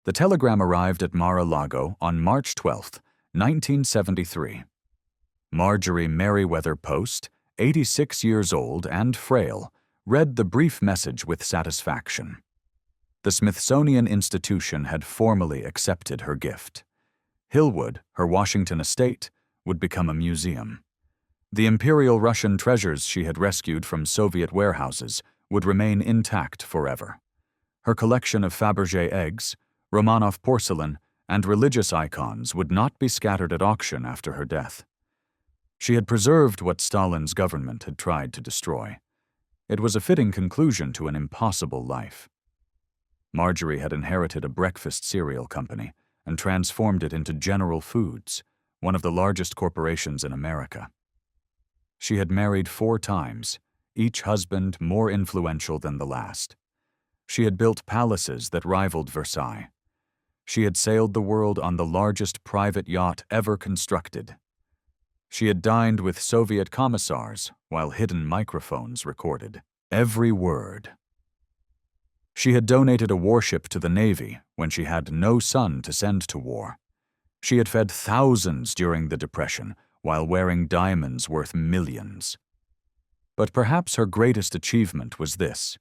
The telegram arrived at Mar-a-Lago on March 12, 1973. Marjorie Merriweather Post, 86 years old and frail, read the brief message with satisfaction. The Smithsonian Institution had formally accepted her gift. Hillwood, her Washington estate, would become a museum. The Imperial Russian treasures she had rescued from Soviet warehouses would remain intact forever. Her collection of Fabergé eggs, Romanov porcelain, and religious icons would not be scattered at auction after her death. She had preserved what Stalin's government had tried to destroy. It was a fitting conclusion to an impossible life. Marjorie had inherited a breakfast cereal company and transformed it into General Foods, one of the largest corporations in America. She had married 4 times, each husband more influential than the last. She had built palaces that rivaled Versailles. She had sailed the world on the largest private yacht ever constructed. She had dined with Soviet commissars while hidden microphones recorded every word. She had donated a warship to the Navy when she had no son to send to war. She had fed thousands during the Depression while wearing diamonds worth millions. But perhaps her greatest achievement was this.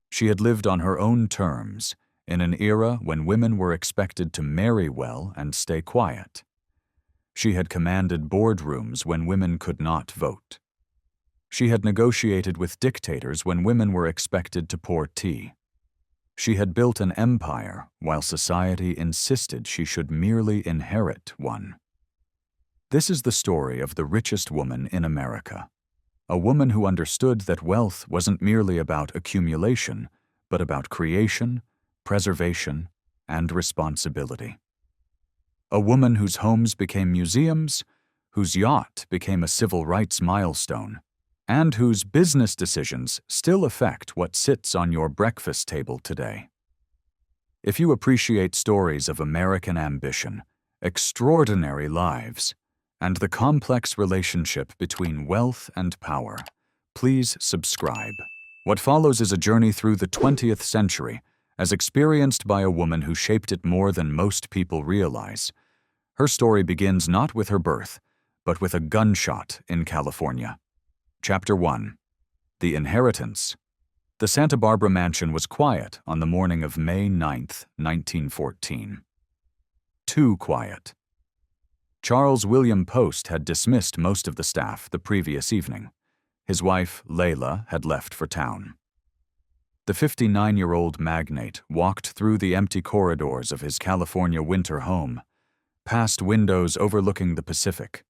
She had lived on her own terms in an era when women were expected to marry well and stay quiet. She had commanded boardrooms when women could not vote. She had negotiated with dictators when women were expected to pour tea. She had built an empire while society insisted she should merely inherit one. This is the story of the richest woman in America, a woman who understood that wealth wasn't merely about accumulation, but about creation, preservation, and responsibility. A woman whose homes became museums, whose yacht became a civil rights milestone, and whose business decisions still affect what sits on your breakfast table today. If you appreciate stories of American ambition, extraordinary lives, and the complex relationship between wealth and power, please subscribe. What follows is a journey through the 20th century, as experienced by a woman who shaped it more than most people realize. Her story begins not with her birth, but with a gunshot in California. Chapter 1. The Inheritance. The Santa Barbara mansion was quiet on the morning of May 9, 1914. Too quiet. Charles William Post had dismissed most of the staff the previous evening. His wife, Layla, had left for town. The 59-year-old magnate walked through the empty corridors of his California winter home, past windows overlooking the Pacific,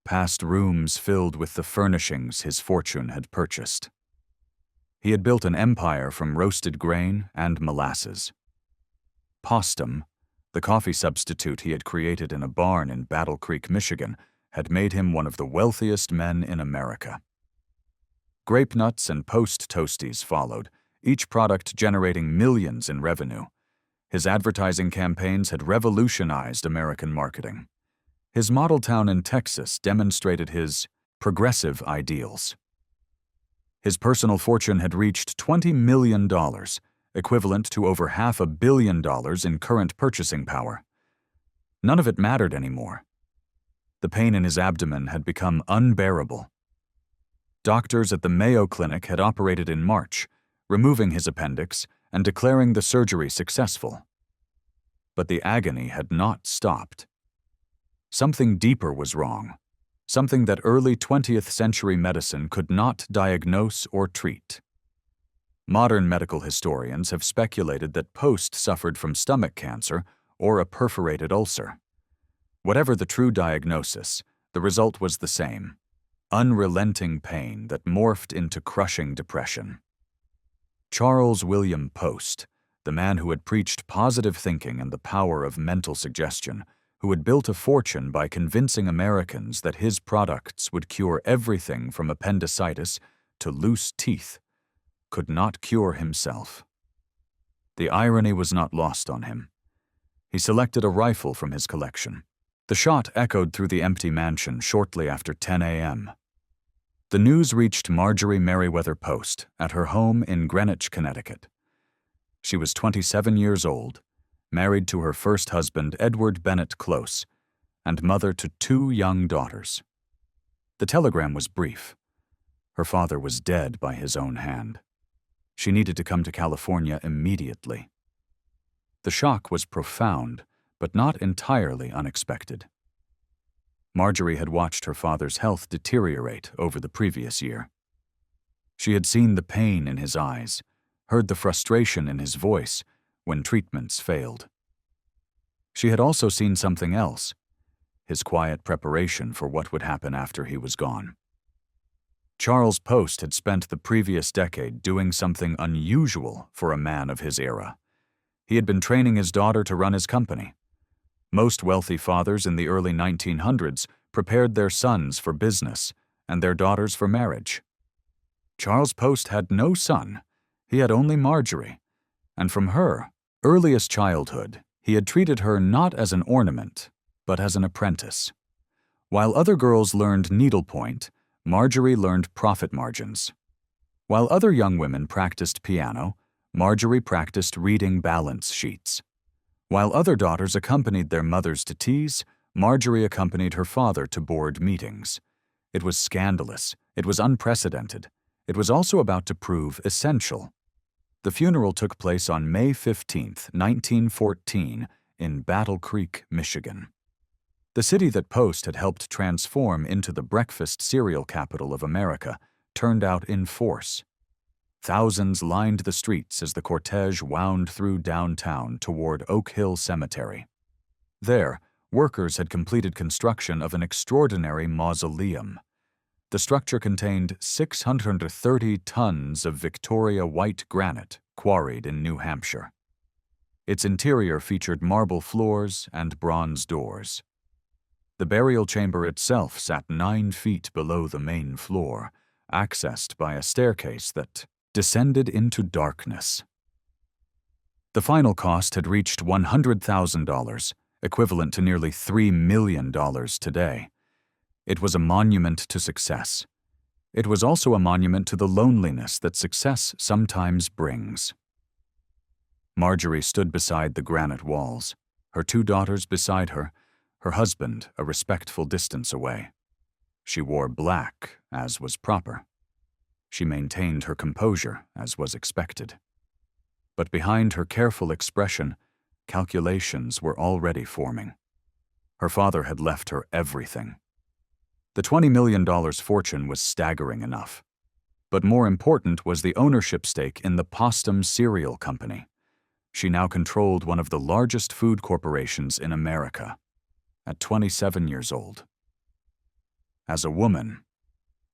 past rooms filled with the furnishings his fortune had purchased. He had built an empire from roasted grain and molasses. Postum, the coffee substitute he had created in a barn in Battle Creek, Michigan, had made him one of the wealthiest men in America. Grape nuts and Post Toasties followed, each product generating millions in revenue. His advertising campaigns had revolutionized American marketing. His model town in Texas demonstrated his progressive ideals. His personal fortune had reached $20 million, equivalent to over $500 million in current purchasing power. None of it mattered anymore. The pain in his abdomen had become unbearable. Doctors at the Mayo Clinic had operated in March, removing his appendix and declaring the surgery successful. But the agony had not stopped. Something deeper was wrong, something that early 20th century medicine could not diagnose or treat. Modern medical historians have speculated that Post suffered from stomach cancer or a perforated ulcer. Whatever the true diagnosis, the result was the same: unrelenting pain that morphed into crushing depression. Charles William Post, the man who had preached positive thinking and the power of mental suggestion, who had built a fortune by convincing Americans that his products would cure everything from appendicitis to loose teeth, could not cure himself. The irony was not lost on him. He selected a rifle from his collection. The shot echoed through the empty mansion shortly after 10 a.m. The news reached Marjorie Merriweather Post at her home in Greenwich, Connecticut. She was 27 years old, married to her first husband, Edward Bennett Close, and mother to 2 young daughters. The telegram was brief. Her father was dead by his own hand. She needed to come to California immediately. The shock was profound, but not entirely unexpected. Marjorie had watched her father's health deteriorate over the previous year. She had seen the pain in his eyes, heard the frustration in his voice when treatments failed. She had also seen something else, his quiet preparation for what would happen after he was gone. Charles Post had spent the previous decade doing something unusual for a man of his era. He had been training his daughter to run his company. Most wealthy fathers in the early 1900s prepared their sons for business and their daughters for marriage. Charles Post had no son. He had only Marjorie, and from her earliest childhood, he had treated her not as an ornament, but as an apprentice. While other girls learned needlepoint, Marjorie learned profit margins. While other young women practiced piano, Marjorie practiced reading balance sheets. While other daughters accompanied their mothers to teas, Marjorie accompanied her father to board meetings. It was scandalous. It was unprecedented. It was also about to prove essential. The funeral took place on May 15, 1914, in Battle Creek, Michigan. The city that Post had helped transform into the breakfast cereal capital of America turned out in force. Thousands lined the streets as the cortege wound through downtown toward Oak Hill Cemetery. There, workers had completed construction of an extraordinary mausoleum. The structure contained 630 tons of Victoria white granite quarried in New Hampshire. Its interior featured marble floors and bronze doors. The burial chamber itself sat 9 feet below the main floor, accessed by a staircase that descended into darkness. The final cost had reached $100,000, equivalent to nearly $3 million today. It was a monument to success. It was also a monument to the loneliness that success sometimes brings. Marjorie stood beside the granite walls, her 2 daughters beside her, her husband a respectful distance away. She wore black, as was proper. She maintained her composure, as was expected. But behind her careful expression, calculations were already forming. Her father had left her everything. The $20 million fortune was staggering enough. But more important was the ownership stake in the Postum Cereal Company. She now controlled one of the largest food corporations in America. At 27 years old. As a woman,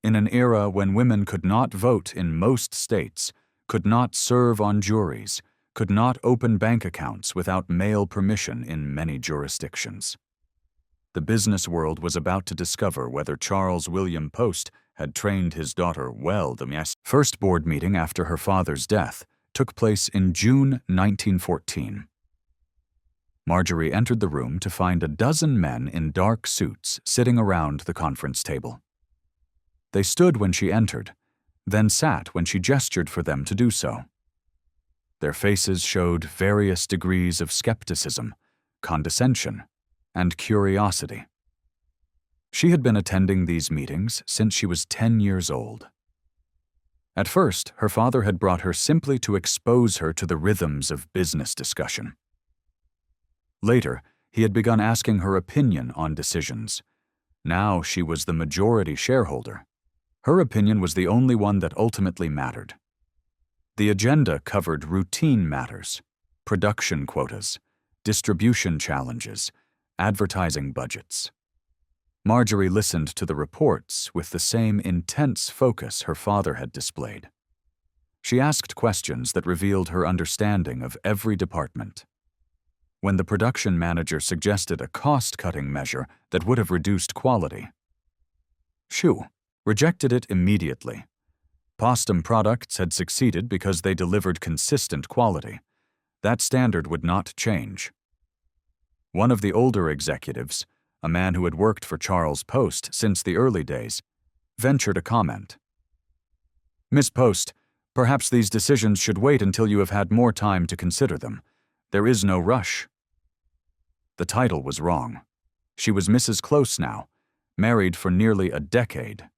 in an era when women could not vote in most states, could not serve on juries, could not open bank accounts without male permission in many jurisdictions. The business world was about to discover whether Charles William Post had trained his daughter well. The first board meeting after her father's death took place in June 1914. Marjorie entered the room to find a dozen men in dark suits sitting around the conference table. They stood when she entered, then sat when she gestured for them to do so. Their faces showed various degrees of skepticism, condescension, and curiosity. She had been attending these meetings since she was 10 years old. At first, her father had brought her simply to expose her to the rhythms of business discussion. Later, he had begun asking her opinion on decisions. Now she was the majority shareholder. Her opinion was the only one that ultimately mattered. The agenda covered routine matters, production quotas, distribution challenges, advertising budgets. Marjorie listened to the reports with the same intense focus her father had displayed. She asked questions that revealed her understanding of every department. When the production manager suggested a cost-cutting measure that would have reduced quality, she rejected it immediately. Postum products had succeeded because they delivered consistent quality. That standard would not change. One of the older executives, a man who had worked for Charles Post since the early days, ventured a comment. "Miss Post, perhaps these decisions should wait until you have had more time to consider them. There is no rush. The title was wrong. She was Mrs. Close now, married for nearly a decade.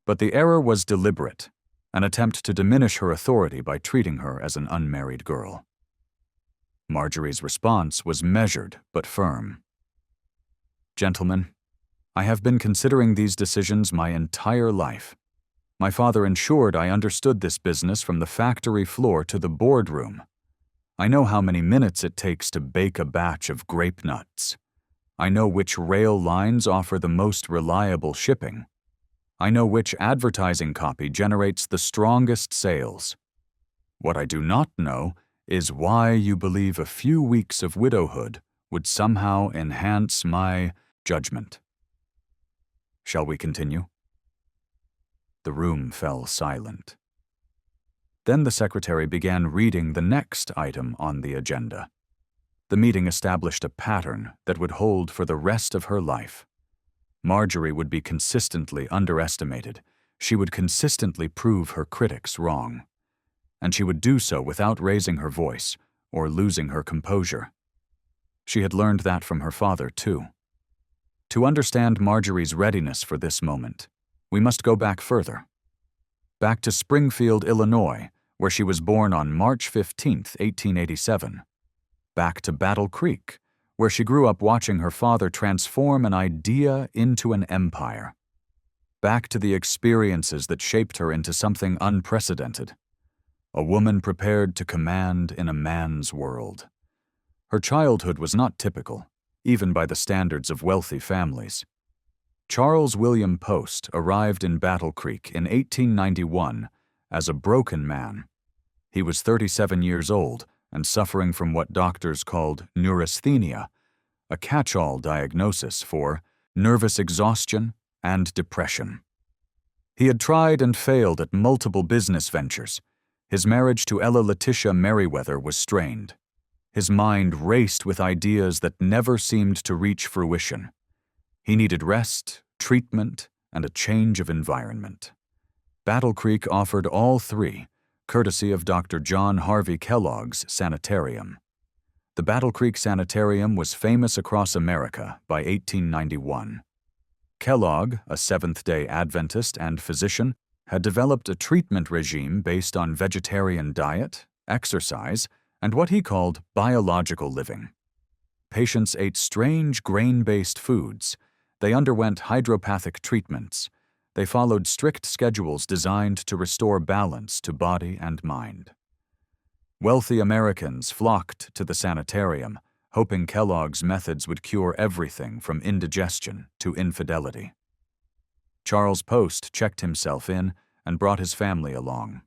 But the error was deliberate, an attempt to diminish her authority by treating her as an unmarried girl. Marjorie's response was measured but firm. Gentlemen, I have been considering these decisions my entire life. My father ensured I understood this business from the factory floor to the boardroom. I know how many minutes it takes to bake a batch of grape nuts. I know which rail lines offer the most reliable shipping. I know which advertising copy generates the strongest sales. What I do not know is why you believe a few weeks of widowhood would somehow enhance my judgment. Shall we continue? The room fell silent. Then the secretary began reading the next item on the agenda. The meeting established a pattern that would hold for the rest of her life. Marjorie would be consistently underestimated. She would consistently prove her critics wrong. And she would do so without raising her voice or losing her composure. She had learned that from her father, too. To understand Marjorie's readiness for this moment, we must go back further. Back to Springfield, Illinois, where she was born on March 15, 1887. Back to Battle Creek, where she grew up watching her father transform an idea into an empire. Back to the experiences that shaped her into something unprecedented. A woman prepared to command in a man's world. Her childhood was not typical, even by the standards of wealthy families. Charles William Post arrived in Battle Creek in 1891 as a broken man. He was 37 years old and suffering from what doctors called neurasthenia, a catch-all diagnosis for nervous exhaustion and depression. He had tried and failed at multiple business ventures. His marriage to Ella Letitia Merriweather was strained. His mind raced with ideas that never seemed to reach fruition. He needed rest, treatment, and a change of environment. Battle Creek offered all three, courtesy of Dr. John Harvey Kellogg's sanitarium. The Battle Creek Sanitarium was famous across America by 1891. Kellogg, a Seventh-day Adventist and physician, had developed a treatment regime based on vegetarian diet, exercise, and what he called biological living. Patients ate strange grain-based foods. They underwent hydropathic treatments. They followed strict schedules designed to restore balance to body and mind. Wealthy Americans flocked to the sanitarium, hoping Kellogg's methods would cure everything from indigestion to infidelity. Charles Post checked himself in and brought his family along.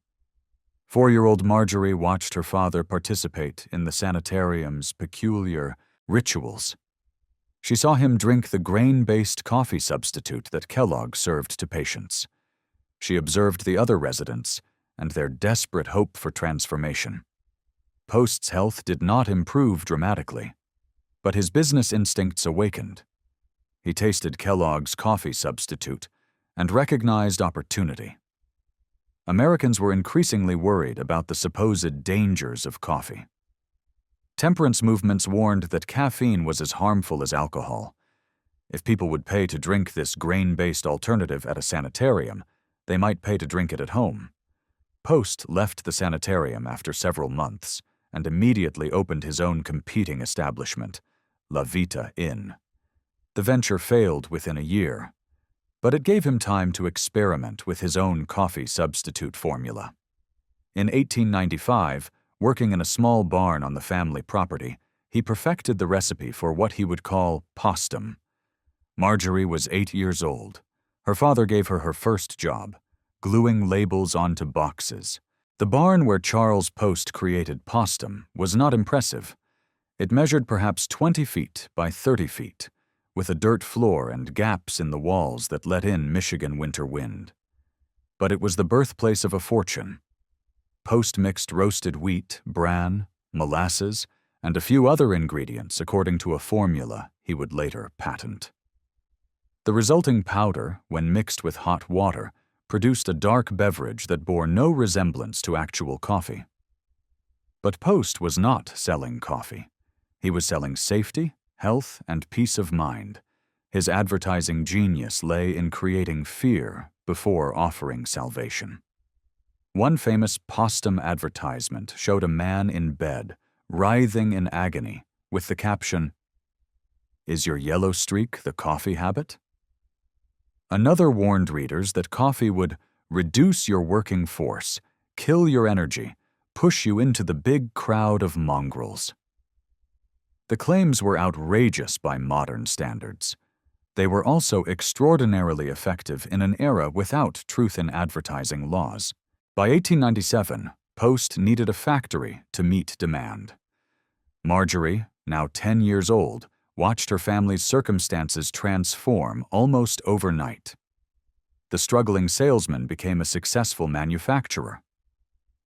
4-year-old Marjorie watched her father participate in the sanitarium's peculiar rituals. She saw him drink the grain-based coffee substitute that Kellogg served to patients. She observed the other residents and their desperate hope for transformation. Post's health did not improve dramatically, but his business instincts awakened. He tasted Kellogg's coffee substitute and recognized opportunity. Americans were increasingly worried about the supposed dangers of coffee. Temperance movements warned that caffeine was as harmful as alcohol. If people would pay to drink this grain-based alternative at a sanitarium, they might pay to drink it at home. Post left the sanitarium after several months and immediately opened his own competing establishment, La Vita Inn. The venture failed within a year, but it gave him time to experiment with his own coffee substitute formula. In 1895, working in a small barn on the family property, he perfected the recipe for what he would call postum. Marjorie was 8 years old. Her father gave her her first job, gluing labels onto boxes. The barn where Charles Post created postum was not impressive. It measured perhaps 20 feet by 30 feet, with a dirt floor and gaps in the walls that let in Michigan winter wind. But it was the birthplace of a fortune. Post mixed roasted wheat, bran, molasses, and a few other ingredients according to a formula he would later patent. The resulting powder, when mixed with hot water, produced a dark beverage that bore no resemblance to actual coffee. But Post was not selling coffee. He was selling safety, health, and peace of mind. His advertising genius lay in creating fear before offering salvation. One famous Postum advertisement showed a man in bed, writhing in agony, with the caption, "Is your yellow streak the coffee habit?" Another warned readers that coffee would reduce your working force, kill your energy, push you into the big crowd of mongrels. The claims were outrageous by modern standards. They were also extraordinarily effective in an era without truth in advertising laws. By 1897, Post needed a factory to meet demand. Marjorie, now 10 years old, watched her family's circumstances transform almost overnight. The struggling salesman became a successful manufacturer.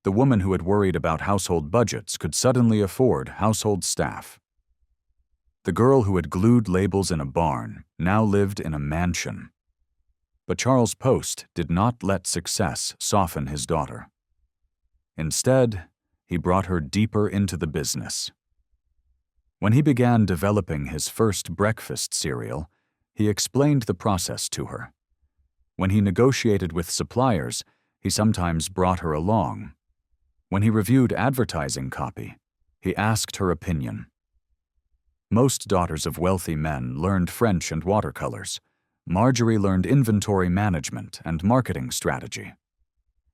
The woman who had worried about household budgets could suddenly afford household staff. The girl who had glued labels in a barn now lived in a mansion. But Charles Post did not let success soften his daughter. Instead, he brought her deeper into the business. When he began developing his first breakfast cereal, he explained the process to her. When he negotiated with suppliers, he sometimes brought her along. When he reviewed advertising copy, he asked her opinion. Most daughters of wealthy men learned French and watercolors. Marjorie learned inventory management and marketing strategy.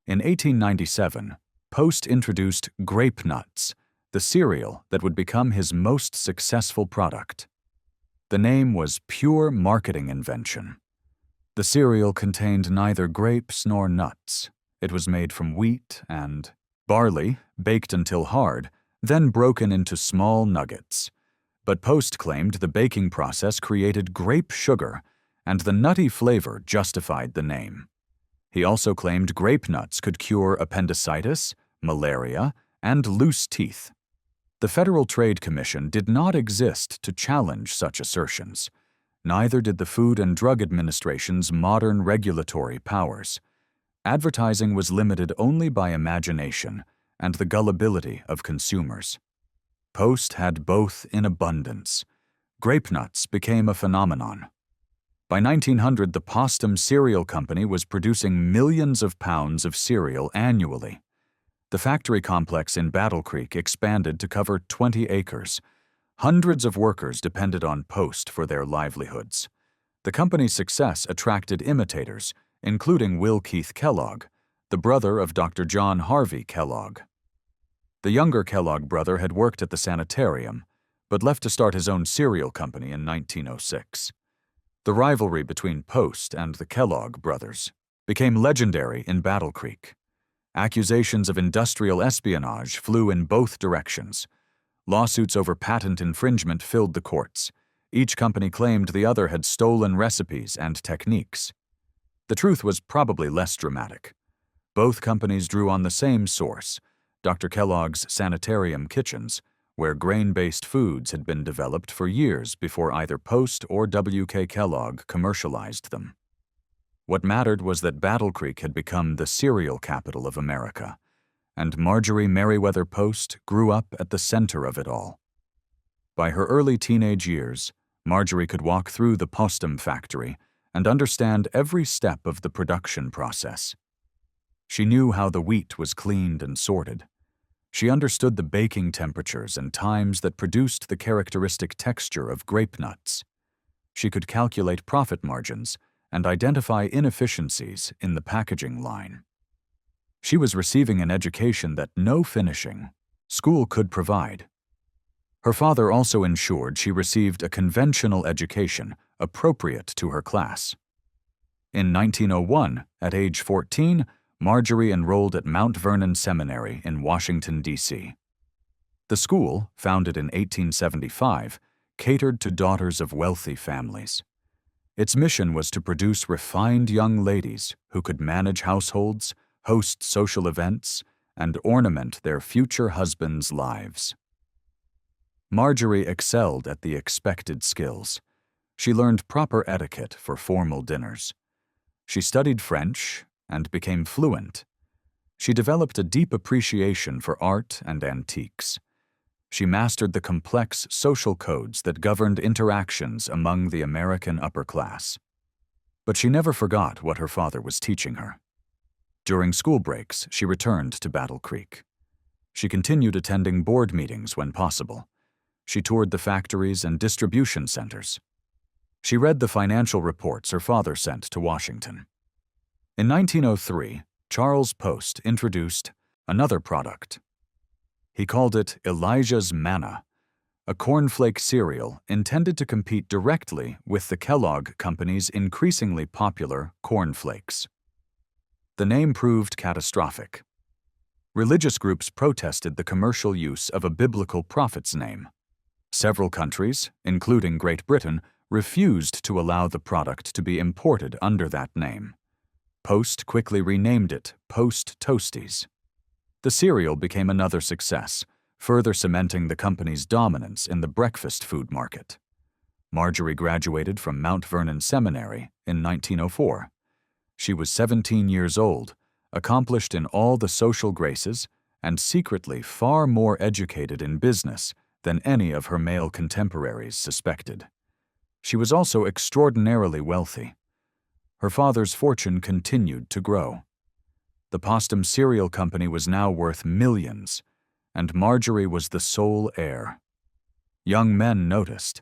In 1897, Post introduced Grape Nuts, the cereal that would become his most successful product. The name was pure marketing invention. The cereal contained neither grapes nor nuts. It was made from wheat and barley, baked until hard, then broken into small nuggets. But Post claimed the baking process created grape sugar, and the nutty flavor justified the name. He also claimed grape nuts could cure appendicitis, malaria, and loose teeth. The Federal Trade Commission did not exist to challenge such assertions. Neither did the Food and Drug Administration's modern regulatory powers. Advertising was limited only by imagination and the gullibility of consumers. Post had both in abundance. Grape nuts became a phenomenon. By 1900, the Postum Cereal Company was producing millions of pounds of cereal annually. The factory complex in Battle Creek expanded to cover 20 acres. Hundreds of workers depended on Post for their livelihoods. The company's success attracted imitators, including Will Keith Kellogg, the brother of Dr. John Harvey Kellogg. The younger Kellogg brother had worked at the sanitarium, but left to start his own cereal company in 1906. The rivalry between Post and the Kellogg brothers became legendary in Battle Creek. Accusations of industrial espionage flew in both directions. Lawsuits over patent infringement filled the courts. Each company claimed the other had stolen recipes and techniques. The truth was probably less dramatic. Both companies drew on the same source, Dr. Kellogg's sanitarium kitchens, where grain-based foods had been developed for years before either Post or W.K. Kellogg commercialized them. What mattered was that Battle Creek had become the cereal capital of America, and Marjorie Merriweather Post grew up at the center of it all. By her early teenage years, Marjorie could walk through the Postum factory and understand every step of the production process. She knew how the wheat was cleaned and sorted. She understood the baking temperatures and times that produced the characteristic texture of grape nuts. She could calculate profit margins and identify inefficiencies in the packaging line. She was receiving an education that no finishing school could provide. Her father also ensured she received a conventional education appropriate to her class. In 1901, at age 14, Marjorie enrolled at Mount Vernon Seminary in Washington, D.C. The school, founded in 1875, catered to daughters of wealthy families. Its mission was to produce refined young ladies who could manage households, host social events, and ornament their future husbands' lives. Marjorie excelled at the expected skills. She learned proper etiquette for formal dinners. She studied French and became fluent. She developed a deep appreciation for art and antiques. She mastered the complex social codes that governed interactions among the American upper class. But she never forgot what her father was teaching her. During school breaks, she returned to Battle Creek. She continued attending board meetings when possible. She toured the factories and distribution centers. She read the financial reports her father sent to Washington. In 1903, Charles Post introduced another product. He called it Elijah's Manna, a cornflake cereal intended to compete directly with the Kellogg Company's increasingly popular Corn Flakes. The name proved catastrophic. Religious groups protested the commercial use of a biblical prophet's name. Several countries, including Great Britain, refused to allow the product to be imported under that name. Post quickly renamed it Post Toasties. The cereal became another success, further cementing the company's dominance in the breakfast food market. Marjorie graduated from Mount Vernon Seminary in 1904. She was 17 years old, accomplished in all the social graces, and secretly far more educated in business than any of her male contemporaries suspected. She was also extraordinarily wealthy. Her father's fortune continued to grow. The Postum Cereal Company was now worth millions, and Marjorie was the sole heir. Young men noticed.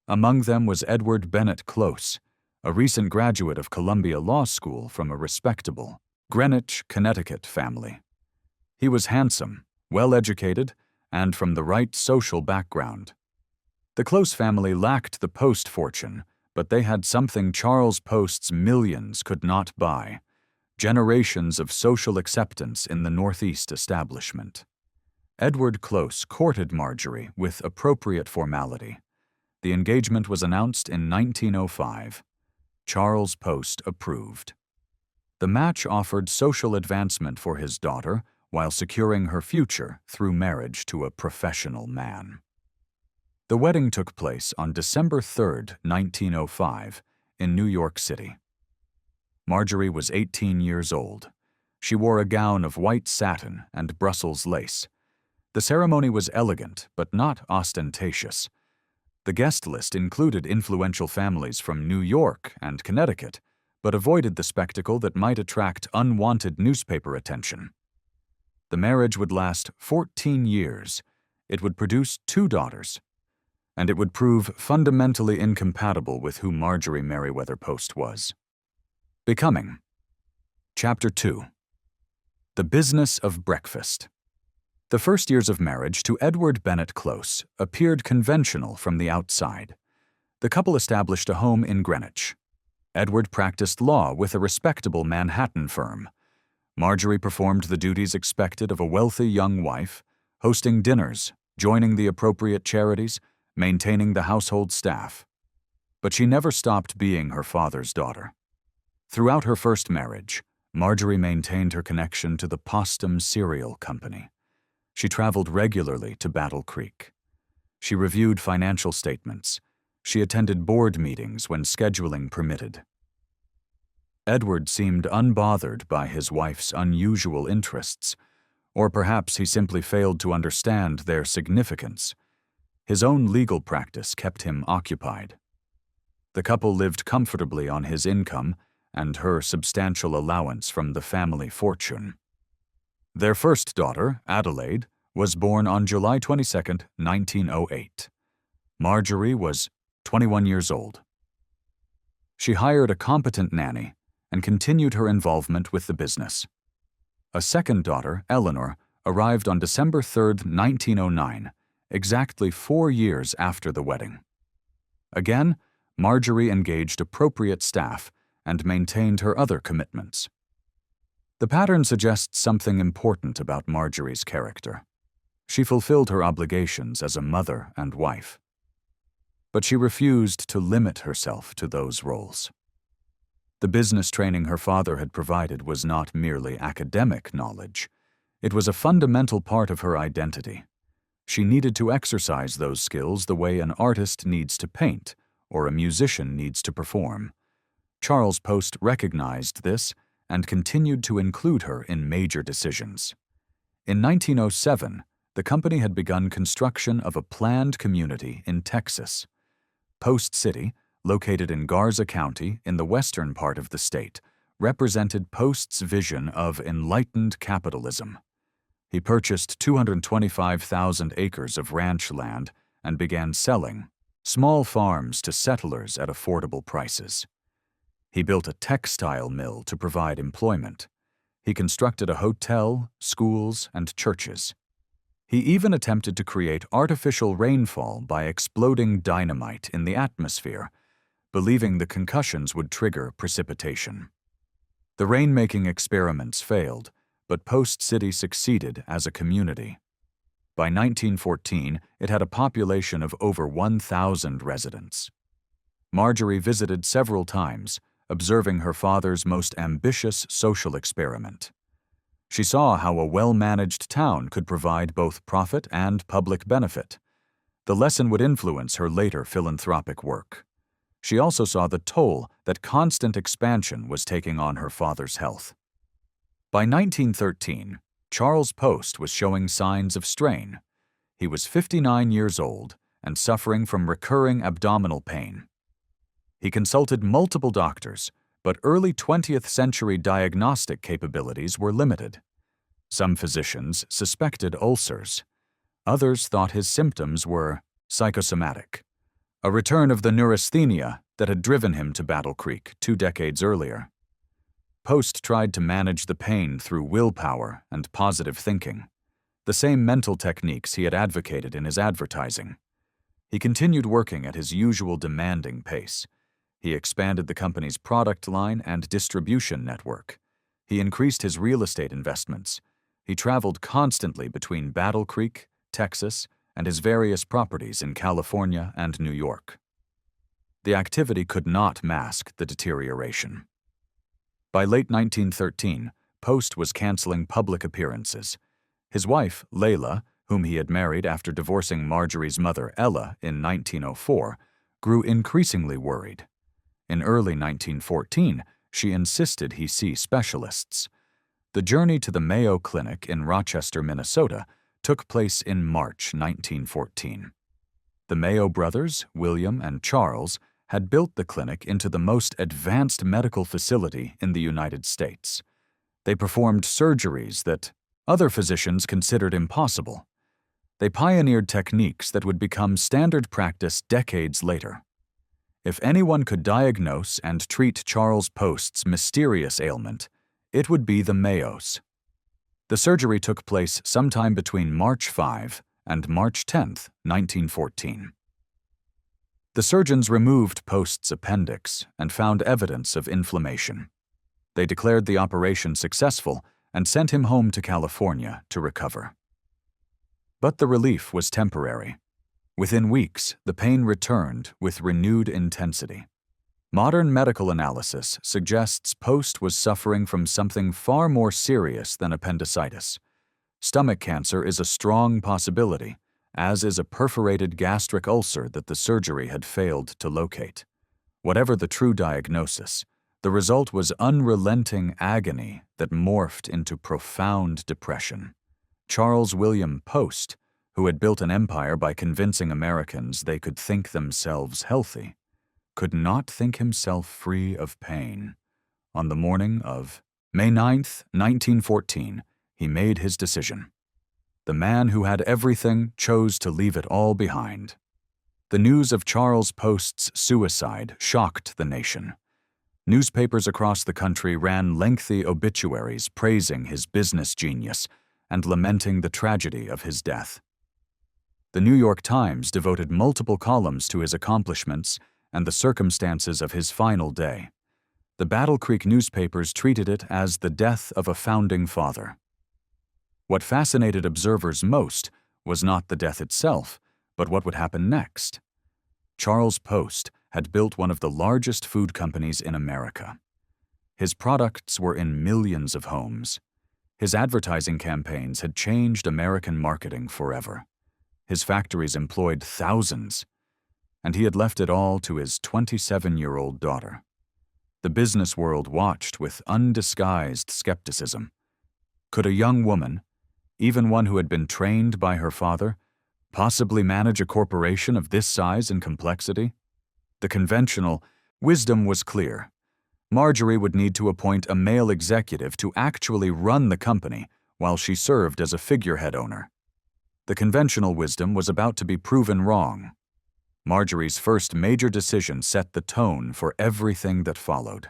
Among them was Edward Bennett Close, a recent graduate of Columbia Law School from a respectable Greenwich, Connecticut family. He was handsome, well-educated, and from the right social background. The Close family lacked the Post fortune, but they had something Charles Post's millions could not buy: generations of social acceptance in the Northeast establishment. Edward Close courted Marjorie with appropriate formality. The engagement was announced in 1905. Charles Post approved. The match offered social advancement for his daughter while securing her future through marriage to a professional man. The wedding took place on December 3, 1905, in New York City. Marjorie was 18 years old. She wore a gown of white satin and Brussels lace. The ceremony was elegant but not ostentatious. The guest list included influential families from New York and Connecticut, but avoided the spectacle that might attract unwanted newspaper attention. The marriage would last 14 years. It would produce 2 daughters, and it would prove fundamentally incompatible with who Marjorie Merriweather Post was. Becoming. Chapter 2. The Business of Breakfast. The first years of marriage to Edward Bennett Close appeared conventional from the outside. The couple established a home in Greenwich. Edward practiced law with a respectable Manhattan firm. Marjorie performed the duties expected of a wealthy young wife, hosting dinners, joining the appropriate charities, maintaining the household staff. But she never stopped being her father's daughter. Throughout her first marriage, Marjorie maintained her connection to the Postum Cereal Company. She traveled regularly to Battle Creek. She reviewed financial statements. She attended board meetings when scheduling permitted. Edward seemed unbothered by his wife's unusual interests, or perhaps he simply failed to understand their significance. His own legal practice kept him occupied. The couple lived comfortably on his income and her substantial allowance from the family fortune. Their first daughter, Adelaide, was born on July 22, 1908. Marjorie was 21 years old. She hired a competent nanny and continued her involvement with the business. A second daughter, Eleanor, arrived on December 3, 1909, exactly 4 years after the wedding. Again, Marjorie engaged appropriate staff and maintained her other commitments. The pattern suggests something important about Marjorie's character. She fulfilled her obligations as a mother and wife. But she refused to limit herself to those roles. The business training her father had provided was not merely academic knowledge. It was a fundamental part of her identity. She needed to exercise those skills the way an artist needs to paint or a musician needs to perform. Charles Post recognized this and continued to include her in major decisions. In 1907, the company had begun construction of a planned community in Texas. Post City, located in Garza County in the western part of the state, represented Post's vision of enlightened capitalism. He purchased 225,000 acres of ranch land and began selling small farms to settlers at affordable prices. He built a textile mill to provide employment. He constructed a hotel, schools, and churches. He even attempted to create artificial rainfall by exploding dynamite in the atmosphere, believing the concussions would trigger precipitation. The rainmaking experiments failed, but Post City succeeded as a community. By 1914, it had a population of over 1,000 residents. Marjorie visited several times, observing her father's most ambitious social experiment. She saw how a well-managed town could provide both profit and public benefit. The lesson would influence her later philanthropic work. She also saw the toll that constant expansion was taking on her father's health. By 1913, Charles Post was showing signs of strain. He was 59 years old and suffering from recurring abdominal pain. He consulted multiple doctors, but early 20th century diagnostic capabilities were limited. Some physicians suspected ulcers. Others thought his symptoms were psychosomatic, a return of the neurasthenia that had driven him to Battle Creek 2 decades earlier. Post tried to manage the pain through willpower and positive thinking, the same mental techniques he had advocated in his advertising. He continued working at his usual demanding pace. He expanded the company's product line and distribution network. He increased his real estate investments. He traveled constantly between Battle Creek, Texas, and his various properties in California and New York. The activity could not mask the deterioration. By late 1913, Post was canceling public appearances. His wife, Layla, whom he had married after divorcing Marjorie's mother, Ella, in 1904, grew increasingly worried. In early 1914, she insisted he see specialists. The journey to the Mayo Clinic in Rochester, Minnesota, took place in March 1914. The Mayo brothers, William and Charles, had built the clinic into the most advanced medical facility in the United States. They performed surgeries that other physicians considered impossible. They pioneered techniques that would become standard practice decades later. If anyone could diagnose and treat Charles Post's mysterious ailment, it would be the Mayos. The surgery took place sometime between March 5 and March 10, 1914. The surgeons removed Post's appendix and found evidence of inflammation. They declared the operation successful and sent him home to California to recover. But the relief was temporary. Within weeks, the pain returned with renewed intensity. Modern medical analysis suggests Post was suffering from something far more serious than appendicitis. Stomach cancer is a strong possibility, as is a perforated gastric ulcer that the surgery had failed to locate. Whatever the true diagnosis, the result was unrelenting agony that morphed into profound depression. Charles William Post, who had built an empire by convincing Americans they could think themselves healthy, could not think himself free of pain. On the morning of May 9, 1914, he made his decision. The man who had everything chose to leave it all behind. The news of Charles Post's suicide shocked the nation. Newspapers across the country ran lengthy obituaries praising his business genius and lamenting the tragedy of his death. The New York Times devoted multiple columns to his accomplishments and the circumstances of his final day. The Battle Creek newspapers treated it as the death of a founding father. What fascinated observers most was not the death itself, but what would happen next. Charles Post had built one of the largest food companies in America. His products were in millions of homes. His advertising campaigns had changed American marketing forever. His factories employed thousands, and he had left it all to his 27-year-old daughter. The business world watched with undisguised skepticism. Could a young woman, even one who had been trained by her father, possibly manage a corporation of this size and complexity? The conventional wisdom was clear. Marjorie would need to appoint a male executive to actually run the company while she served as a figurehead owner. The conventional wisdom was about to be proven wrong. Marjorie's first major decision set the tone for everything that followed.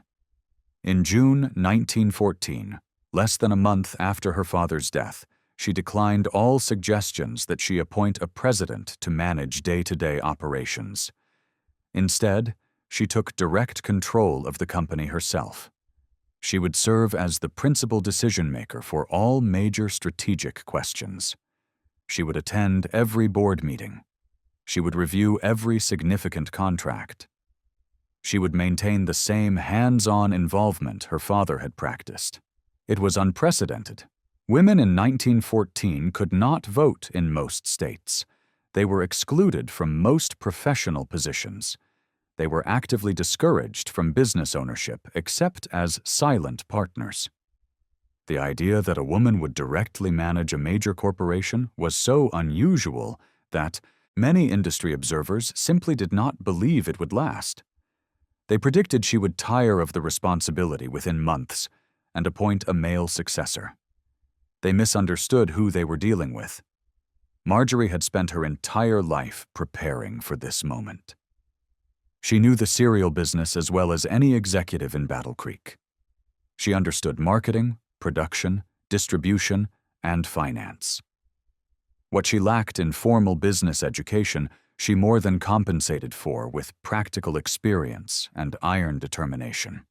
In June 1914, less than a month after her father's death, she declined all suggestions that she appoint a president to manage day-to-day operations. Instead, she took direct control of the company herself. She would serve as the principal decision-maker for all major strategic questions. She would attend every board meeting. She would review every significant contract. She would maintain the same hands-on involvement her father had practiced. It was unprecedented. Women in 1914 could not vote in most states. They were excluded from most professional positions. They were actively discouraged from business ownership except as silent partners. The idea that a woman would directly manage a major corporation was so unusual that many industry observers simply did not believe it would last. They predicted she would tire of the responsibility within months and appoint a male successor. They misunderstood who they were dealing with. Marjorie had spent her entire life preparing for this moment. She knew the cereal business as well as any executive in Battle Creek. She understood marketing, production, distribution, and finance. What she lacked in formal business education, she more than compensated for with practical experience and iron determination.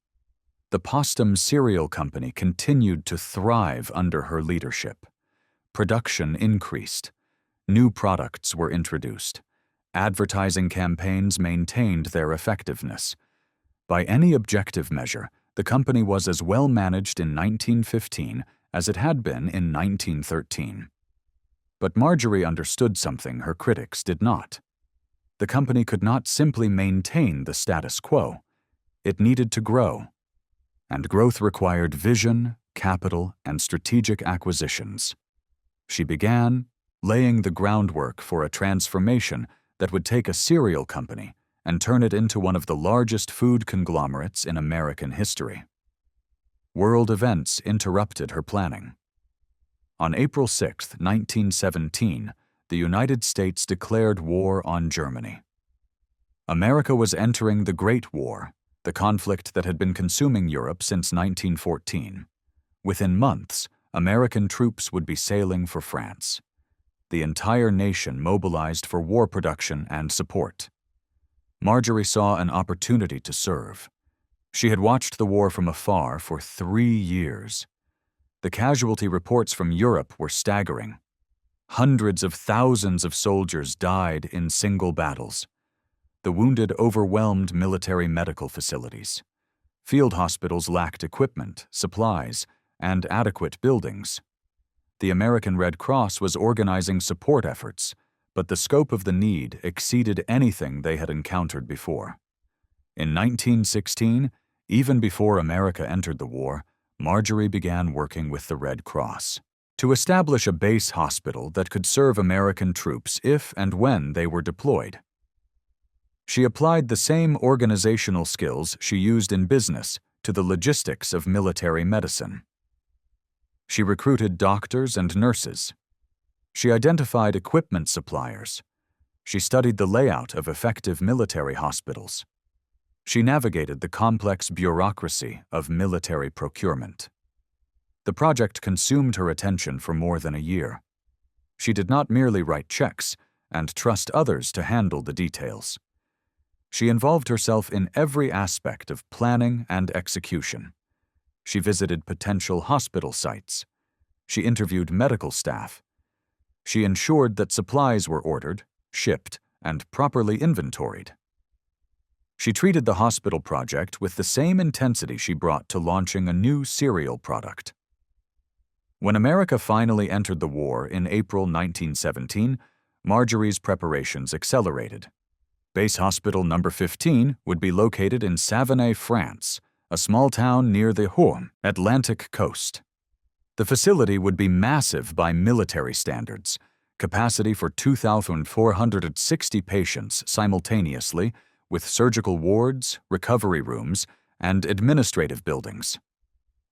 The Postum Cereal Company continued to thrive under her leadership. Production increased. New products were introduced. Advertising campaigns maintained their effectiveness. By any objective measure, the company was as well managed in 1915 as it had been in 1913. But Marjorie understood something her critics did not. The company could not simply maintain the status quo. It needed to grow. And growth required vision, capital, and strategic acquisitions. She began laying the groundwork for a transformation that would take a cereal company and turn it into one of the largest food conglomerates in American history. World events interrupted her planning. On April 6, 1917, the United States declared war on Germany. America was entering the Great War, the conflict that had been consuming Europe since 1914. Within months, American troops would be sailing for France. The entire nation mobilized for war production and support. Marjorie saw an opportunity to serve. She had watched the war from afar for 3 years. The casualty reports from Europe were staggering. Hundreds of thousands of soldiers died in single battles. The wounded overwhelmed military medical facilities. Field hospitals lacked equipment, supplies, and adequate buildings. The American Red Cross was organizing support efforts, but the scope of the need exceeded anything they had encountered before. In 1916, even before America entered the war, Marjorie began working with the Red Cross to establish a base hospital that could serve American troops if and when they were deployed. She applied the same organizational skills she used in business to the logistics of military medicine. She recruited doctors and nurses. She identified equipment suppliers. She studied the layout of effective military hospitals. She navigated the complex bureaucracy of military procurement. The project consumed her attention for more than a year. She did not merely write checks and trust others to handle the details. She involved herself in every aspect of planning and execution. She visited potential hospital sites. She interviewed medical staff. She ensured that supplies were ordered, shipped, and properly inventoried. She treated the hospital project with the same intensity she brought to launching a new cereal product. When America finally entered the war in April 1917, Marjorie's preparations accelerated. Base Hospital No. 15 would be located in Savenay, France, a small town near the Atlantic coast. The facility would be massive by military standards, capacity for 2,460 patients simultaneously, with surgical wards, recovery rooms, and administrative buildings.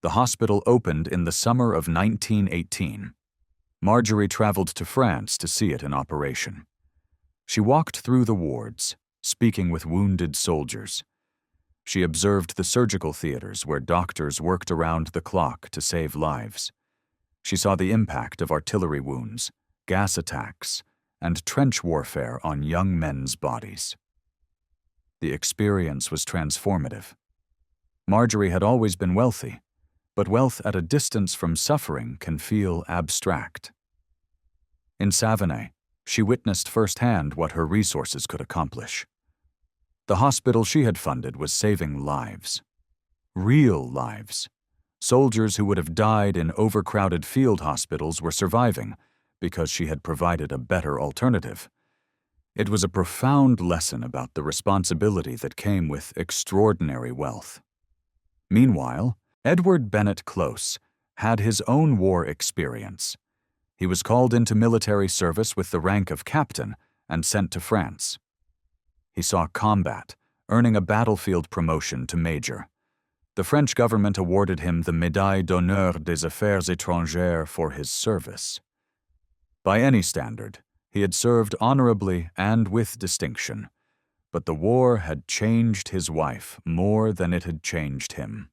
The hospital opened in the summer of 1918. Marjorie traveled to France to see it in operation. She walked through the wards, speaking with wounded soldiers. She observed the surgical theaters where doctors worked around the clock to save lives. She saw the impact of artillery wounds, gas attacks, and trench warfare on young men's bodies. The experience was transformative. Marjorie had always been wealthy, but wealth at a distance from suffering can feel abstract. In Savonay, she witnessed firsthand what her resources could accomplish. The hospital she had funded was saving lives. Real lives. Soldiers who would have died in overcrowded field hospitals were surviving because she had provided a better alternative. It was a profound lesson about the responsibility that came with extraordinary wealth. Meanwhile, Edward Bennett Close had his own war experience. He was called into military service with the rank of captain and sent to France. He saw combat, earning a battlefield promotion to major. The French government awarded him the Médaille d'honneur des affaires étrangères for his service. By any standard, he had served honorably and with distinction, but the war had changed his wife more than it had changed him.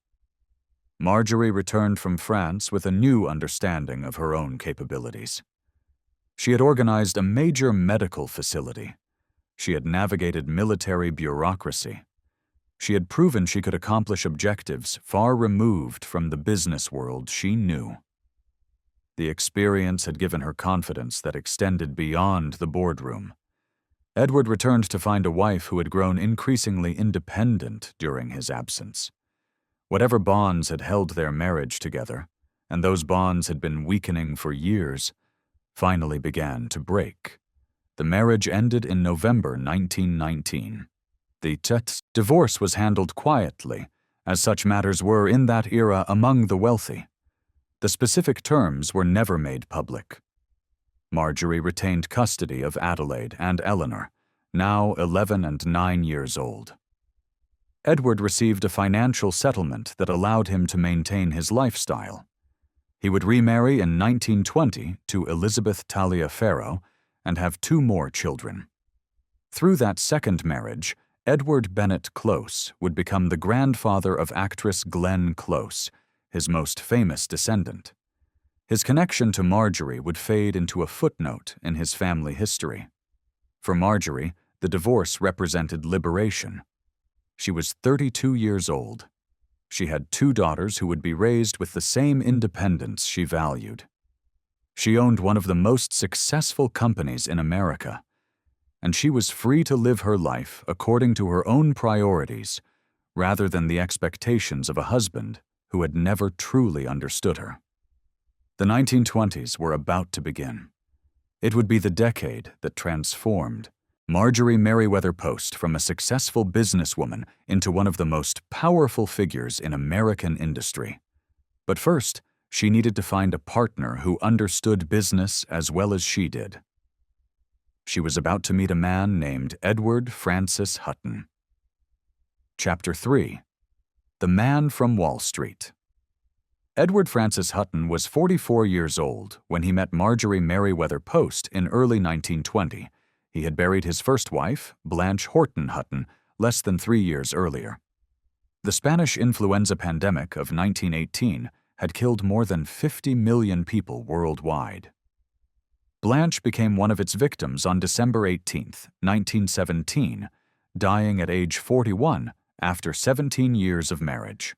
Marjorie returned from France with a new understanding of her own capabilities. She had organized a major medical facility. She had navigated military bureaucracy. She had proven she could accomplish objectives far removed from the business world she knew. The experience had given her confidence that extended beyond the boardroom. Edward returned to find a wife who had grown increasingly independent during his absence. Whatever bonds had held their marriage together, and those bonds had been weakening for years, finally began to break. The marriage ended in November 1919. The divorce was handled quietly, as such matters were in that era among the wealthy. The specific terms were never made public. Marjorie retained custody of Adelaide and Eleanor, now 11 and 9 years old. Edward received a financial settlement that allowed him to maintain his lifestyle. He would remarry in 1920 to Elizabeth Taliaferro and have 2 more children. Through that second marriage, Edward Bennett Close would become the grandfather of actress Glenn Close, his most famous descendant. His connection to Marjorie would fade into a footnote in his family history. For Marjorie, the divorce represented liberation. She was 32 years old. She had 2 daughters who would be raised with the same independence she valued. She owned one of the most successful companies in America, and she was free to live her life according to her own priorities rather than the expectations of a husband who had never truly understood her. The 1920s were about to begin. It would be the decade that transformed Marjorie Merriweather Post from a successful businesswoman into one of the most powerful figures in American industry. But first, she needed to find a partner who understood business as well as she did. She was about to meet a man named Edward Francis Hutton. Chapter 3. The Man from Wall Street. Edward Francis Hutton was 44 years old when he met Marjorie Merriweather Post in early 1920. He had buried his first wife, Blanche Horton Hutton, less than 3 years earlier. The Spanish influenza pandemic of 1918 had killed more than 50 million people worldwide. Blanche became one of its victims on December 18, 1917, dying at age 41 after 17 years of marriage.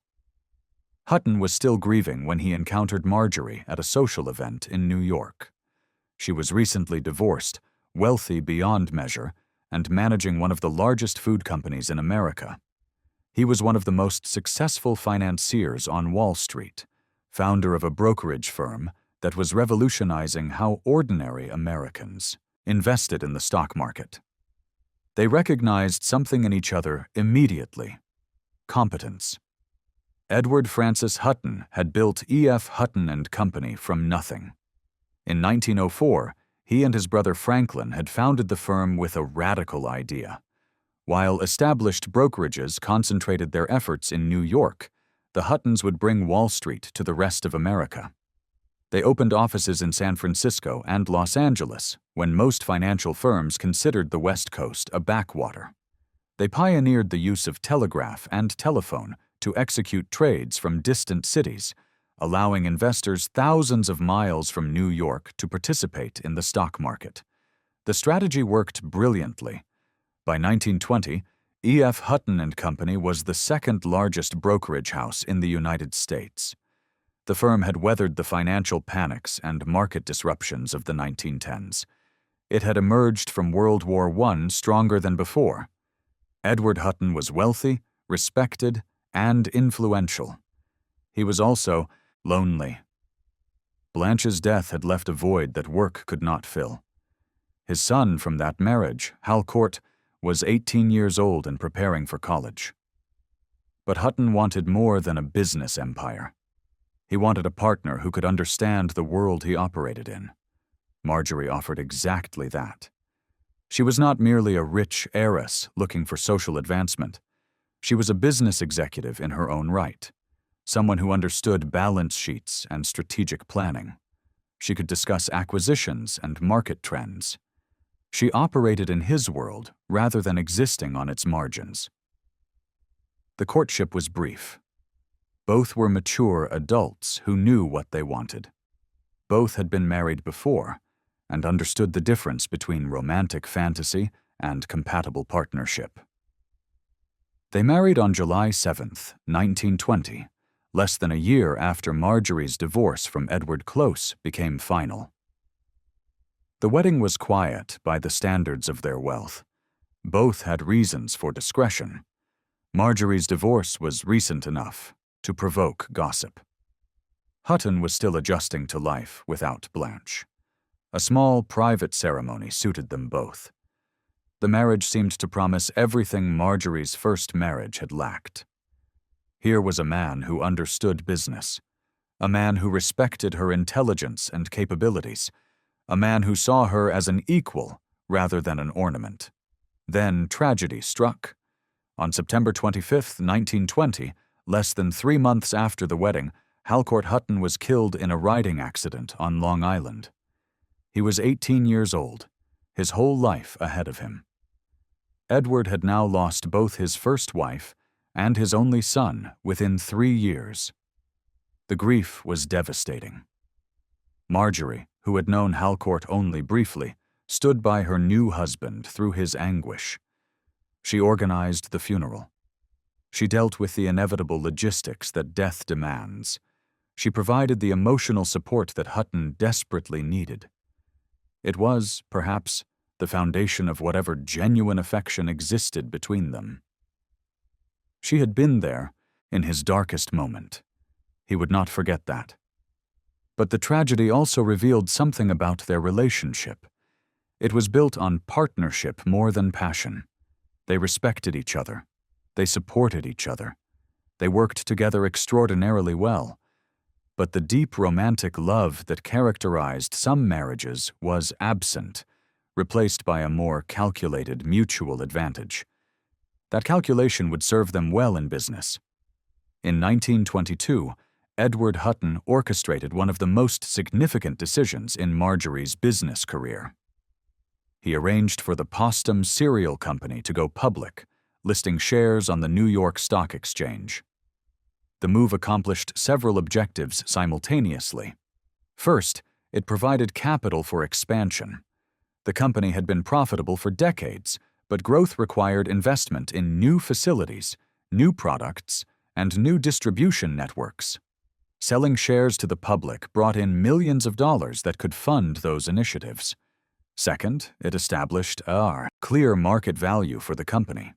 Hutton was still grieving when he encountered Marjorie at a social event in New York. She was recently divorced, wealthy beyond measure, and managing one of the largest food companies in America. He was one of the most successful financiers on Wall Street, founder of a brokerage firm that was revolutionizing how ordinary Americans invested in the stock market. They recognized something in each other immediately: competence. Edward Francis Hutton had built E.F. Hutton and Company from nothing. In 1904, he and his brother Franklin had founded the firm with a radical idea. While established brokerages concentrated their efforts in New York, the Huttons would bring Wall Street to the rest of America. They opened offices in San Francisco and Los Angeles when most financial firms considered the West Coast a backwater. They pioneered the use of telegraph and telephone to execute trades from distant cities, allowing investors thousands of miles from New York to participate in the stock market. The strategy worked brilliantly. By 1920, E.F. Hutton and Company was the second largest brokerage house in the United States. The firm had weathered the financial panics and market disruptions of the 1910s. It had emerged from World War I stronger than before. Edward Hutton was wealthy, respected, and influential. He was also lonely. Blanche's death had left a void that work could not fill. His son from that marriage, Halcourt, was 18 years old and preparing for college. But Hutton wanted more than a business empire. He wanted a partner who could understand the world he operated in. Marjorie offered exactly that. She was not merely a rich heiress looking for social advancement. She was a business executive in her own right, someone who understood balance sheets and strategic planning. She could discuss acquisitions and market trends. She operated in his world rather than existing on its margins. The courtship was brief. Both were mature adults who knew what they wanted. Both had been married before and understood the difference between romantic fantasy and compatible partnership. They married on July 7, 1920, less than a year after Marjorie's divorce from Edward Close became final. The wedding was quiet by the standards of their wealth. Both had reasons for discretion. Marjorie's divorce was recent enough to provoke gossip. Hutton was still adjusting to life without Blanche. A small, private ceremony suited them both. The marriage seemed to promise everything Marjorie's first marriage had lacked. Here was a man who understood business, a man who respected her intelligence and capabilities, a man who saw her as an equal rather than an ornament. Then tragedy struck. On September 25, 1920, less than 3 months after the wedding, Halcourt Hutton was killed in a riding accident on Long Island. He was 18 years old, his whole life ahead of him. Edward had now lost both his first wife and his only son within 3 years. The grief was devastating. Marjorie, who had known Halcourt only briefly, stood by her new husband through his anguish. She organized the funeral. She dealt with the inevitable logistics that death demands. She provided the emotional support that Hutton desperately needed. It was, perhaps, the foundation of whatever genuine affection existed between them. She had been there in his darkest moment. He would not forget that. But the tragedy also revealed something about their relationship. It was built on partnership more than passion. They respected each other. They supported each other. They worked together extraordinarily well. But the deep romantic love that characterized some marriages was absent, replaced by a more calculated mutual advantage. That calculation would serve them well in business. In 1922, Edward Hutton orchestrated one of the most significant decisions in Marjorie's business career. He arranged for the Postum Cereal Company to go public, listing shares on the New York Stock Exchange. The move accomplished several objectives simultaneously. First, it provided capital for expansion. The company had been profitable for decades, but growth required investment in new facilities, new products, and new distribution networks. Selling shares to the public brought in millions of dollars that could fund those initiatives. Second, it established a clear market value for the company.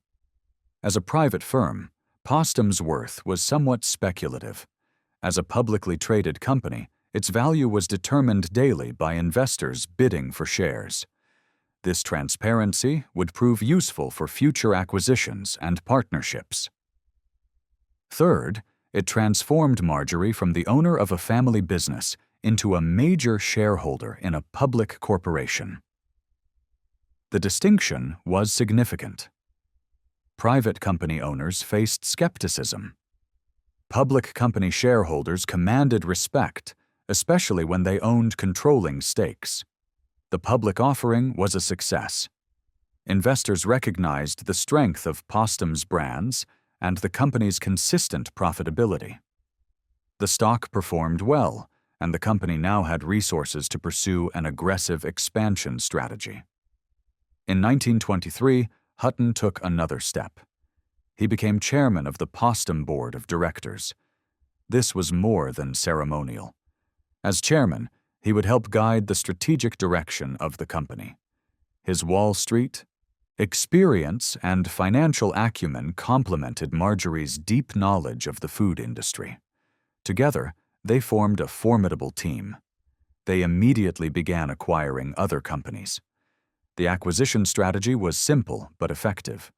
As a private firm, Postum's worth was somewhat speculative. As a publicly traded company, its value was determined daily by investors bidding for shares. This transparency would prove useful for future acquisitions and partnerships. Third, It transformed Marjorie from the owner of a family business into a major shareholder in a public corporation. The distinction was significant. Private company owners faced skepticism. Public company shareholders commanded respect, especially when they owned controlling stakes. The public offering was a success. Investors recognized the strength of Postum's brands and the company's consistent profitability. The stock performed well, and the company now had resources to pursue an aggressive expansion strategy. In 1923, Hutton took another step. He became chairman of the Postum Board of Directors. This was more than ceremonial. As chairman, he would help guide the strategic direction of the company. His Wall Street experience and financial acumen complemented Marjorie's deep knowledge of the food industry. Together, they formed a formidable team. They immediately began acquiring other companies. The acquisition strategy was simple but effective.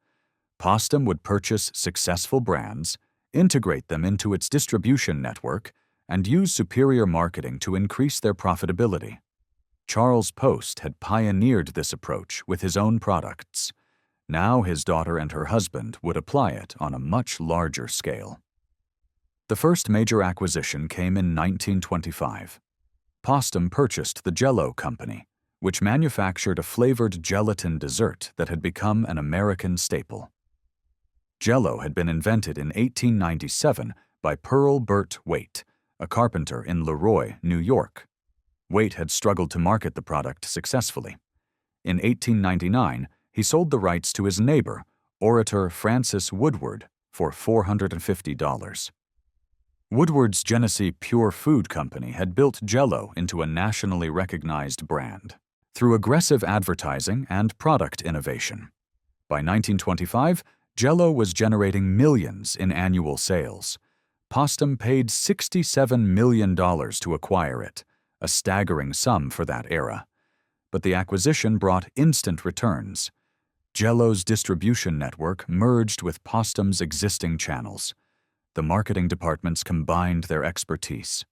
Postum would purchase successful brands, integrate them into its distribution network, and use superior marketing to increase their profitability. Charles Post had pioneered this approach with his own products. Now his daughter and her husband would apply it on a much larger scale. The first major acquisition came in 1925. Postum purchased the Jell-O Company, which manufactured a flavored gelatin dessert that had become an American staple. Jell-O had been invented in 1897 by Pearl Burt Waite, a carpenter in Leroy, New York. Waite had struggled to market the product successfully. In 1899, he sold the rights to his neighbor, orator Francis Woodward, for $450. Woodward's Genesee Pure Food Company had built Jell-O into a nationally recognized brand through aggressive advertising and product innovation. By 1925, Jell-O was generating millions in annual sales. Postum paid $67 million to acquire it, a staggering sum for that era. But the acquisition brought instant returns. Jell-O's distribution network merged with Postum's existing channels. The marketing departments combined their expertise.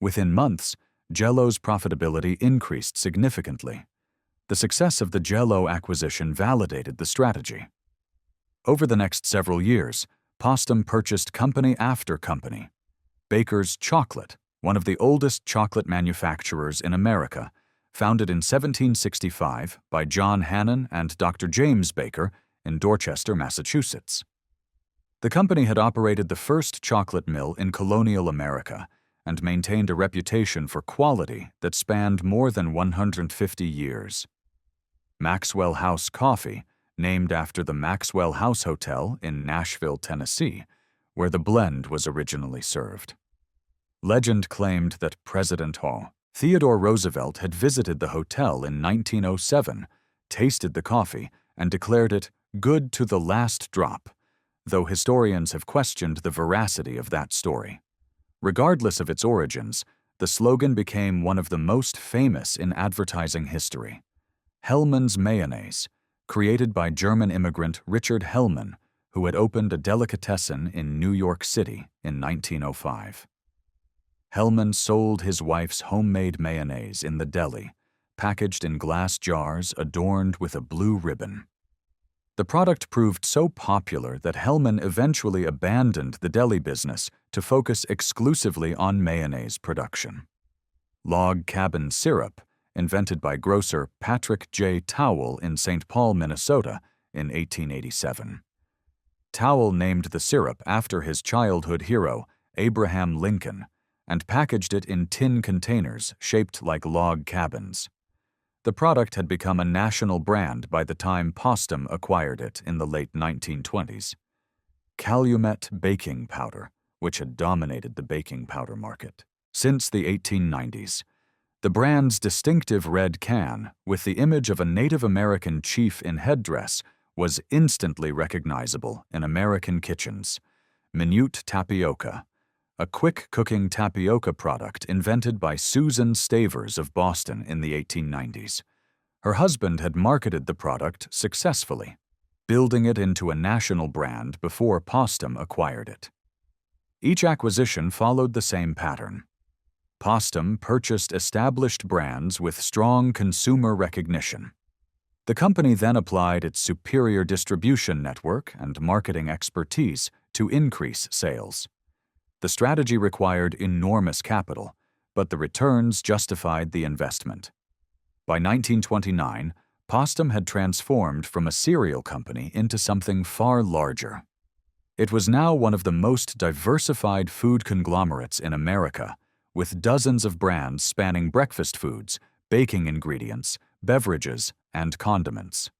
Within months, Jell-O's profitability increased significantly. The success of the Jell-O acquisition validated the strategy. Over the next several years, Postum purchased company after company. Baker's Chocolate, one of the oldest chocolate manufacturers in America, founded in 1765 by John Hannon and Dr. James Baker in Dorchester, Massachusetts. The company had operated the first chocolate mill in colonial America and maintained a reputation for quality that spanned more than 150 years. Maxwell House Coffee, named after the Maxwell House Hotel in Nashville, Tennessee, where the blend was originally served. Legend claimed that President Theodore Roosevelt had visited the hotel in 1907, tasted the coffee, and declared it good to the last drop, though historians have questioned the veracity of that story. Regardless of its origins, the slogan became one of the most famous in advertising history. Hellmann's Mayonnaise, created by German immigrant Richard Hellmann, who had opened a delicatessen in New York City in 1905. Hellmann sold his wife's homemade mayonnaise in the deli, packaged in glass jars adorned with a blue ribbon. The product proved so popular that Hellmann eventually abandoned the deli business to focus exclusively on mayonnaise production. Log Cabin Syrup, invented by grocer Patrick J. Towle in St. Paul, Minnesota, in 1887. Towle named the syrup after his childhood hero, Abraham Lincoln, and packaged it in tin containers shaped like log cabins. The product had become a national brand by the time Postum acquired it in the late 1920s. Calumet baking powder, which had dominated the baking powder market since the 1890s. The brand's distinctive red can, with the image of a Native American chief in headdress, was instantly recognizable in American kitchens. Minute Tapioca, a quick-cooking tapioca product invented by Susan Stavers of Boston in the 1890s. Her husband had marketed the product successfully, building it into a national brand before Postum acquired it. Each acquisition followed the same pattern. Postum purchased established brands with strong consumer recognition. The company then applied its superior distribution network and marketing expertise to increase sales. The strategy required enormous capital, but the returns justified the investment. By 1929, Postum had transformed from a cereal company into something far larger. It was now one of the most diversified food conglomerates in America, with dozens of brands spanning breakfast foods, baking ingredients, beverages, and condiments.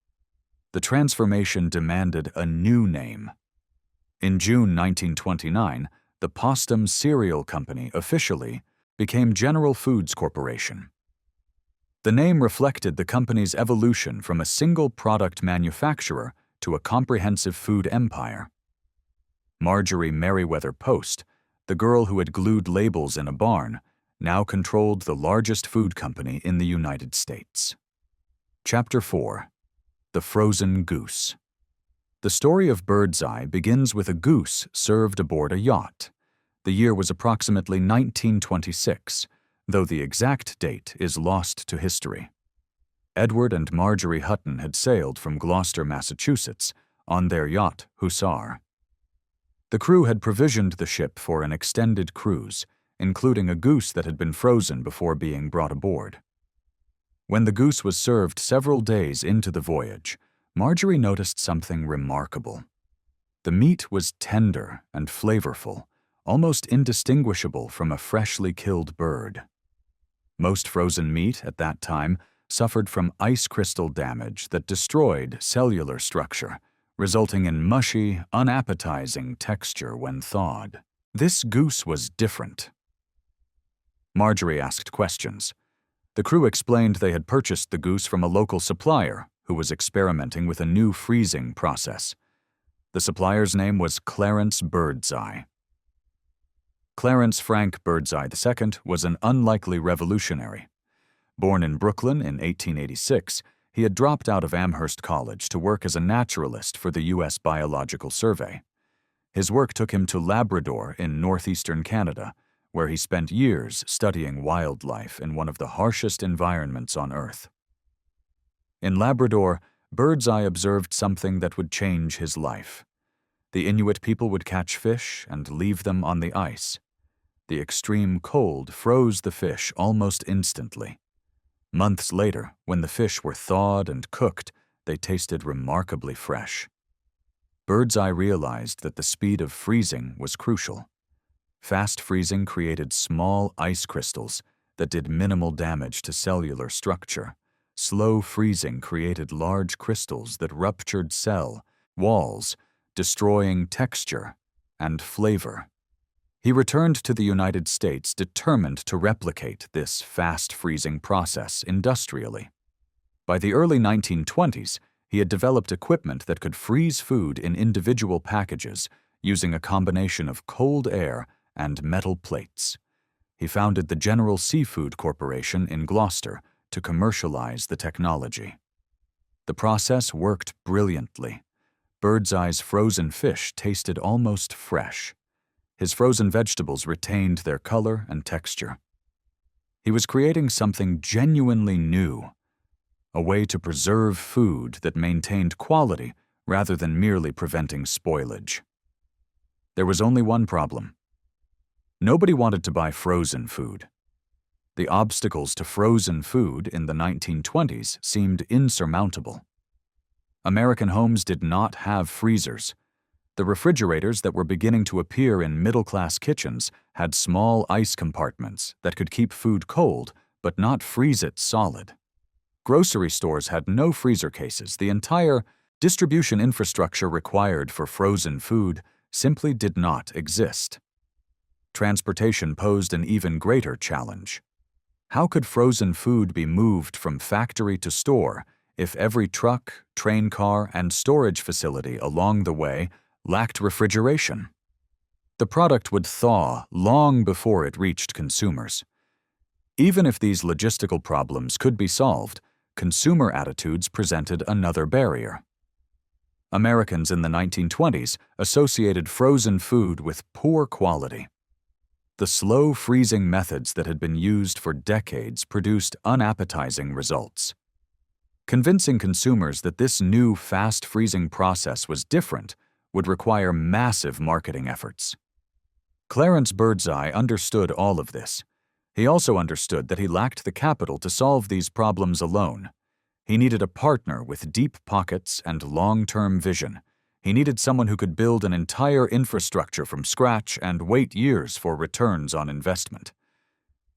The transformation demanded a new name. In June 1929, the Postum Cereal Company officially became General Foods Corporation. The name reflected the company's evolution from a single product manufacturer to a comprehensive food empire. Marjorie Merriweather Post, the girl who had glued labels in a barn, now controlled the largest food company in the United States. Chapter 4. The Frozen Goose. The story of Birdseye begins with a goose served aboard a yacht. The year was approximately 1926, though the exact date is lost to history. Edward and Marjorie Hutton had sailed from Gloucester, Massachusetts, on their yacht Hussar. The crew had provisioned the ship for an extended cruise, including a goose that had been frozen before being brought aboard. When the goose was served several days into the voyage, Marjorie noticed something remarkable. The meat was tender and flavorful, almost indistinguishable from a freshly killed bird. Most frozen meat at that time suffered from ice crystal damage that destroyed cellular structure, resulting in mushy, unappetizing texture when thawed. This goose was different. Marjorie asked questions. The crew explained they had purchased the goose from a local supplier who was experimenting with a new freezing process. The supplier's name was Clarence Birdseye. Clarence Frank Birdseye II was an unlikely revolutionary. Born in Brooklyn in 1886, he had dropped out of Amherst College to work as a naturalist for the U.S. Biological Survey. His work took him to Labrador in northeastern Canada, where he spent years studying wildlife in one of the harshest environments on Earth. In Labrador, Birdseye observed something that would change his life. The Inuit people would catch fish and leave them on the ice. The extreme cold froze the fish almost instantly. Months later, when the fish were thawed and cooked, they tasted remarkably fresh. Birdseye realized that the speed of freezing was crucial. Fast freezing created small ice crystals that did minimal damage to cellular structure. Slow freezing created large crystals that ruptured cell walls, destroying texture and flavor. He returned to the United States determined to replicate this fast freezing process industrially. By the early 1920s, he had developed equipment that could freeze food in individual packages using a combination of cold air and metal plates. He founded the General Seafood Corporation in Gloucester to commercialize the technology. The process worked brilliantly. Birdseye's frozen fish tasted almost fresh. His frozen vegetables retained their color and texture. He was creating something genuinely new, a way to preserve food that maintained quality rather than merely preventing spoilage. There was only one problem. Nobody wanted to buy frozen food. The obstacles to frozen food in the 1920s seemed insurmountable. American homes did not have freezers. The refrigerators that were beginning to appear in middle-class kitchens had small ice compartments that could keep food cold but not freeze it solid. Grocery stores had no freezer cases. The entire distribution infrastructure required for frozen food simply did not exist. Transportation posed an even greater challenge. How could frozen food be moved from factory to store if every truck, train car, and storage facility along the way lacked refrigeration? The product would thaw long before it reached consumers. Even if these logistical problems could be solved, consumer attitudes presented another barrier. Americans in the 1920s associated frozen food with poor quality. The slow freezing methods that had been used for decades produced unappetizing results. Convincing consumers that this new fast freezing process was different would require massive marketing efforts. Clarence Birdseye understood all of this. He also understood that he lacked the capital to solve these problems alone. He needed a partner with deep pockets and long-term vision. He needed someone who could build an entire infrastructure from scratch and wait years for returns on investment.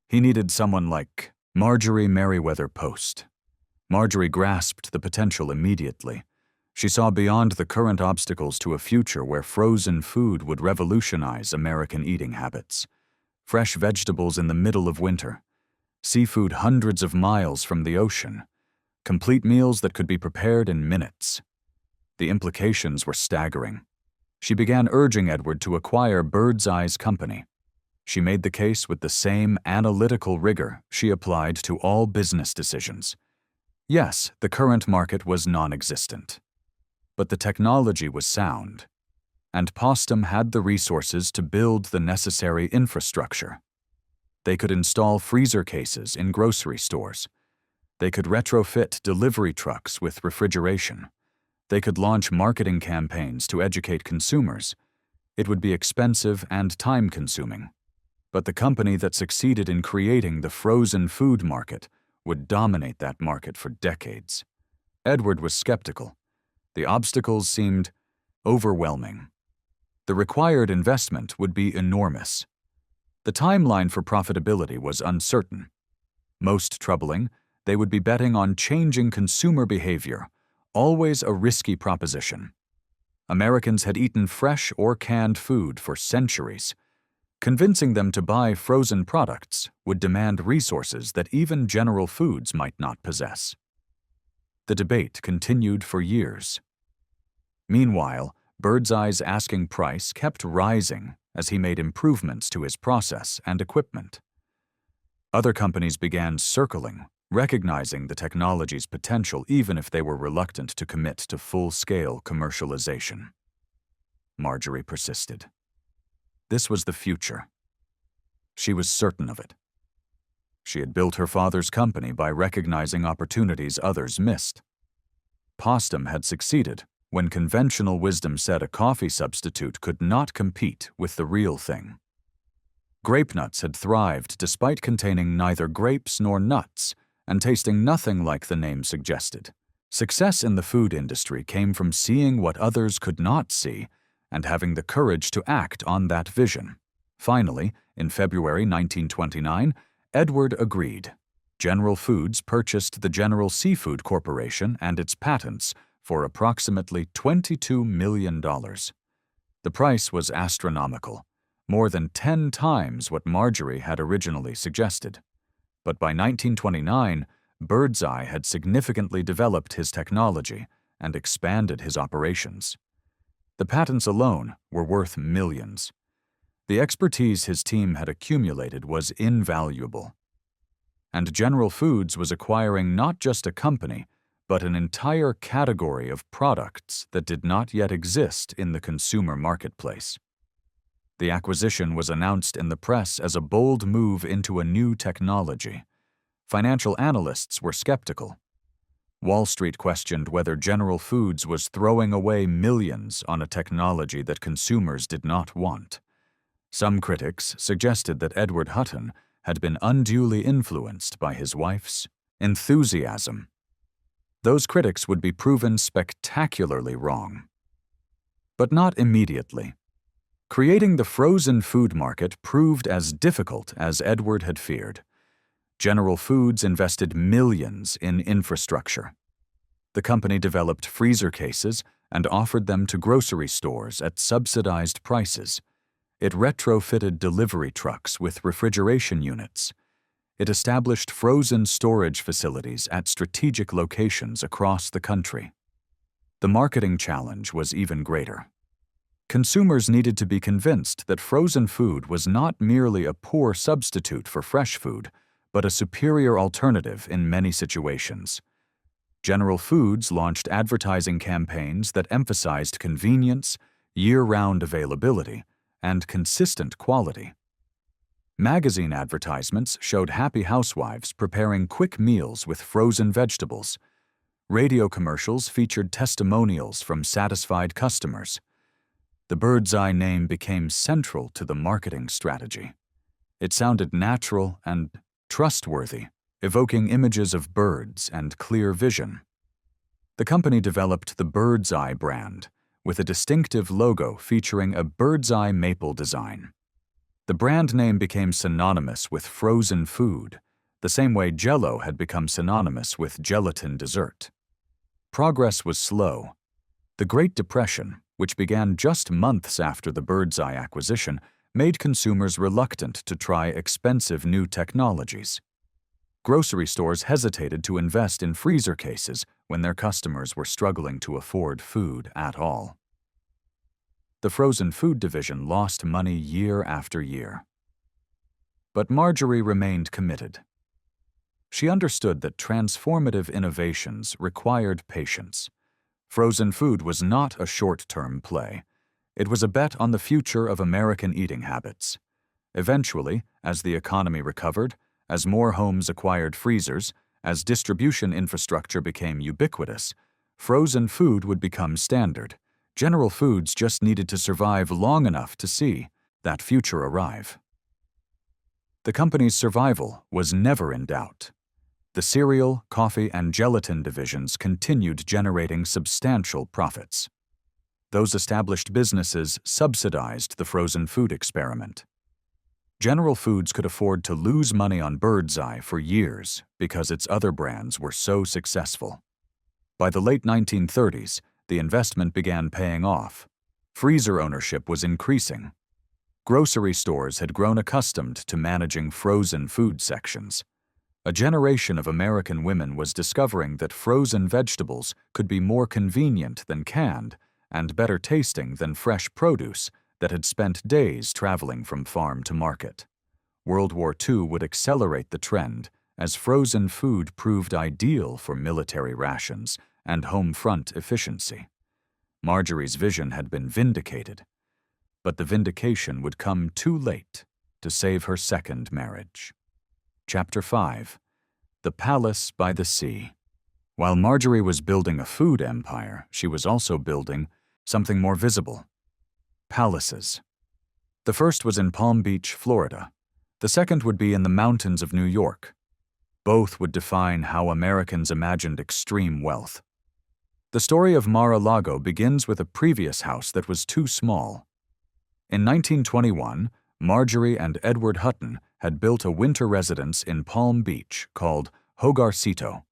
He needed someone like Marjorie Merriweather Post. Marjorie grasped the potential immediately. She saw beyond the current obstacles to a future where frozen food would revolutionize American eating habits. Fresh vegetables in the middle of winter, seafood hundreds of miles from the ocean, complete meals that could be prepared in minutes. The implications were staggering. She began urging Edward to acquire Birdseye's company. She made the case with the same analytical rigor she applied to all business decisions. Yes, the current market was non-existent, but the technology was sound, and Postum had the resources to build the necessary infrastructure. They could install freezer cases in grocery stores. They could retrofit delivery trucks with refrigeration. They could launch marketing campaigns to educate consumers. It would be expensive and time-consuming, but the company that succeeded in creating the frozen food market would dominate that market for decades. Edward was skeptical. The obstacles seemed overwhelming. The required investment would be enormous. The timeline for profitability was uncertain. Most troubling, they would be betting on changing consumer behavior, always a risky proposition. Americans had eaten fresh or canned food for centuries. Convincing them to buy frozen products would demand resources that even General Foods might not possess. The debate continued for years. Meanwhile, Birdseye's asking price kept rising as he made improvements to his process and equipment. Other companies began circling, recognizing the technology's potential even if they were reluctant to commit to full-scale commercialization. Marjorie persisted. This was the future. She was certain of it. She had built her father's company by recognizing opportunities others missed. Postum had succeeded when conventional wisdom said a coffee substitute could not compete with the real thing. Grape nuts had thrived despite containing neither grapes nor nuts and tasting nothing like the name suggested. Success in the food industry came from seeing what others could not see and having the courage to act on that vision. Finally, in February 1929, Edward agreed. General Foods purchased the General Seafood Corporation and its patents for approximately $22 million. The price was astronomical, more than 10 times what Marjorie had originally suggested. But by 1929, Birdseye had significantly developed his technology and expanded his operations. The patents alone were worth millions. The expertise his team had accumulated was invaluable. And General Foods was acquiring not just a company, but an entire category of products that did not yet exist in the consumer marketplace. The acquisition was announced in the press as a bold move into a new technology. Financial analysts were skeptical. Wall Street questioned whether General Foods was throwing away millions on a technology that consumers did not want. Some critics suggested that Edward Hutton had been unduly influenced by his wife's enthusiasm. Those critics would be proven spectacularly wrong. But not immediately. Creating the frozen food market proved as difficult as Edward had feared. General Foods invested millions in infrastructure. The company developed freezer cases and offered them to grocery stores at subsidized prices. It retrofitted delivery trucks with refrigeration units. It established frozen storage facilities at strategic locations across the country. The marketing challenge was even greater. Consumers needed to be convinced that frozen food was not merely a poor substitute for fresh food, but a superior alternative in many situations. General Foods launched advertising campaigns that emphasized convenience, year-round availability, and consistent quality. Magazine advertisements showed happy housewives preparing quick meals with frozen vegetables. Radio commercials featured testimonials from satisfied customers. The Bird's Eye name became central to the marketing strategy. It sounded natural and trustworthy, evoking images of birds and clear vision. The company developed the Bird's Eye brand, with a distinctive logo featuring a bird's eye maple design. The brand name became synonymous with frozen food, the same way Jell-O had become synonymous with gelatin dessert. Progress was slow. The Great Depression, which began just months after the Bird's Eye acquisition, made consumers reluctant to try expensive new technologies. Grocery stores hesitated to invest in freezer cases when their customers were struggling to afford food at all. The frozen food division lost money year after year. But Marjorie remained committed. She understood that transformative innovations required patience. Frozen food was not a short-term play. It was a bet on the future of American eating habits. Eventually, as the economy recovered, as more homes acquired freezers, as distribution infrastructure became ubiquitous, frozen food would become standard. General Foods just needed to survive long enough to see that future arrive. The company's survival was never in doubt. The cereal, coffee, and gelatin divisions continued generating substantial profits. Those established businesses subsidized the frozen food experiment. General Foods could afford to lose money on Bird's Eye for years because its other brands were so successful. By the late 1930s, the investment began paying off. Freezer ownership was increasing. Grocery stores had grown accustomed to managing frozen food sections. A generation of American women was discovering that frozen vegetables could be more convenient than canned and better tasting than fresh produce that had spent days traveling from farm to market. World War II would accelerate the trend as frozen food proved ideal for military rations and home front efficiency. Marjorie's vision had been vindicated, but the vindication would come too late to save her second marriage. Chapter 5. The Palace by the Sea. While Marjorie was building a food empire, she was also building something more visible: palaces. The first was in Palm Beach, Florida. The second would be in the mountains of New York. Both would define how Americans imagined extreme wealth. The story of Mar-a-Lago begins with a previous house that was too small. In 1921, Marjorie and Edward Hutton had built a winter residence in Palm Beach called Hogarcito,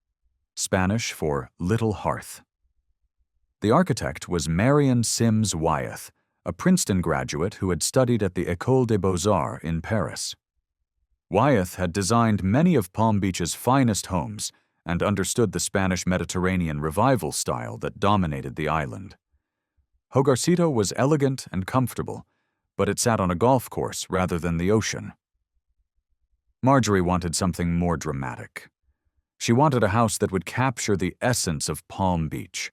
Spanish for Little Hearth. The architect was Marion Sims Wyeth, a Princeton graduate who had studied at the École des Beaux-Arts in Paris. Wyeth had designed many of Palm Beach's finest homes and understood the Spanish Mediterranean revival style that dominated the island. Hogarcito was elegant and comfortable, but it sat on a golf course rather than the ocean. Marjorie wanted something more dramatic. She wanted a house that would capture the essence of Palm Beach: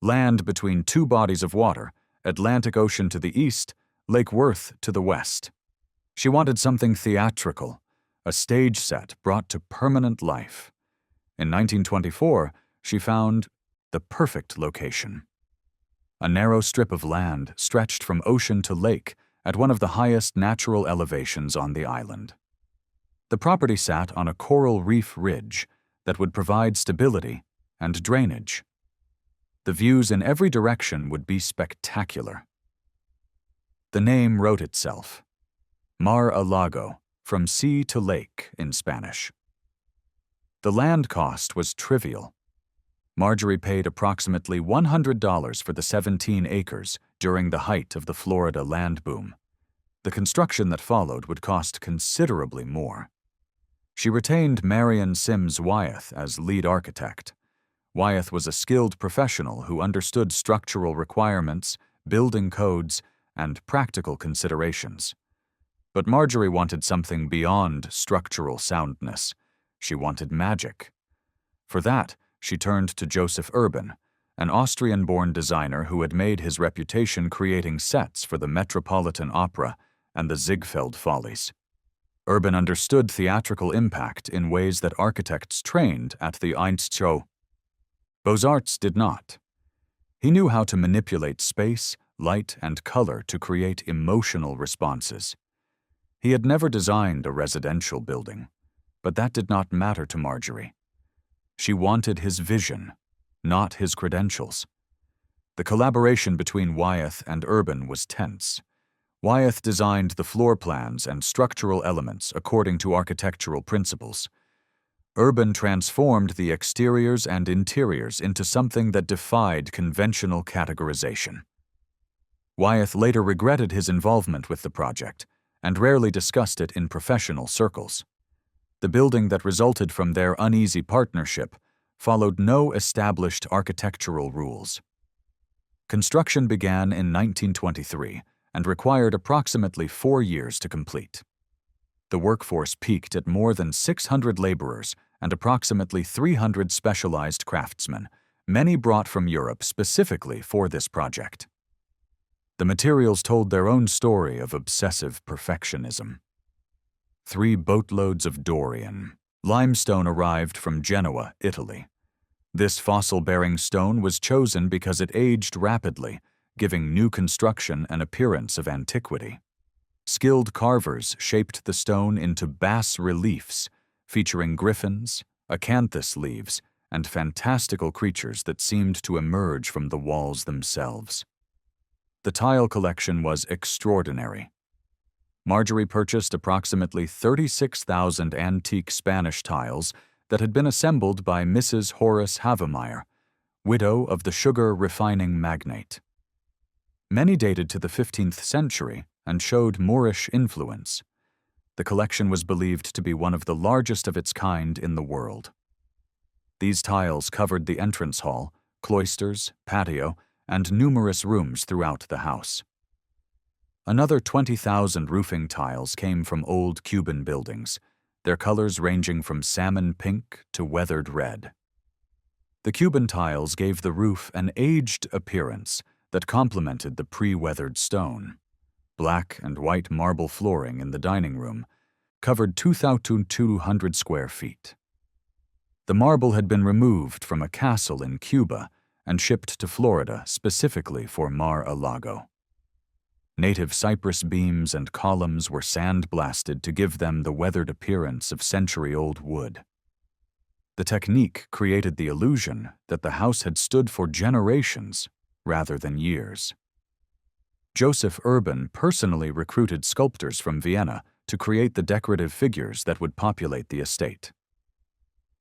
land between two bodies of water, Atlantic Ocean to the east, Lake Worth to the west. She wanted something theatrical, a stage set brought to permanent life. In 1924, she found the perfect location. A narrow strip of land stretched from ocean to lake at one of the highest natural elevations on the island. The property sat on a coral reef ridge that would provide stability and drainage. The views in every direction would be spectacular. The name wrote itself: Mar-a-Lago, from sea to lake in Spanish. The land cost was trivial. Marjorie paid approximately $100 for the 17 acres during the height of the Florida land boom. The construction that followed would cost considerably more. She retained Marion Sims Wyeth as lead architect. Wyeth was a skilled professional who understood structural requirements, building codes, and practical considerations. But Marjorie wanted something beyond structural soundness. She wanted magic. For that, she turned to Joseph Urban, an Austrian-born designer who had made his reputation creating sets for the Metropolitan Opera and the Ziegfeld Follies. Urban understood theatrical impact in ways that architects trained at the Einstschule Beaux-Arts did not. He knew how to manipulate space, light, and color to create emotional responses. He had never designed a residential building, but that did not matter to Marjorie. She wanted his vision, not his credentials. The collaboration between Wyeth and Urban was tense. Wyeth designed the floor plans and structural elements according to architectural principles. Urban transformed the exteriors and interiors into something that defied conventional categorization. Wyeth later regretted his involvement with the project and rarely discussed it in professional circles. The building that resulted from their uneasy partnership followed no established architectural rules. Construction began in 1923 and required approximately 4 years to complete. The workforce peaked at more than 600 laborers and approximately 300 specialized craftsmen, many brought from Europe specifically for this project. The materials told their own story of obsessive perfectionism. 3 boatloads of Dorian limestone arrived from Genoa, Italy. This fossil-bearing stone was chosen because it aged rapidly, giving new construction an appearance of antiquity. Skilled carvers shaped the stone into bas-reliefs, featuring griffins, acanthus leaves, and fantastical creatures that seemed to emerge from the walls themselves. The tile collection was extraordinary. Marjorie purchased approximately 36,000 antique Spanish tiles that had been assembled by Mrs. Horace Havemeyer, widow of the sugar refining magnate. Many dated to the 15th century and showed Moorish influence. The collection was believed to be one of the largest of its kind in the world. These tiles covered the entrance hall, cloisters, patio, and numerous rooms throughout the house. Another 20,000 roofing tiles came from old Cuban buildings, their colors ranging from salmon pink to weathered red. The Cuban tiles gave the roof an aged appearance that complemented the pre-weathered stone. Black and white marble flooring in the dining room covered 2,200 square feet. The marble had been removed from a castle in Cuba and shipped to Florida specifically for Mar-a-Lago. Native cypress beams and columns were sandblasted to give them the weathered appearance of century-old wood. The technique created the illusion that the house had stood for generations rather than years. Joseph Urban personally recruited sculptors from Vienna to create the decorative figures that would populate the estate.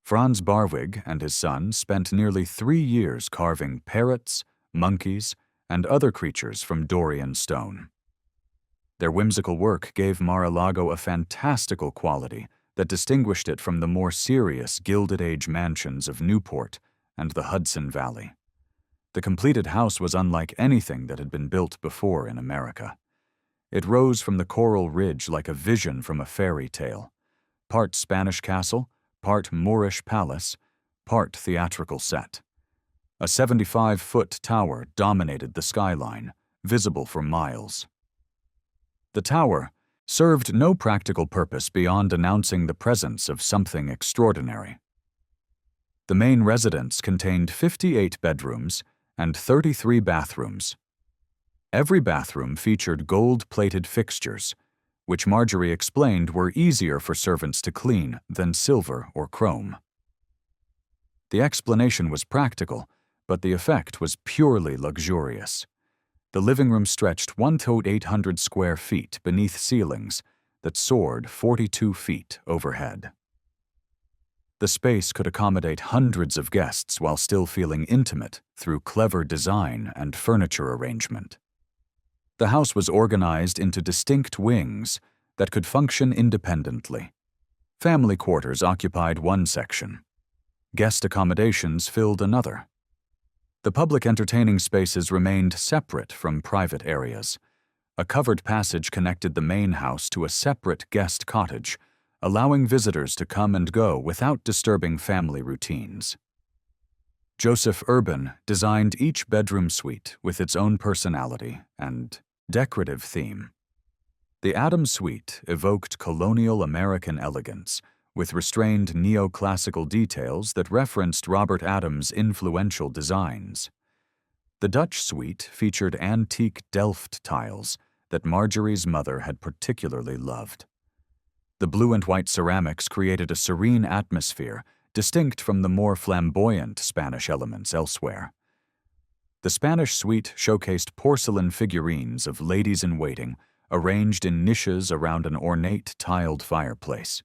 Franz Barwig and his son spent nearly 3 years carving parrots, monkeys, and other creatures from Dorian stone. Their whimsical work gave Mar-a-Lago a fantastical quality that distinguished it from the more serious Gilded Age mansions of Newport and the Hudson Valley. The completed house was unlike anything that had been built before in America. It rose from the coral ridge like a vision from a fairy tale, part Spanish castle, part Moorish palace, part theatrical set. A 75-foot tower dominated the skyline, visible for miles. The tower served no practical purpose beyond announcing the presence of something extraordinary. The main residence contained 58 bedrooms and 33 bathrooms. Every bathroom featured gold-plated fixtures, which Marjorie explained were easier for servants to clean than silver or chrome. The explanation was practical, but the effect was purely luxurious. The living room stretched 1,800 square feet beneath ceilings that soared 42 feet overhead. The space could accommodate hundreds of guests while still feeling intimate through clever design and furniture arrangement. The house was organized into distinct wings that could function independently. Family quarters occupied one section. Guest accommodations filled another. The public entertaining spaces remained separate from private areas. A covered passage connected the main house to a separate guest cottage, allowing visitors to come and go without disturbing family routines. Joseph Urban designed each bedroom suite with its own personality and decorative theme. The Adams Suite evoked colonial American elegance, with restrained neoclassical details that referenced Robert Adams' influential designs. The Dutch Suite featured antique Delft tiles that Marjorie's mother had particularly loved. The blue and white ceramics created a serene atmosphere, distinct from the more flamboyant Spanish elements elsewhere. The Spanish Suite showcased porcelain figurines of ladies-in-waiting arranged in niches around an ornate tiled fireplace.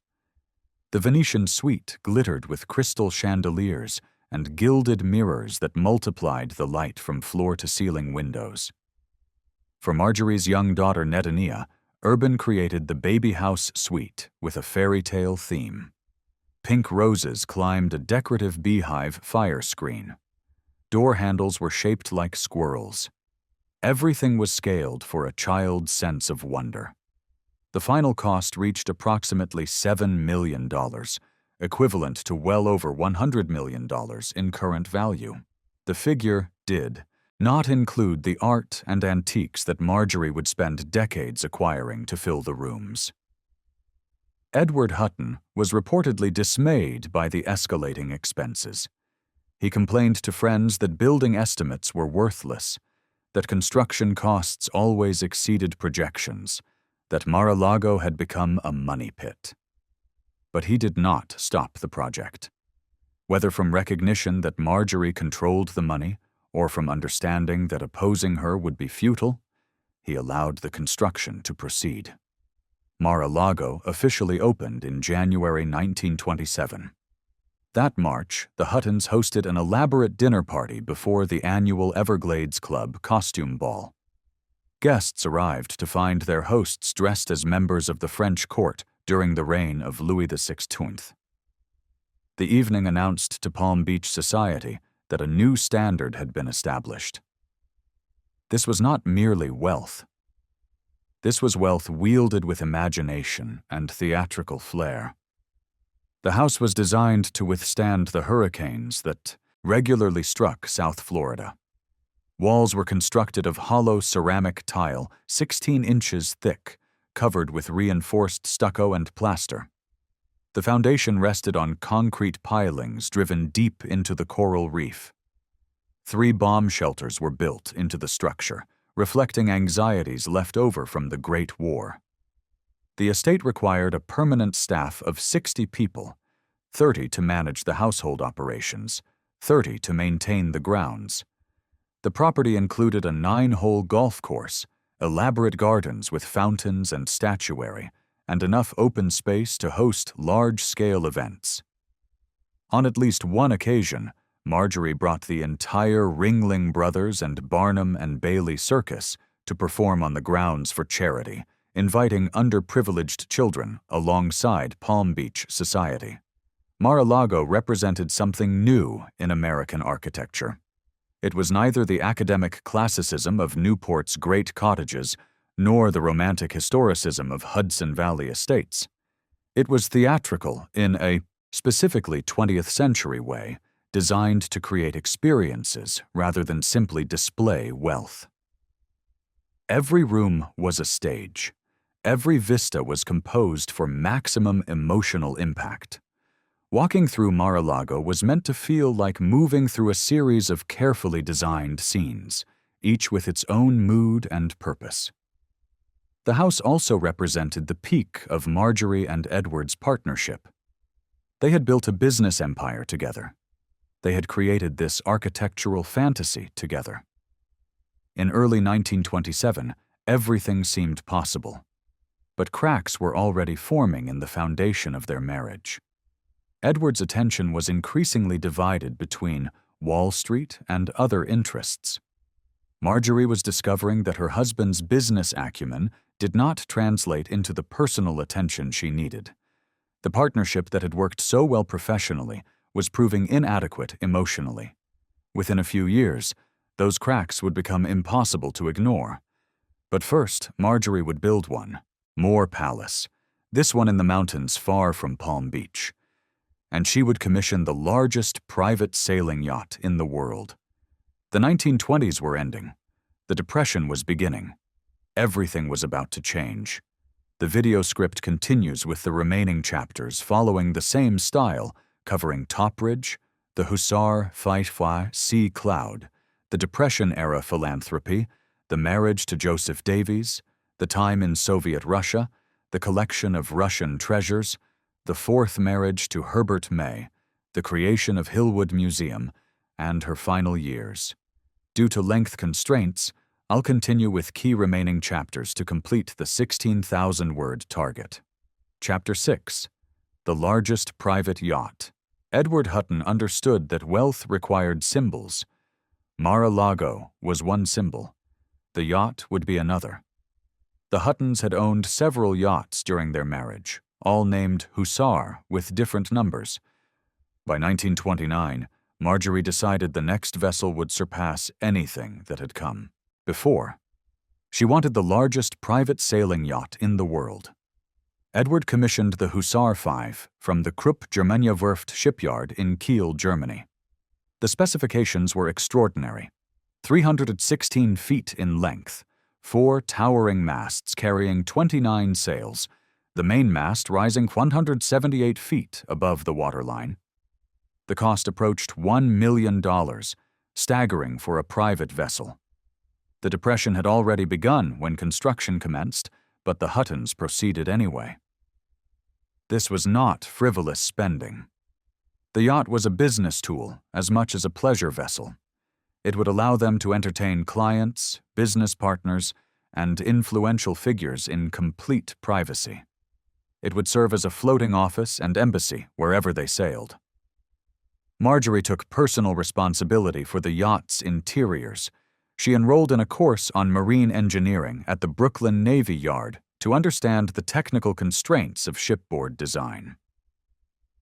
The Venetian Suite glittered with crystal chandeliers and gilded mirrors that multiplied the light from floor-to-ceiling windows. For Marjorie's young daughter Netania, Urban created the Baby House Suite with a fairy tale theme. Pink roses climbed a decorative beehive fire screen. Door handles were shaped like squirrels. Everything was scaled for a child's sense of wonder. The final cost reached approximately $7 million, equivalent to well over $100 million in current value. The figure did not include the art and antiques that Marjorie would spend decades acquiring to fill the rooms. Edward Hutton was reportedly dismayed by the escalating expenses. He complained to friends that building estimates were worthless, that construction costs always exceeded projections, that Mar-a-Lago had become a money pit. But he did not stop the project. Whether from recognition that Marjorie controlled the money, or from understanding that opposing her would be futile, he allowed the construction to proceed. Mar-a-Lago officially opened in January 1927. That March, the Huttons hosted an elaborate dinner party before the annual Everglades Club costume ball. Guests arrived to find their hosts dressed as members of the French court during the reign of Louis XVI. The evening announced to Palm Beach society that a new standard had been established. This was not merely wealth. This was wealth wielded with imagination and theatrical flair. The house was designed to withstand the hurricanes that regularly struck South Florida. Walls were constructed of hollow ceramic tile 16 inches thick, covered with reinforced stucco and plaster. The foundation rested on concrete pilings driven deep into the coral reef. 3 bomb shelters were built into the structure, reflecting anxieties left over from the Great War. The estate required a permanent staff of 60 people, 30 to manage the household operations, 30 to maintain the grounds. The property included a 9-hole golf course, elaborate gardens with fountains and statuary, and enough open space to host large-scale events. On at least one occasion, Marjorie brought the entire Ringling Brothers and Barnum and Bailey Circus to perform on the grounds for charity, inviting underprivileged children alongside Palm Beach society. Mar-a-Lago represented something new in American architecture. It was neither the academic classicism of Newport's great cottages nor the romantic historicism of Hudson Valley estates. It was theatrical in a specifically 20th century way, designed to create experiences rather than simply display wealth. Every room was a stage. Every vista was composed for maximum emotional impact. Walking through Mar-a-Lago was meant to feel like moving through a series of carefully designed scenes, each with its own mood and purpose. The house also represented the peak of Marjorie and Edward's partnership. They had built a business empire together. They had created this architectural fantasy together. In early 1927, everything seemed possible. But cracks were already forming in the foundation of their marriage. Edward's attention was increasingly divided between Wall Street and other interests. Marjorie was discovering that her husband's business acumen did not translate into the personal attention she needed. The partnership that had worked so well professionally was proving inadequate emotionally. Within a few years, those cracks would become impossible to ignore. But first, Marjorie would build one, more palace, this one in the mountains far from Palm Beach. and she would commission the largest private sailing yacht in the world. The 1920s were ending. The Depression was beginning. Everything was about to change. The video script continues with the remaining chapters following the same style, covering Topbridge, the Hussar Fight Sea Cloud, the Depression-era philanthropy, the marriage to Joseph Davies, the time in Soviet Russia, the collection of Russian treasures, the fourth marriage to Herbert May, the creation of Hillwood Museum, and her final years. Due to length constraints, I'll continue with key remaining chapters to complete the 16,000-word target. Chapter 6. The Largest Private Yacht. Edward Hutton understood that wealth required symbols. Mar-a-Lago was one symbol. The yacht would be another. The Huttons had owned several yachts during their marriage, all named Hussar with different numbers. By 1929, Marjorie decided the next vessel would surpass anything that had come before. She wanted the largest private sailing yacht in the world. Edward commissioned the Hussar 5 from the Krupp Germania Werft shipyard in Kiel, Germany. The specifications were extraordinary. 316 feet in length, 4 towering masts carrying 29 sails, the main mast rising 178 feet above the waterline. The cost approached $1 million, staggering for a private vessel. The Depression had already begun when construction commenced, but the Huttons proceeded anyway. This was not frivolous spending. The yacht was a business tool as much as a pleasure vessel. It would allow them to entertain clients, business partners, and influential figures in complete privacy. It would serve as a floating office and embassy wherever they sailed. Marjorie took personal responsibility for the yacht's interiors. She enrolled in a course on marine engineering at the Brooklyn Navy Yard to understand the technical constraints of shipboard design.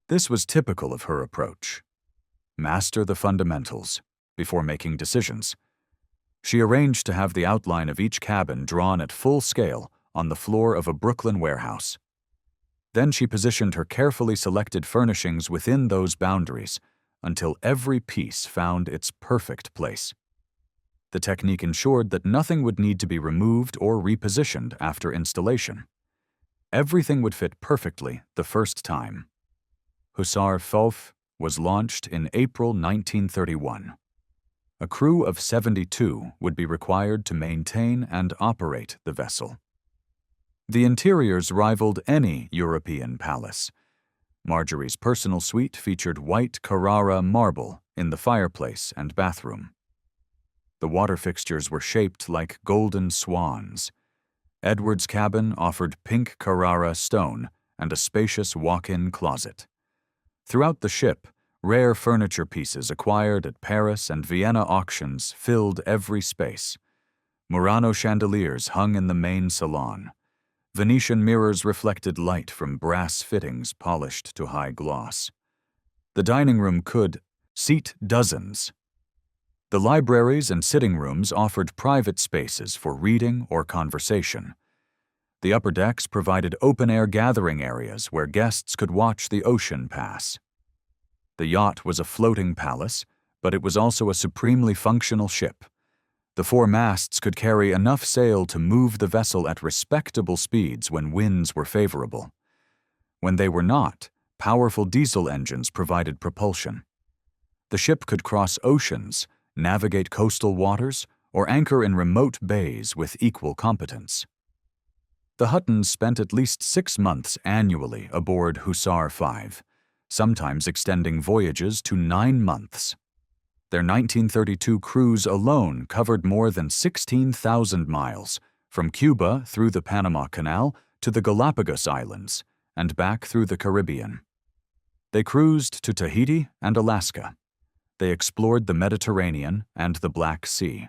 This was typical of her approach. Master the fundamentals before making decisions. She arranged to have the outline of each cabin drawn at full scale on the floor of a Brooklyn warehouse. Then she positioned her carefully selected furnishings within those boundaries until every piece found its perfect place. The technique ensured that nothing would need to be removed or repositioned after installation. Everything would fit perfectly the first time. Hussar Fof was launched in April 1931. A crew of 72 would be required to maintain and operate the vessel. The interiors rivaled any European palace. Marjorie's personal suite featured white Carrara marble in the fireplace and bathroom. The water fixtures were shaped like golden swans. Edward's cabin offered pink Carrara stone and a spacious walk-in closet. Throughout the ship, rare furniture pieces acquired at Paris and Vienna auctions filled every space. Murano chandeliers hung in the main salon. Venetian mirrors reflected light from brass fittings polished to high gloss. The dining room could seat dozens. The libraries and sitting rooms offered private spaces for reading or conversation. The upper decks provided open-air gathering areas where guests could watch the ocean pass. The yacht was a floating palace, but it was also a supremely functional ship. The 4 masts could carry enough sail to move the vessel at respectable speeds when winds were favorable. When they were not, powerful diesel engines provided propulsion. The ship could cross oceans, navigate coastal waters, or anchor in remote bays with equal competence. The Huttons spent at least 6 months annually aboard Hussar 5, sometimes extending voyages to 9 months. Their 1932 cruise alone covered more than 16,000 miles, from Cuba through the Panama Canal to the Galapagos Islands, and back through the Caribbean. They cruised to Tahiti and Alaska. They explored the Mediterranean and the Black Sea.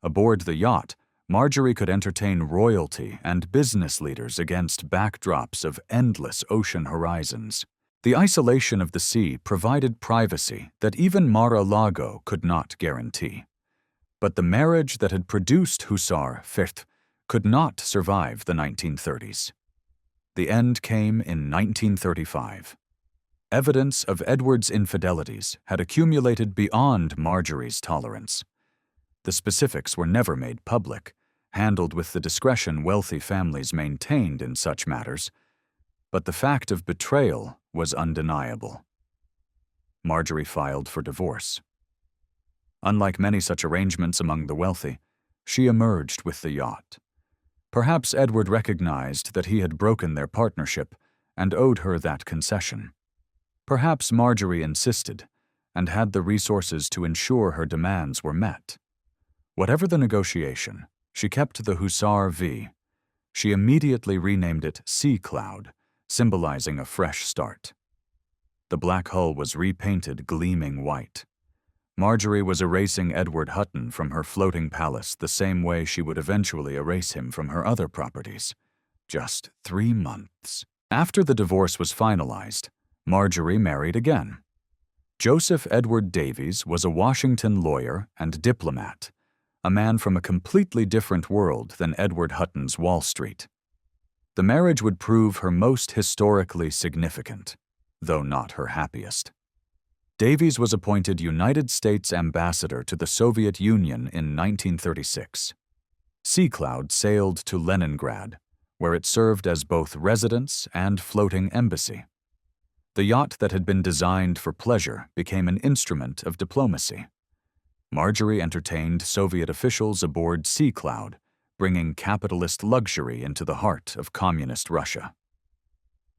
Aboard the yacht, Marjorie could entertain royalty and business leaders against backdrops of endless ocean horizons. The isolation of the sea provided privacy that even Mar-a-Lago could not guarantee. But the marriage that had produced Hussar Firth could not survive the 1930s. The end came in 1935. Evidence of Edward's infidelities had accumulated beyond Marjorie's tolerance. The specifics were never made public, handled with the discretion wealthy families maintained in such matters, but the fact of betrayal was undeniable. Marjorie filed for divorce. Unlike many such arrangements among the wealthy, she emerged with the yacht. Perhaps Edward recognized that he had broken their partnership and owed her that concession. Perhaps Marjorie insisted and had the resources to ensure her demands were met. Whatever the negotiation, she kept the Hussar V. She immediately renamed it Sea Cloud, symbolizing a fresh start. The black hull was repainted gleaming white. Marjorie was erasing Edward Hutton from her floating palace the same way she would eventually erase him from her other properties. Just 3 months. After the divorce was finalized, Marjorie married again. Joseph Edward Davies was a Washington lawyer and diplomat, a man from a completely different world than Edward Hutton's Wall Street. The marriage would prove her most historically significant, though not her happiest. Davies was appointed United States Ambassador to the Soviet Union in 1936. Sea Cloud sailed to Leningrad, where it served as both residence and floating embassy. The yacht that had been designed for pleasure became an instrument of diplomacy. Marjorie entertained Soviet officials aboard Sea Cloud, bringing capitalist luxury into the heart of communist Russia.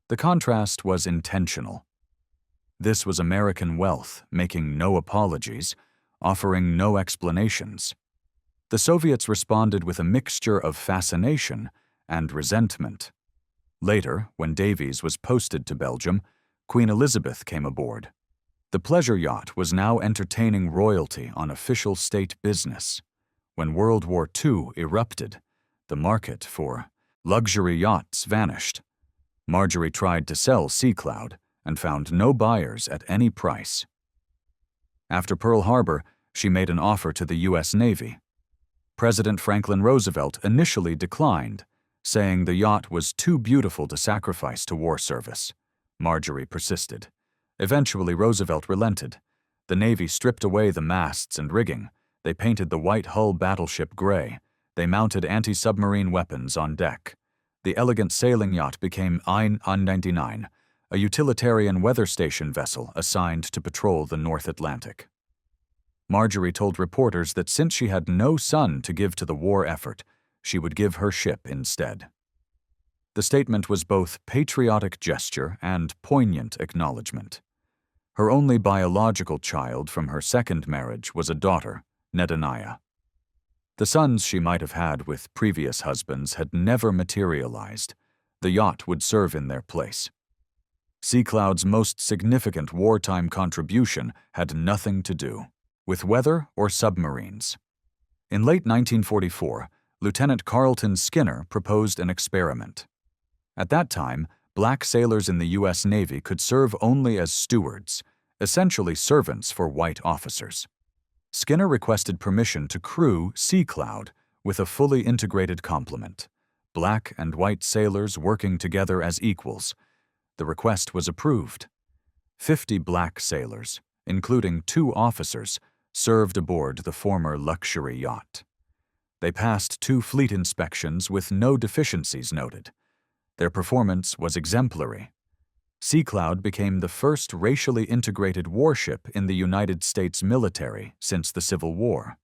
The contrast was intentional. This was American wealth making no apologies, offering no explanations. The Soviets responded with a mixture of fascination and resentment. Later, when Davies was posted to Belgium, Queen Elizabeth came aboard. The pleasure yacht was now entertaining royalty on official state business. When World War II erupted, the market for luxury yachts vanished. Marjorie tried to sell Sea Cloud and found no buyers at any price. After Pearl Harbor, she made an offer to the U.S. Navy. President Franklin Roosevelt initially declined, saying the yacht was too beautiful to sacrifice to war service. Marjorie persisted. Eventually, Roosevelt relented. The Navy stripped away the masts and rigging. They painted the white hull battleship gray. They mounted anti-submarine weapons on deck. The elegant sailing yacht became Ein 99, a utilitarian weather station vessel assigned to patrol the North Atlantic. Marjorie told reporters that since she had no son to give to the war effort, she would give her ship instead. The statement was both patriotic gesture and poignant acknowledgement. Her only biological child from her second marriage was a daughter, Nedaniah. The sons she might have had with previous husbands had never materialized. The yacht would serve in their place. Sea Cloud's most significant wartime contribution had nothing to do with weather or submarines. In late 1944, Lieutenant Carlton Skinner proposed an experiment. At that time, black sailors in the U.S. Navy could serve only as stewards, essentially servants for white officers. Skinner requested permission to crew Sea Cloud with a fully integrated complement, black and white sailors working together as equals. The request was approved. 50 black sailors, including 2 officers, served aboard the former luxury yacht. They passed 2 fleet inspections with no deficiencies noted. Their performance was exemplary. Sea Cloud became the first racially integrated warship in the United States military since the Civil War.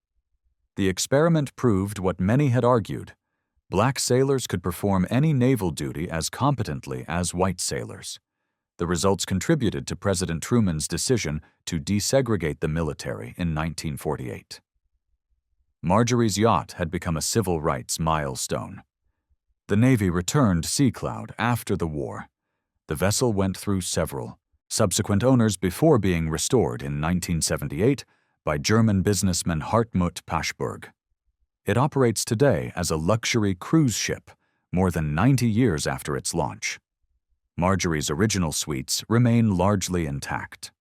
The experiment proved what many had argued. Black sailors could perform any naval duty as competently as white sailors. The results contributed to President Truman's decision to desegregate the military in 1948. Marjorie's yacht had become a civil rights milestone. The Navy returned Sea Cloud after the war. The vessel went through several subsequent owners before being restored in 1978 by German businessman Hartmut Paschburg. It operates today as a luxury cruise ship, more than 90 years after its launch. Marjorie's original suites remain largely intact.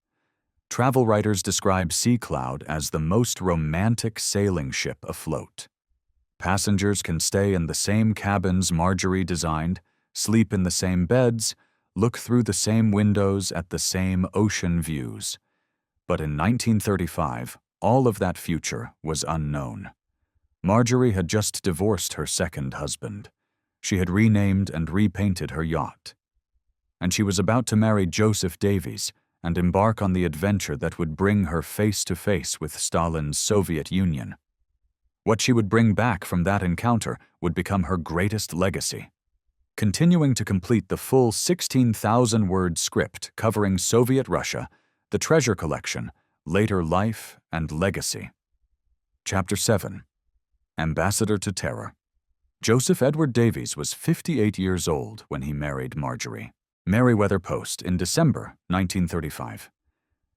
Travel writers describe Sea Cloud as the most romantic sailing ship afloat. Passengers can stay in the same cabins Marjorie designed, sleep in the same beds, look through the same windows at the same ocean views. But in 1935, all of that future was unknown. Marjorie had just divorced her second husband. She had renamed and repainted her yacht. And she was about to marry Joseph Davies and embark on the adventure that would bring her face to face with Stalin's Soviet Union. What she would bring back from that encounter would become her greatest legacy. Continuing to complete the full 16,000-word script covering Soviet Russia, the treasure collection, later life and legacy. Chapter 7. Ambassador to Terror. Joseph Edward Davies was 58 years old when he married Marjorie. Merryweather Post in December 1935.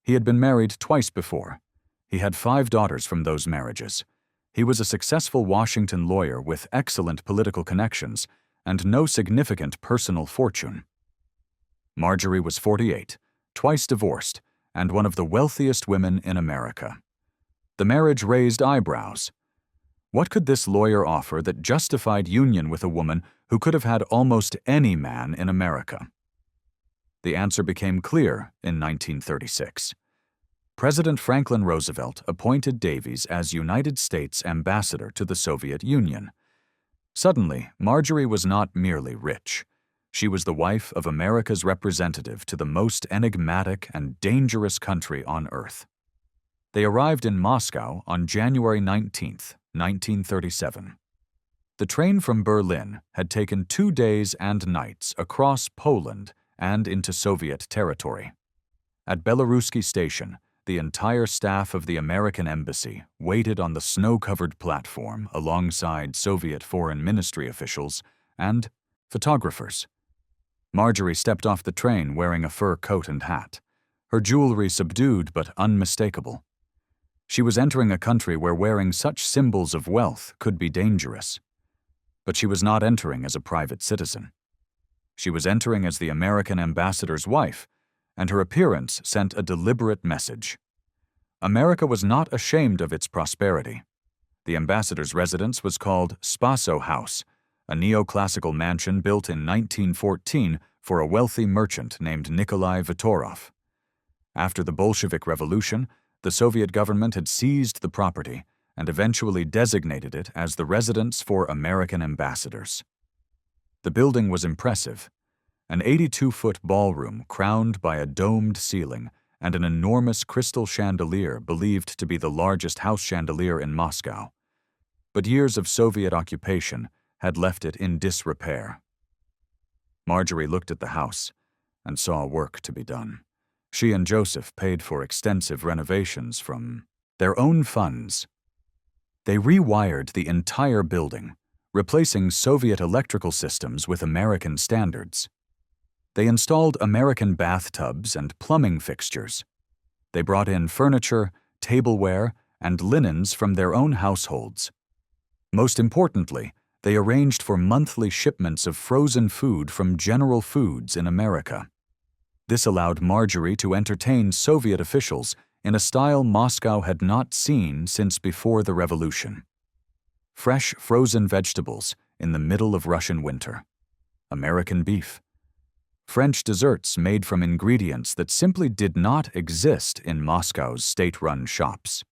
He had been married twice before. He had 5 daughters from those marriages. He was a successful Washington lawyer with excellent political connections and no significant personal fortune. Marjorie was 48, twice divorced, and one of the wealthiest women in America. The marriage raised eyebrows. What could this lawyer offer that justified union with a woman who could have had almost any man in America? The answer became clear in 1936. President Franklin Roosevelt appointed Davies as United States ambassador to the Soviet Union. Suddenly, Marjorie was not merely rich. She was the wife of America's representative to the most enigmatic and dangerous country on Earth. They arrived in Moscow on January 19, 1937. The train from Berlin had taken 2 days and nights across Poland and into Soviet territory. At Belaruski Station, the entire staff of the American embassy waited on the snow-covered platform alongside Soviet foreign ministry officials and photographers. Marjorie stepped off the train wearing a fur coat and hat, her jewelry subdued but unmistakable. She was entering a country where wearing such symbols of wealth could be dangerous. But she was not entering as a private citizen. She was entering as the American ambassador's wife, and her appearance sent a deliberate message. America was not ashamed of its prosperity. The ambassador's residence was called Spaso House, a neoclassical mansion built in 1914 for a wealthy merchant named Nikolai Vitorov. After the Bolshevik Revolution, the Soviet government had seized the property and eventually designated it as the residence for American ambassadors. The building was impressive, an 82-foot ballroom crowned by a domed ceiling and an enormous crystal chandelier believed to be the largest house chandelier in Moscow. But years of Soviet occupation had left it in disrepair. Marjorie looked at the house and saw work to be done. She and Joseph paid for extensive renovations from their own funds. They rewired the entire building, replacing Soviet electrical systems with American standards. They installed American bathtubs and plumbing fixtures. They brought in furniture, tableware, and linens from their own households. Most importantly, they arranged for monthly shipments of frozen food from General Foods in America. This allowed Marjorie to entertain Soviet officials in a style Moscow had not seen since before the revolution. Fresh frozen vegetables in the middle of Russian winter. American beef. French desserts made from ingredients that simply did not exist in Moscow's state-run shops.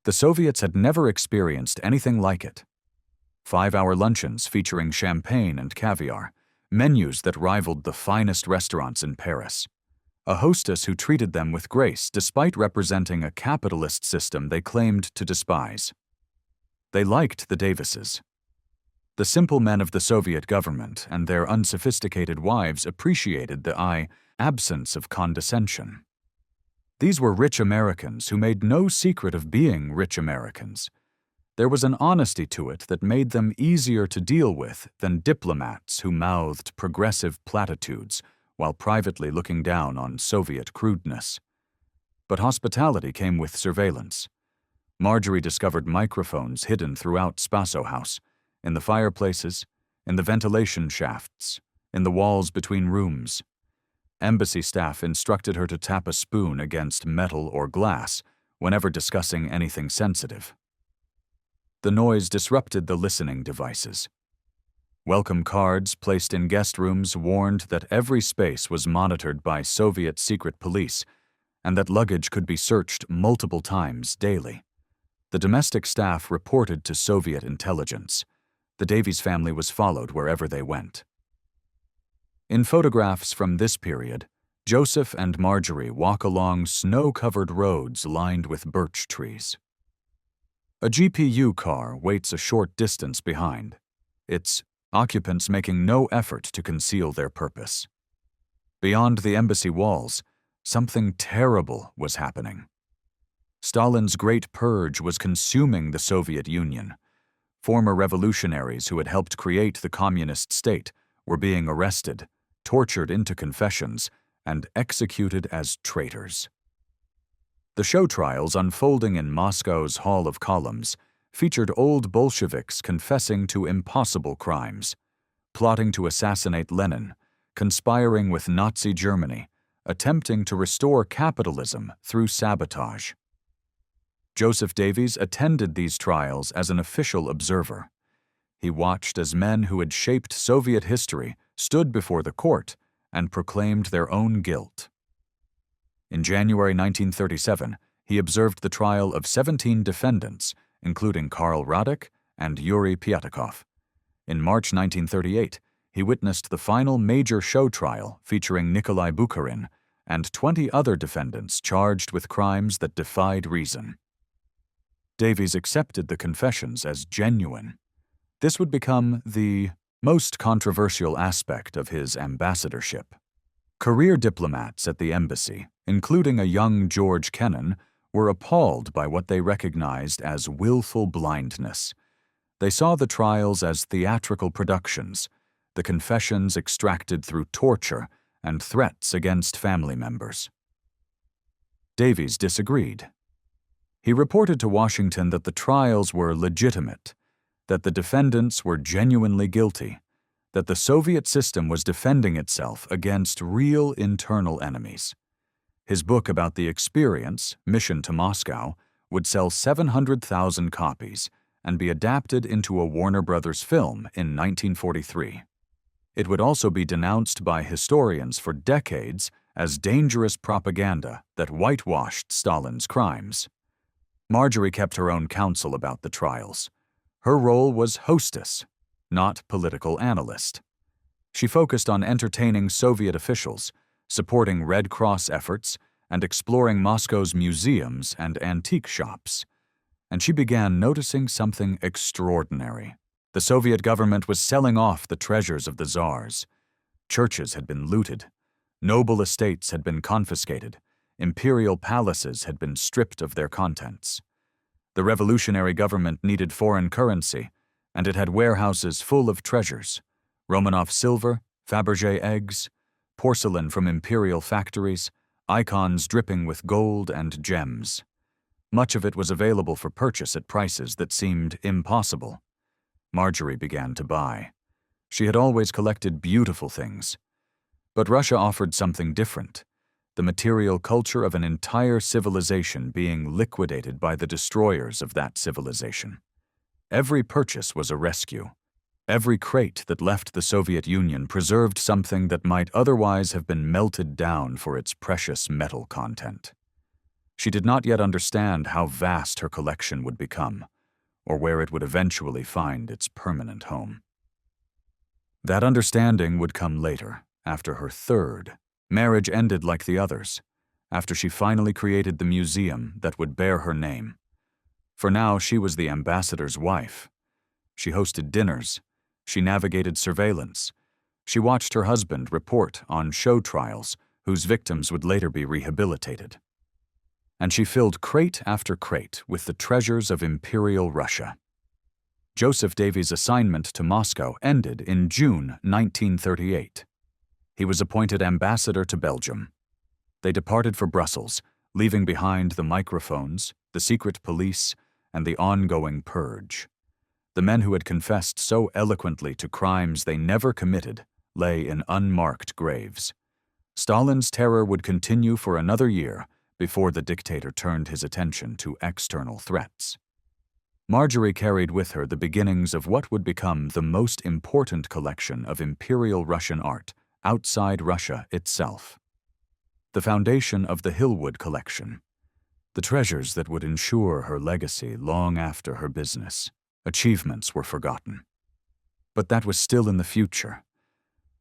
The Soviets had never experienced anything like it. 5-hour luncheons featuring champagne and caviar, menus that rivaled the finest restaurants in Paris. A hostess who treated them with grace despite representing a capitalist system they claimed to despise. They liked the Davises. The simple men of the Soviet government and their unsophisticated wives appreciated the absence of condescension. These were rich Americans who made no secret of being rich Americans. There was an honesty to it that made them easier to deal with than diplomats who mouthed progressive platitudes while privately looking down on Soviet crudeness. But hospitality came with surveillance. Marjorie discovered microphones hidden throughout Spaso House, in the fireplaces, in the ventilation shafts, in the walls between rooms. Embassy staff instructed her to tap a spoon against metal or glass whenever discussing anything sensitive. The noise disrupted the listening devices. Welcome cards placed in guest rooms warned that every space was monitored by Soviet secret police and that luggage could be searched multiple times daily. The domestic staff reported to Soviet intelligence. The Davies family was followed wherever they went. In photographs from this period, Joseph and Marjorie walk along snow-covered roads lined with birch trees. A GPU car waits a short distance behind, its occupants making no effort to conceal their purpose. Beyond the embassy walls, something terrible was happening. Stalin's Great Purge was consuming the Soviet Union. Former revolutionaries who had helped create the communist state were being arrested, tortured into confessions, and executed as traitors. The show trials unfolding in Moscow's Hall of Columns featured old Bolsheviks confessing to impossible crimes, plotting to assassinate Lenin, conspiring with Nazi Germany, attempting to restore capitalism through sabotage. Joseph Davies attended these trials as an official observer. He watched as men who had shaped Soviet history stood before the court and proclaimed their own guilt. In January 1937, he observed the trial of 17 defendants, including Karl Radek and Yuri Pyatakov. In March 1938, he witnessed the final major show trial featuring Nikolai Bukharin and 20 other defendants charged with crimes that defied reason. Davies accepted the confessions as genuine. This would become the most controversial aspect of his ambassadorship. Career diplomats at the embassy, including a young George Kennan, were appalled by what they recognized as willful blindness. They saw the trials as theatrical productions, the confessions extracted through torture and threats against family members. Davies disagreed. He reported to Washington that the trials were legitimate, that the defendants were genuinely guilty, that the Soviet system was defending itself against real internal enemies. His book about the experience, Mission to Moscow, would sell 700,000 copies and be adapted into a Warner Brothers film in 1943. It would also be denounced by historians for decades as dangerous propaganda that whitewashed Stalin's crimes. Marjorie kept her own counsel about the trials. Her role was hostess, not political analyst. She focused on entertaining Soviet officials, supporting Red Cross efforts, and exploring Moscow's museums and antique shops. And she began noticing something extraordinary. The Soviet government was selling off the treasures of the czars. Churches had been looted. Noble estates had been confiscated. Imperial palaces had been stripped of their contents. The revolutionary government needed foreign currency, and it had warehouses full of treasures: Romanov silver, Fabergé eggs, porcelain from imperial factories, icons dripping with gold and gems. Much of it was available for purchase at prices that seemed impossible. Marjorie began to buy. She had always collected beautiful things. But Russia offered something different: the material culture of an entire civilization being liquidated by the destroyers of that civilization. Every purchase was a rescue. Every crate that left the Soviet Union preserved something that might otherwise have been melted down for its precious metal content. She did not yet understand how vast her collection would become, or where it would eventually find its permanent home. That understanding would come later, after her third marriage ended like the others, after she finally created the museum that would bear her name. For now, she was the ambassador's wife. She hosted dinners. She navigated surveillance. She watched her husband report on show trials whose victims would later be rehabilitated. And she filled crate after crate with the treasures of Imperial Russia. Joseph Davies' assignment to Moscow ended in June 1938. He was appointed ambassador to Belgium. They departed for Brussels, leaving behind the microphones, the secret police, and the ongoing purge. The men who had confessed so eloquently to crimes they never committed lay in unmarked graves. Stalin's terror would continue for another year before the dictator turned his attention to external threats. Marjorie carried with her the beginnings of what would become the most important collection of Imperial Russian art outside Russia itself. The foundation of the Hillwood collection. The treasures that would ensure her legacy long after her business achievements were forgotten. But that was still in the future.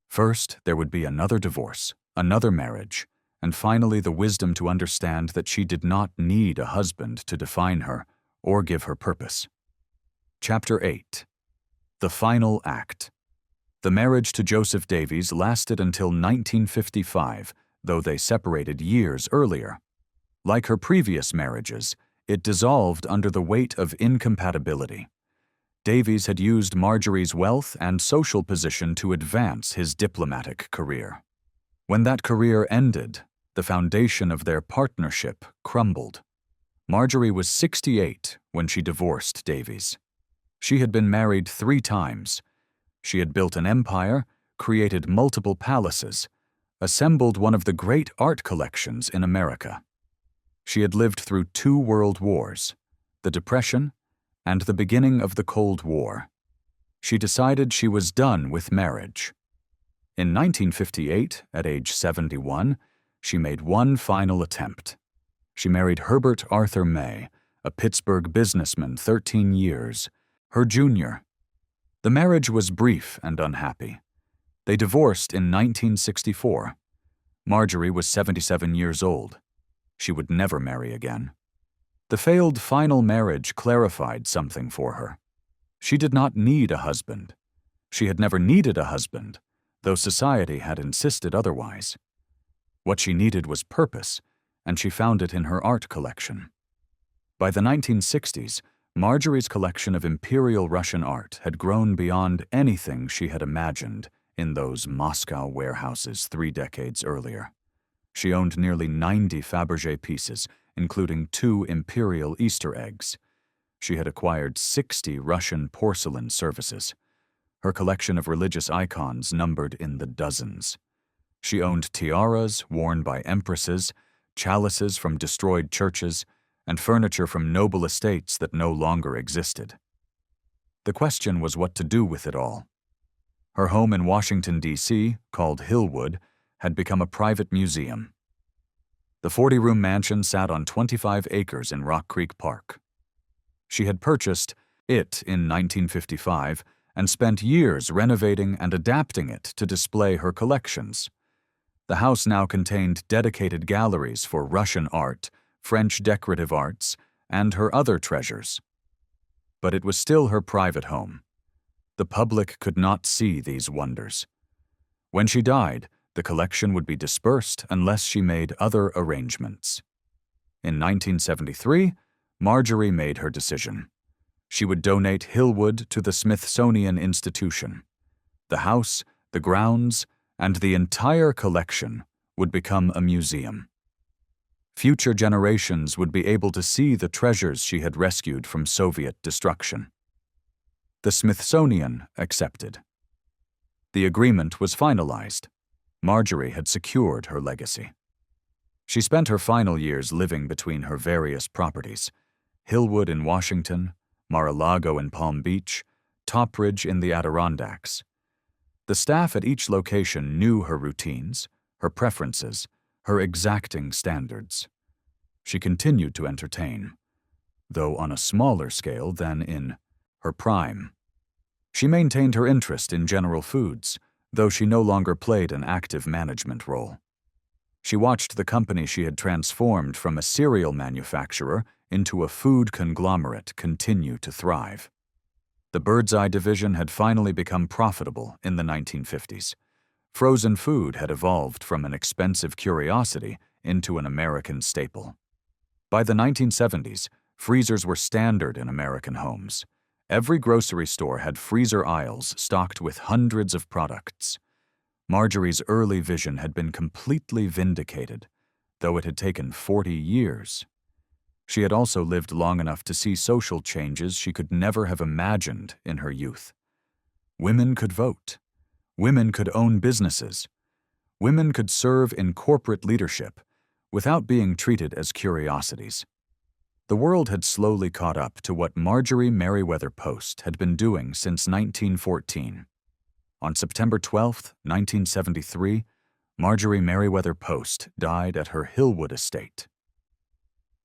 First, there would be another divorce, another marriage, and finally the wisdom to understand that she did not need a husband to define her or give her purpose. Chapter 8. The Final Act. The marriage to Joseph Davies lasted until 1955, though they separated years earlier. Like her previous marriages, it dissolved under the weight of incompatibility. Davies had used Marjorie's wealth and social position to advance his diplomatic career. When that career ended, the foundation of their partnership crumbled. Marjorie was 68 when she divorced Davies. She had been married 3 times. She had built an empire, created multiple palaces, assembled one of the great art collections in America. She had lived through 2 world wars, the Depression and the beginning of the Cold War. She decided she was done with marriage. In 1958, at age 71, she made one final attempt. She married Herbert Arthur May, a Pittsburgh businessman 13 years, her junior. The marriage was brief and unhappy. They divorced in 1964. Marjorie was 77 years old. She would never marry again. The failed final marriage clarified something for her. She did not need a husband. She had never needed a husband, though society had insisted otherwise. What she needed was purpose, and she found it in her art collection. By the 1960s, Marjorie's collection of Imperial Russian art had grown beyond anything she had imagined in those Moscow warehouses 3 decades earlier. She owned nearly 90 Fabergé pieces, including 2 Imperial Easter eggs. She had acquired 60 Russian porcelain services. Her collection of religious icons numbered in the dozens. She owned tiaras worn by empresses, chalices from destroyed churches, and furniture from noble estates that no longer existed. The question was what to do with it all. Her home in Washington, D.C., called Hillwood, had become a private museum. The 40-room mansion sat on 25 acres in Rock Creek Park. She had purchased it in 1955 and spent years renovating and adapting it to display her collections. The house now contained dedicated galleries for Russian art, French decorative arts, and her other treasures. But it was still her private home. The public could not see these wonders. When she died, the collection would be dispersed unless she made other arrangements. In 1973, Marjorie made her decision. She would donate Hillwood to the Smithsonian Institution. The house, the grounds, and the entire collection would become a museum. Future generations would be able to see the treasures she had rescued from Soviet destruction. The Smithsonian accepted. The agreement was finalized. Marjorie had secured her legacy. She spent her final years living between her various properties: Hillwood in Washington, Mar-a-Lago in Palm Beach, Topridge in the Adirondacks. The staff at each location knew her routines, her preferences, her exacting standards. She continued to entertain, though on a smaller scale than in her prime. She maintained her interest in General Foods, though she no longer played an active management role. She watched the company she had transformed from a cereal manufacturer into a food conglomerate continue to thrive. The Bird's Eye division had finally become profitable in the 1950s. Frozen food had evolved from an expensive curiosity into an American staple. By the 1970s, freezers were standard in American homes. Every grocery store had freezer aisles stocked with hundreds of products. Marjorie's early vision had been completely vindicated, though it had taken 40 years. She had also lived long enough to see social changes she could never have imagined in her youth. Women could vote. Women could own businesses. Women could serve in corporate leadership without being treated as curiosities. The world had slowly caught up to what Marjorie Merriweather Post had been doing since 1914. On September 12, 1973, Marjorie Merriweather Post died at her Hillwood estate.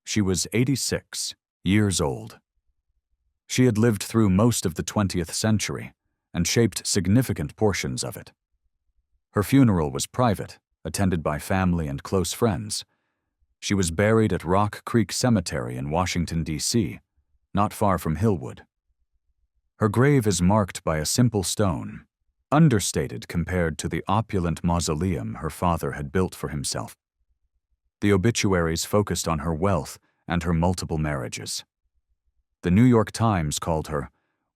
She was 86 years old. She had lived through most of the 20th century and shaped significant portions of it. Her funeral was private, attended by family and close friends. She was buried at Rock Creek Cemetery in Washington, D.C., not far from Hillwood. Her grave is marked by a simple stone, understated compared to the opulent mausoleum her father had built for himself. The obituaries focused on her wealth and her multiple marriages. The New York Times called her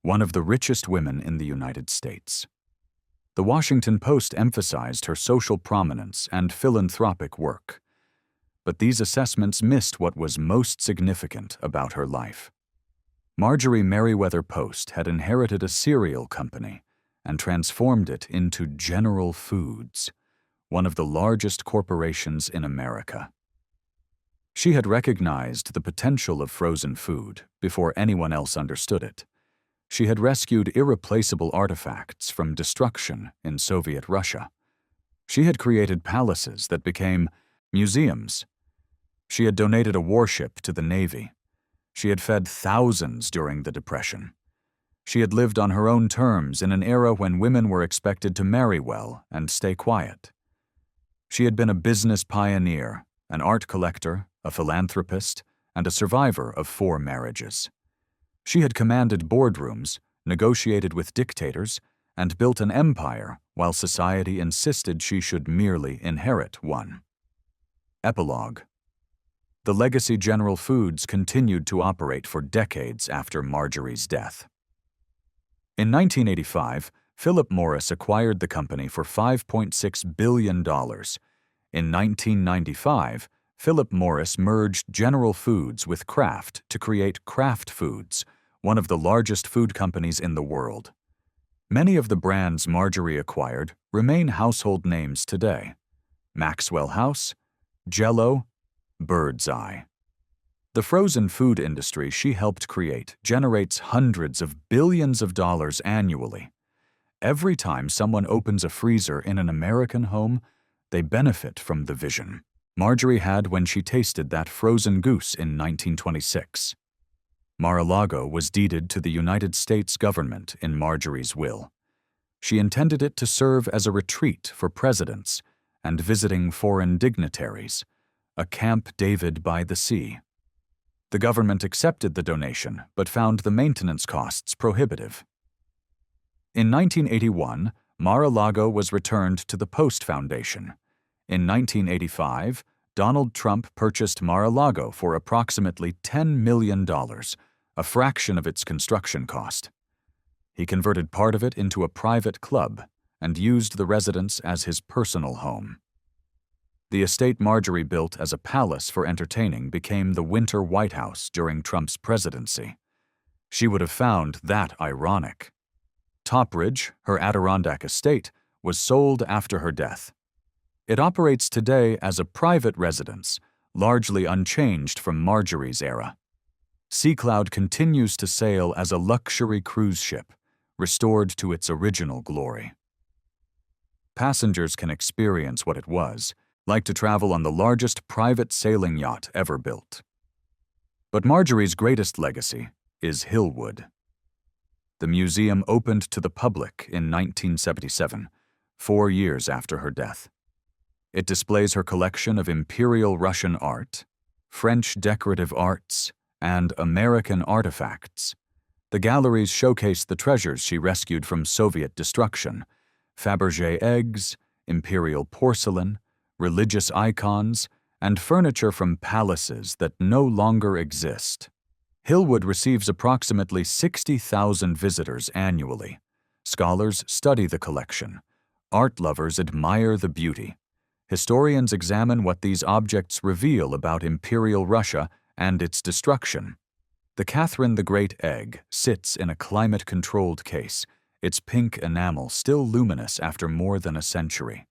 one of the richest women in the United States. The Washington Post emphasized her social prominence and philanthropic work. But these assessments missed what was most significant about her life. Marjorie Merriweather Post had inherited a cereal company and transformed it into General Foods, one of the largest corporations in America. She had recognized the potential of frozen food before anyone else understood it. She had rescued irreplaceable artifacts from destruction in Soviet Russia. She had created palaces that became museums. She had donated a warship to the Navy. She had fed thousands during the Depression. She had lived on her own terms in an era when women were expected to marry well and stay quiet. She had been a business pioneer, an art collector, a philanthropist, and a survivor of 4 marriages. She had commanded boardrooms, negotiated with dictators, and built an empire while society insisted she should merely inherit one. Epilogue. The legacy General Foods continued to operate for decades after Marjorie's death. In 1985, Philip Morris acquired the company for $5.6 billion. In 1995, Philip Morris merged General Foods with Kraft to create Kraft Foods, one of the largest food companies in the world. Many of the brands Marjorie acquired remain household names today: Maxwell House, Jell-O, Bird's Eye. The frozen food industry she helped create generates hundreds of billions of dollars annually. Every time someone opens a freezer in an American home, they benefit from the vision Marjorie had when she tasted that frozen goose in 1926. Mar-a-Lago was deeded to the United States government in Marjorie's will. She intended it to serve as a retreat for presidents and visiting foreign dignitaries, a Camp David by the sea. The government accepted the donation but found the maintenance costs prohibitive. In 1981, Mar-a-Lago was returned to the Post Foundation. In 1985, Donald Trump purchased Mar-a-Lago for approximately $10 million, a fraction of its construction cost. He converted part of it into a private club and used the residence as his personal home. The estate Marjorie built as a palace for entertaining became the Winter White House during Trump's presidency. She would have found that ironic. Topridge, her Adirondack estate, was sold after her death. It operates today as a private residence, largely unchanged from Marjorie's era. Sea Cloud continues to sail as a luxury cruise ship, restored to its original glory. Passengers can experience what it was like to travel on the largest private sailing yacht ever built. But Marjorie's greatest legacy is Hillwood. The museum opened to the public in 1977, 4 years after her death. It displays her collection of Imperial Russian art, French decorative arts, and American artifacts. The galleries showcase the treasures she rescued from Soviet destruction: Fabergé eggs, imperial porcelain, religious icons, and furniture from palaces that no longer exist. Hillwood receives approximately 60,000 visitors annually. Scholars study the collection. Art lovers admire the beauty. Historians examine what these objects reveal about Imperial Russia and its destruction. The Catherine the Great egg sits in a climate-controlled case, its pink enamel still luminous after more than a century.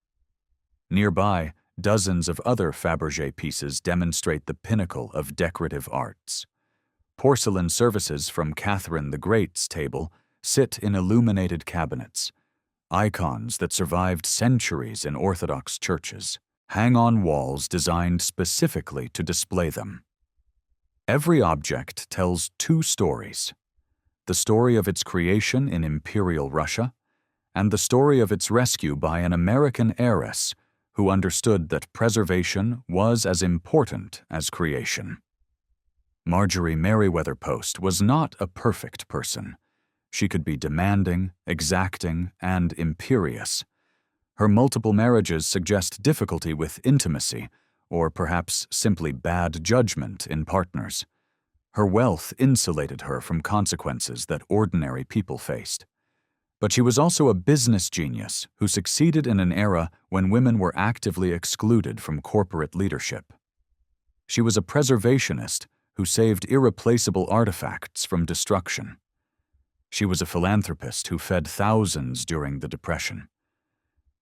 Nearby, dozens of other Fabergé pieces demonstrate the pinnacle of decorative arts. porcelain services from Catherine the Great's table sit in illuminated cabinets. Icons that survived centuries in Orthodox churches hang on walls designed specifically to display them. Every object tells two stories: the story of its creation in Imperial Russia and the story of its rescue by an American heiress who understood that preservation was as important as creation. Marjorie Merriweather Post was not a perfect person. She could be demanding, exacting, and imperious. Her multiple marriages suggest difficulty with intimacy, or perhaps simply bad judgment in partners. Her wealth insulated her from consequences that ordinary people faced. But she was also a business genius who succeeded in an era when women were actively excluded from corporate leadership. She was a preservationist who saved irreplaceable artifacts from destruction. She was a philanthropist who fed thousands during the Depression.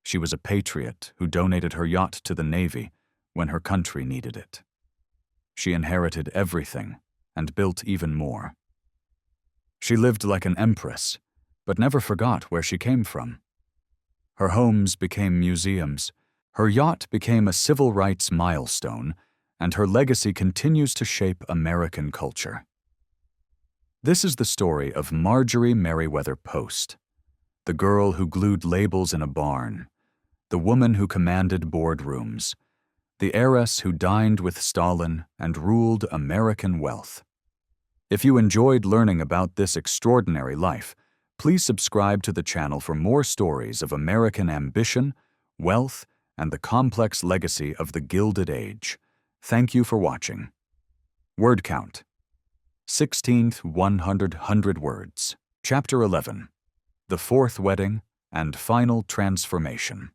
She was a patriot who donated her yacht to the Navy when her country needed it. She inherited everything and built even more. She lived like an empress, but never forgot where she came from. Her homes became museums, her yacht became a civil rights milestone, and her legacy continues to shape American culture. This is the story of Marjorie Merriweather Post, the girl who glued labels in a barn, the woman who commanded boardrooms, the heiress who dined with Stalin and ruled American wealth. If you enjoyed learning about this extraordinary life, please subscribe to the channel for more stories of American ambition, wealth, and the complex legacy of the Gilded Age. Thank you for watching. Word count: 16th 100 words. Chapter 11. The Fourth Wedding and Final Transformation.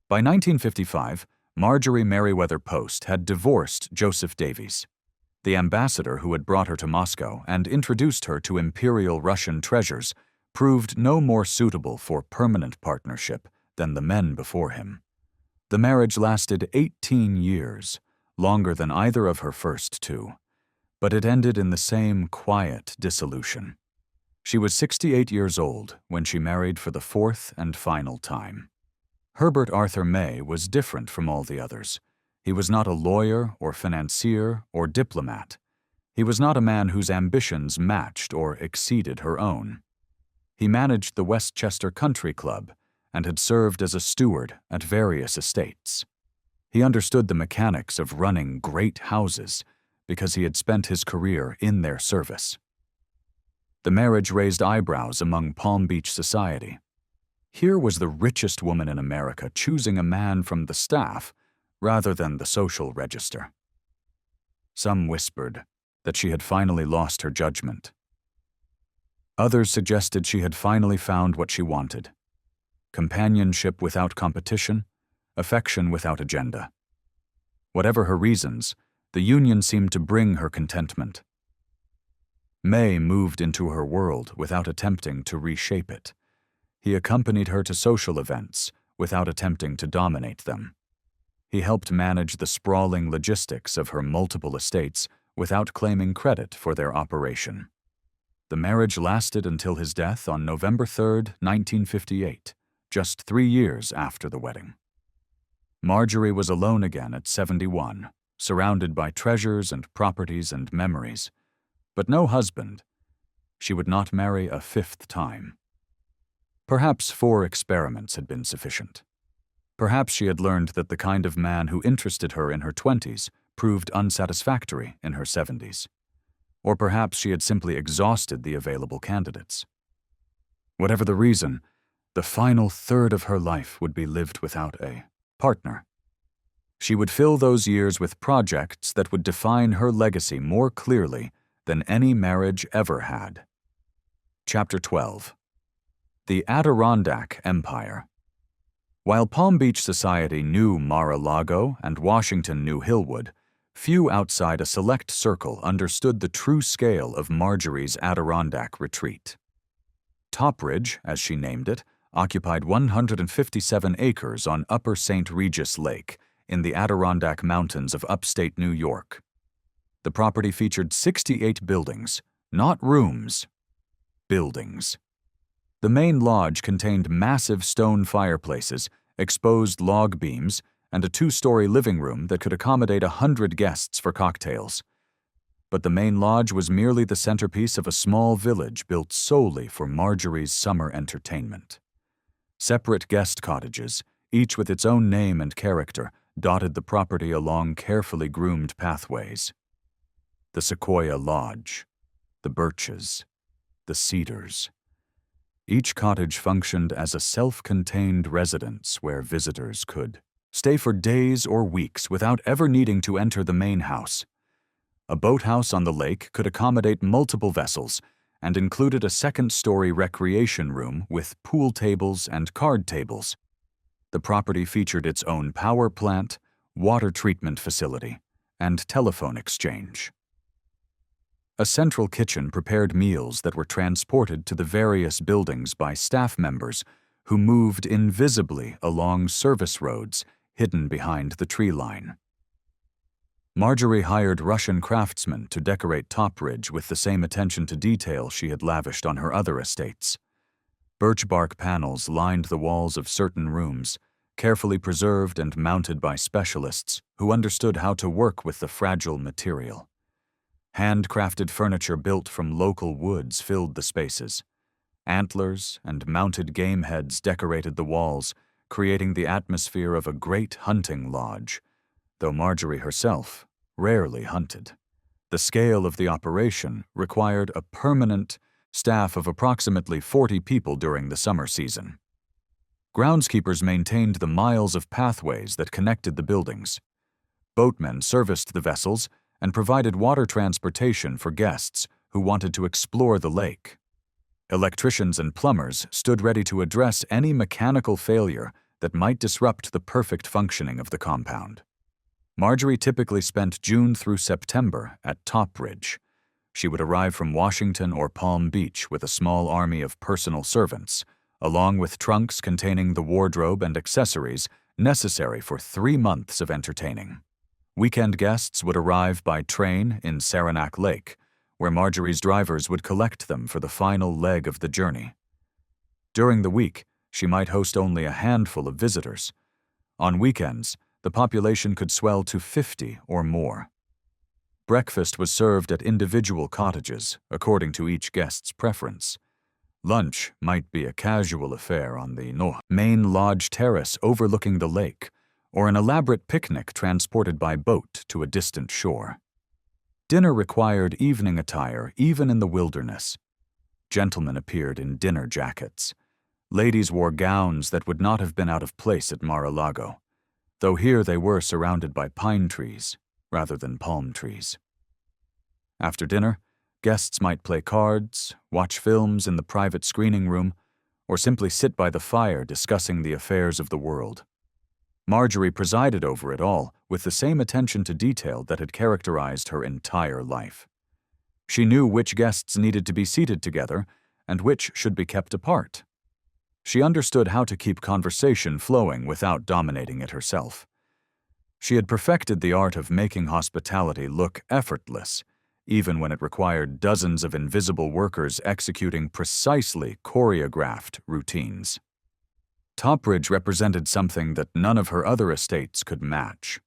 By 1955, Marjorie Merriweather Post had divorced Joseph Davies, the ambassador who had brought her to Moscow and introduced her to Imperial Russian treasures. Proved no more suitable for permanent partnership than the men before him. The marriage lasted 18 years, longer than either of her first two, but it ended in the same quiet dissolution. She was 68 years old when she married for the fourth and final time. Herbert Arthur May was different from all the others. He was not a lawyer or financier or diplomat. He was not a man whose ambitions matched or exceeded her own. He managed the Westchester Country Club and had served as a steward at various estates. He understood the mechanics of running great houses because he had spent his career in their service. The marriage raised eyebrows among Palm Beach society. Here was the richest woman in America choosing a man from the staff rather than the social register. Some whispered that she had finally lost her judgment. Others suggested she had finally found what she wanted: companionship without competition, affection without agenda. Whatever her reasons, the union seemed to bring her contentment. May moved into her world without attempting to reshape it. He accompanied her to social events without attempting to dominate them. He helped manage the sprawling logistics of her multiple estates without claiming credit for their operation. The marriage lasted until his death on November 3, 1958, just 3 years after the wedding. Marjorie was alone again at 71, surrounded by treasures and properties and memories, but no husband. She would not marry a fifth time. Perhaps 4 experiments had been sufficient. Perhaps she had learned that the kind of man who interested her in her 20s proved unsatisfactory in her 70s. Or perhaps she had simply exhausted the available candidates. Whatever the reason, the final third of her life would be lived without a partner. She would fill those years with projects that would define her legacy more clearly than any marriage ever had. Chapter 12. The Adirondack Empire. While Palm Beach society knew Mar-a-Lago and Washington knew Hillwood, few outside a select circle understood the true scale of Marjorie's Adirondack retreat. Topridge, as she named it, occupied 157 acres on Upper St. Regis Lake in the Adirondack Mountains of upstate New York. The property featured 68 buildings, not rooms, buildings. The main lodge contained massive stone fireplaces, exposed log beams, and a 2-story living room that could accommodate 100 guests for cocktails. But the main lodge was merely the centerpiece of a small village built solely for Marjorie's summer entertainment. Separate guest cottages, each with its own name and character, dotted the property along carefully groomed pathways. The Sequoia Lodge, the Birches, the Cedars. Each cottage functioned as a self-contained residence where visitors could stay for days or weeks without ever needing to enter the main house. A boathouse on the lake could accommodate multiple vessels and included a 2nd-story recreation room with pool tables and card tables. The property featured its own power plant, water treatment facility, and telephone exchange. A central kitchen prepared meals that were transported to the various buildings by staff members who moved invisibly along service roads hidden behind the tree line. Marjorie hired Russian craftsmen to decorate Topridge with the same attention to detail she had lavished on her other estates. Birch bark panels lined the walls of certain rooms, carefully preserved and mounted by specialists who understood how to work with the fragile material. Handcrafted furniture built from local woods filled the spaces. Antlers and mounted game heads decorated the walls, creating the atmosphere of a great hunting lodge, though Marjorie herself rarely hunted. The scale of the operation required a permanent staff of approximately 40 people during the summer season. Groundskeepers maintained the miles of pathways that connected the buildings. Boatmen serviced the vessels and provided water transportation for guests who wanted to explore the lake. Electricians and plumbers stood ready to address any mechanical failure that might disrupt the perfect functioning of the compound. Marjorie typically spent June through September at Topridge. She would arrive from Washington or Palm Beach with a small army of personal servants, along with trunks containing the wardrobe and accessories necessary for 3 months of entertaining. Weekend guests would arrive by train in Saranac Lake, where Marjorie's drivers would collect them for the final leg of the journey. During the week, she might host only a handful of visitors. On weekends, the population could swell to 50 or more. Breakfast was served at individual cottages, according to each guest's preference. Lunch might be a casual affair on the main lodge terrace overlooking the lake, or an elaborate picnic transported by boat to a distant shore. Dinner required evening attire even in the wilderness. Gentlemen appeared in dinner jackets. Ladies wore gowns that would not have been out of place at Mar-a-Lago, though here they were surrounded by pine trees rather than palm trees. After dinner, guests might play cards, watch films in the private screening room, or simply sit by the fire discussing the affairs of the world. Marjorie presided over it all with the same attention to detail that had characterized her entire life. She knew which guests needed to be seated together and which should be kept apart. She understood how to keep conversation flowing without dominating it herself. She had perfected the art of making hospitality look effortless, even when it required dozens of invisible workers executing precisely choreographed routines. Topridge represented something that none of her other estates could match.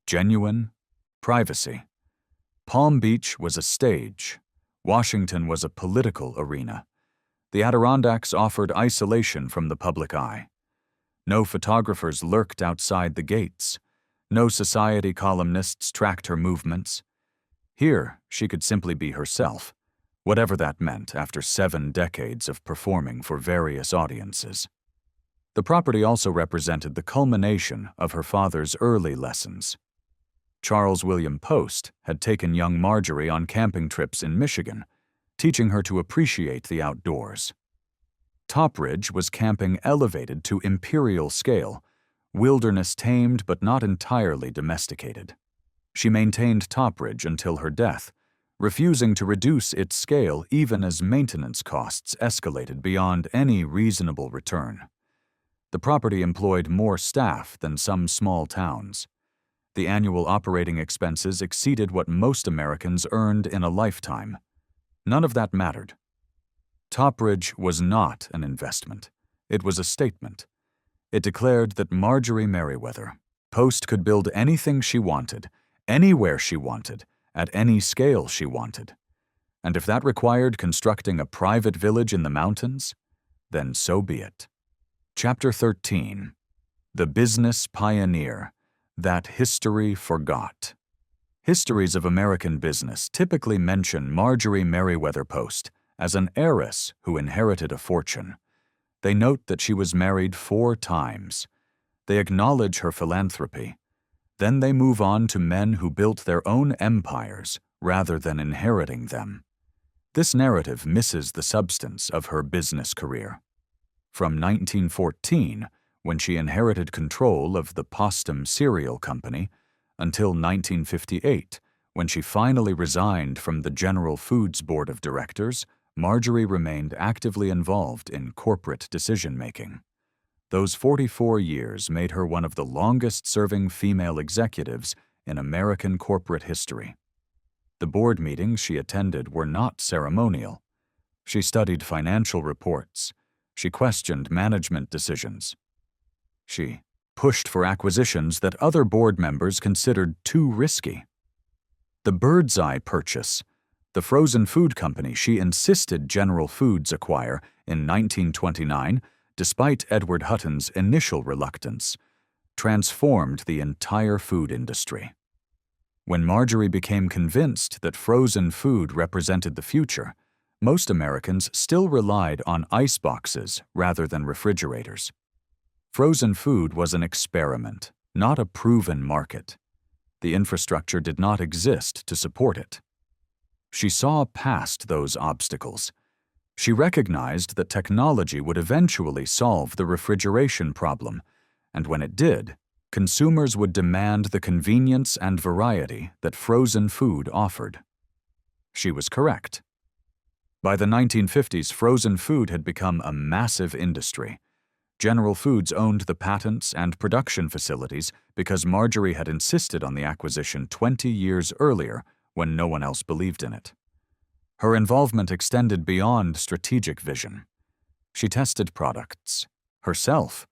Genuine privacy. Palm Beach was a stage. Washington was a political arena. The Adirondacks offered isolation from the public eye. No photographers lurked outside the gates. No society columnists tracked her movements. Here, she could simply be herself, whatever that meant after 7 decades of performing for various audiences. The property also represented the culmination of her father's early lessons. Charles William Post had taken young Marjorie on camping trips in Michigan, teaching her to appreciate the outdoors. Topridge was camping elevated to imperial scale, wilderness tamed but not entirely domesticated. She maintained Topridge until her death, refusing to reduce its scale even as maintenance costs escalated beyond any reasonable return. The property employed more staff than some small towns. The annual operating expenses exceeded what most Americans earned in a lifetime. None of that mattered. Topridge was not an investment. It was a statement. It declared that Marjorie Merriweather Post could build anything she wanted, anywhere she wanted, at any scale she wanted. And if that required constructing a private village in the mountains, then so be it. Chapter 13. The Business Pioneer That History Forgot. Histories of American business typically mention Marjorie Merriweather Post as an heiress who inherited a fortune. They note that she was married 4 times. They acknowledge her philanthropy. Then they move on to men who built their own empires rather than inheriting them. This narrative misses the substance of her business career. From 1914, when she inherited control of the Postum Cereal Company, until 1958, when she finally resigned from the General Foods Board of Directors, Marjorie remained actively involved in corporate decision-making. Those 44 years made her one of the longest-serving female executives in American corporate history. The board meetings she attended were not ceremonial. She studied financial reports. She questioned management decisions. She pushed for acquisitions that other board members considered too risky. The Birdseye purchase, the frozen food company she insisted General Foods acquire in 1929, despite Edward Hutton's initial reluctance, transformed the entire food industry. When Marjorie became convinced that frozen food represented the future, most Americans still relied on ice boxes rather than refrigerators. Frozen food was an experiment, not a proven market. The infrastructure did not exist to support it. She saw past those obstacles. She recognized that technology would eventually solve the refrigeration problem, and when it did, consumers would demand the convenience and variety that frozen food offered. She was correct. By the 1950s, frozen food had become a massive industry. General Foods owned the patents and production facilities because Marjorie had insisted on the acquisition 20 years earlier when no one else believed in it. Her involvement extended beyond strategic vision. She tested products, herself,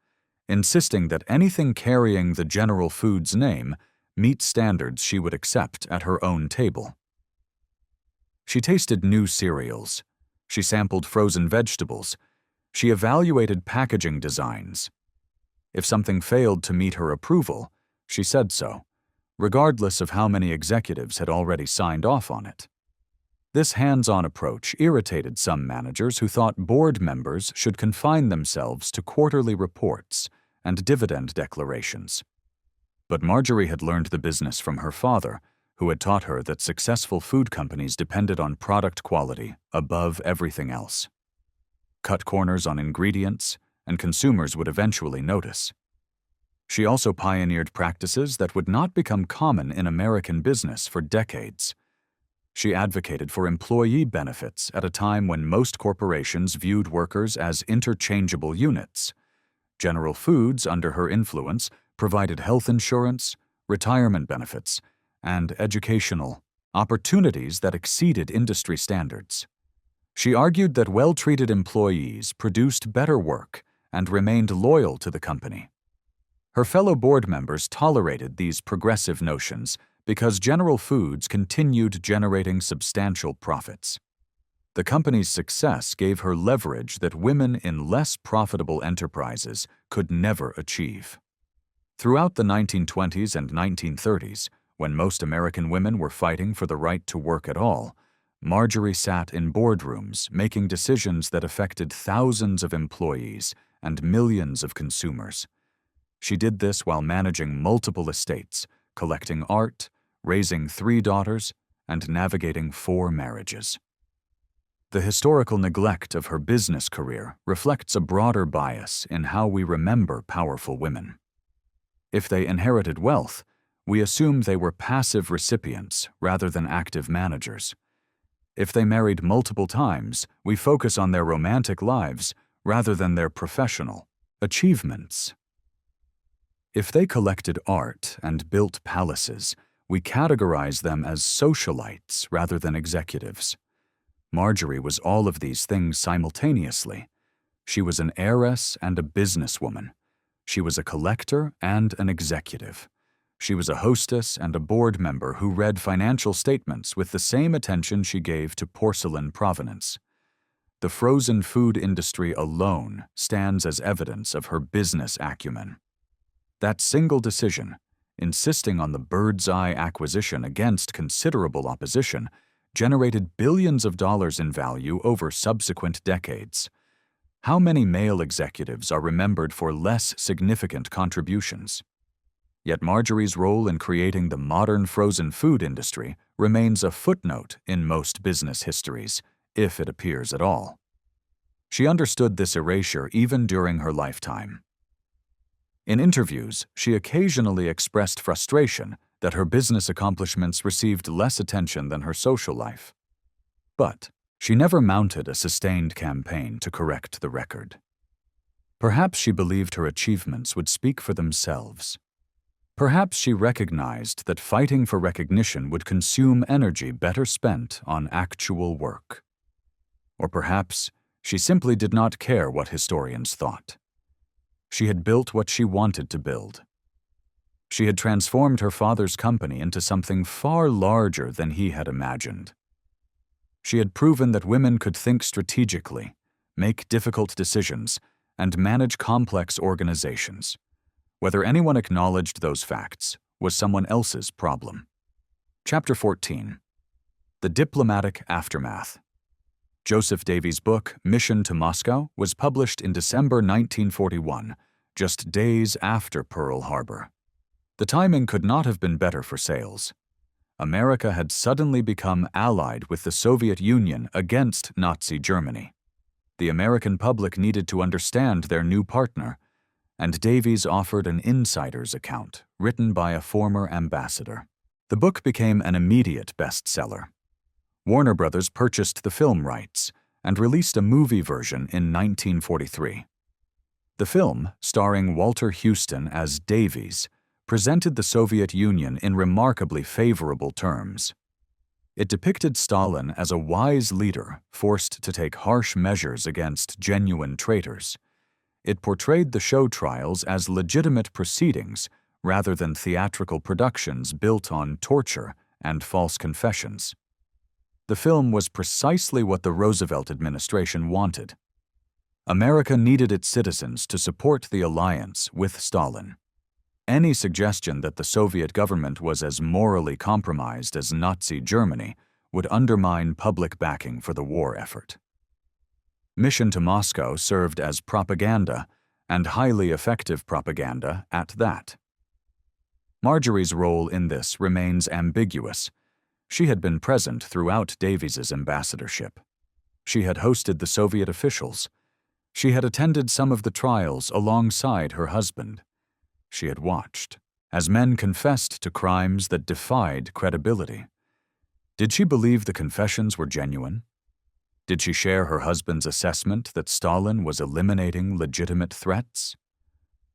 insisting that anything carrying the General Foods name meet standards she would accept at her own table. She tasted new cereals. She sampled frozen vegetables. She evaluated packaging designs. If something failed to meet her approval, she said so, regardless of how many executives had already signed off on it. This hands-on approach irritated some managers who thought board members should confine themselves to quarterly reports and dividend declarations. But Marjorie had learned the business from her father, who had taught her that successful food companies depended on product quality above everything else. Cut corners on ingredients, and consumers would eventually notice. She also pioneered practices that would not become common in American business for decades. She advocated for employee benefits at a time when most corporations viewed workers as interchangeable units. General Foods, under her influence, provided health insurance, retirement benefits, and educational opportunities that exceeded industry standards. She argued that well-treated employees produced better work and remained loyal to the company. Her fellow board members tolerated these progressive notions because General Foods continued generating substantial profits. The company's success gave her leverage that women in less profitable enterprises could never achieve. Throughout the 1920s and 1930s, when most American women were fighting for the right to work at all, Marjorie sat in boardrooms making decisions that affected thousands of employees and millions of consumers. She did this while managing multiple estates, collecting art, raising 3 daughters, and navigating 4 marriages. The historical neglect of her business career reflects a broader bias in how we remember powerful women. If they inherited wealth, we assume they were passive recipients rather than active managers. If they married multiple times, we focus on their romantic lives rather than their professional achievements. If they collected art and built palaces, we categorize them as socialites rather than executives. Marjorie was all of these things simultaneously. She was an heiress and a businesswoman. She was a collector and an executive. She was a hostess and a board member who read financial statements with the same attention she gave to porcelain provenance. The frozen food industry alone stands as evidence of her business acumen. That single decision, insisting on the bird's-eye acquisition against considerable opposition, generated billions of dollars in value over subsequent decades. How many male executives are remembered for less significant contributions? Yet Marjorie's role in creating the modern frozen food industry remains a footnote in most business histories, if it appears at all. She understood this erasure even during her lifetime. In interviews, she occasionally expressed frustration that her business accomplishments received less attention than her social life. But she never mounted a sustained campaign to correct the record. Perhaps she believed her achievements would speak for themselves. Perhaps she recognized that fighting for recognition would consume energy better spent on actual work. Or perhaps she simply did not care what historians thought. She had built what she wanted to build. She had transformed her father's company into something far larger than he had imagined. She had proven that women could think strategically, make difficult decisions, and manage complex organizations. Whether anyone acknowledged those facts was someone else's problem. Chapter 14. The Diplomatic Aftermath. Joseph Davy's book, Mission to Moscow, was published in December 1941, just days after Pearl Harbor. The timing could not have been better for sales. America had suddenly become allied with the Soviet Union against Nazi Germany. The American public needed to understand their new partner, and Davies offered an insider's account written by a former ambassador. The book became an immediate bestseller. Warner Brothers purchased the film rights and released a movie version in 1943. The film, starring Walter Houston as Davies, presented the Soviet Union in remarkably favorable terms. It depicted Stalin as a wise leader forced to take harsh measures against genuine traitors. It portrayed the show trials as legitimate proceedings rather than theatrical productions built on torture and false confessions. The film was precisely what the Roosevelt administration wanted. America needed its citizens to support the alliance with Stalin. Any suggestion that the Soviet government was as morally compromised as Nazi Germany would undermine public backing for the war effort. Mission to Moscow served as propaganda, and highly effective propaganda at that. Marjorie's role in this remains ambiguous. She had been present throughout Davies's ambassadorship. She had hosted the Soviet officials. She had attended some of the trials alongside her husband. She had watched as men confessed to crimes that defied credibility. Did she believe the confessions were genuine? Did she share her husband's assessment that Stalin was eliminating legitimate threats?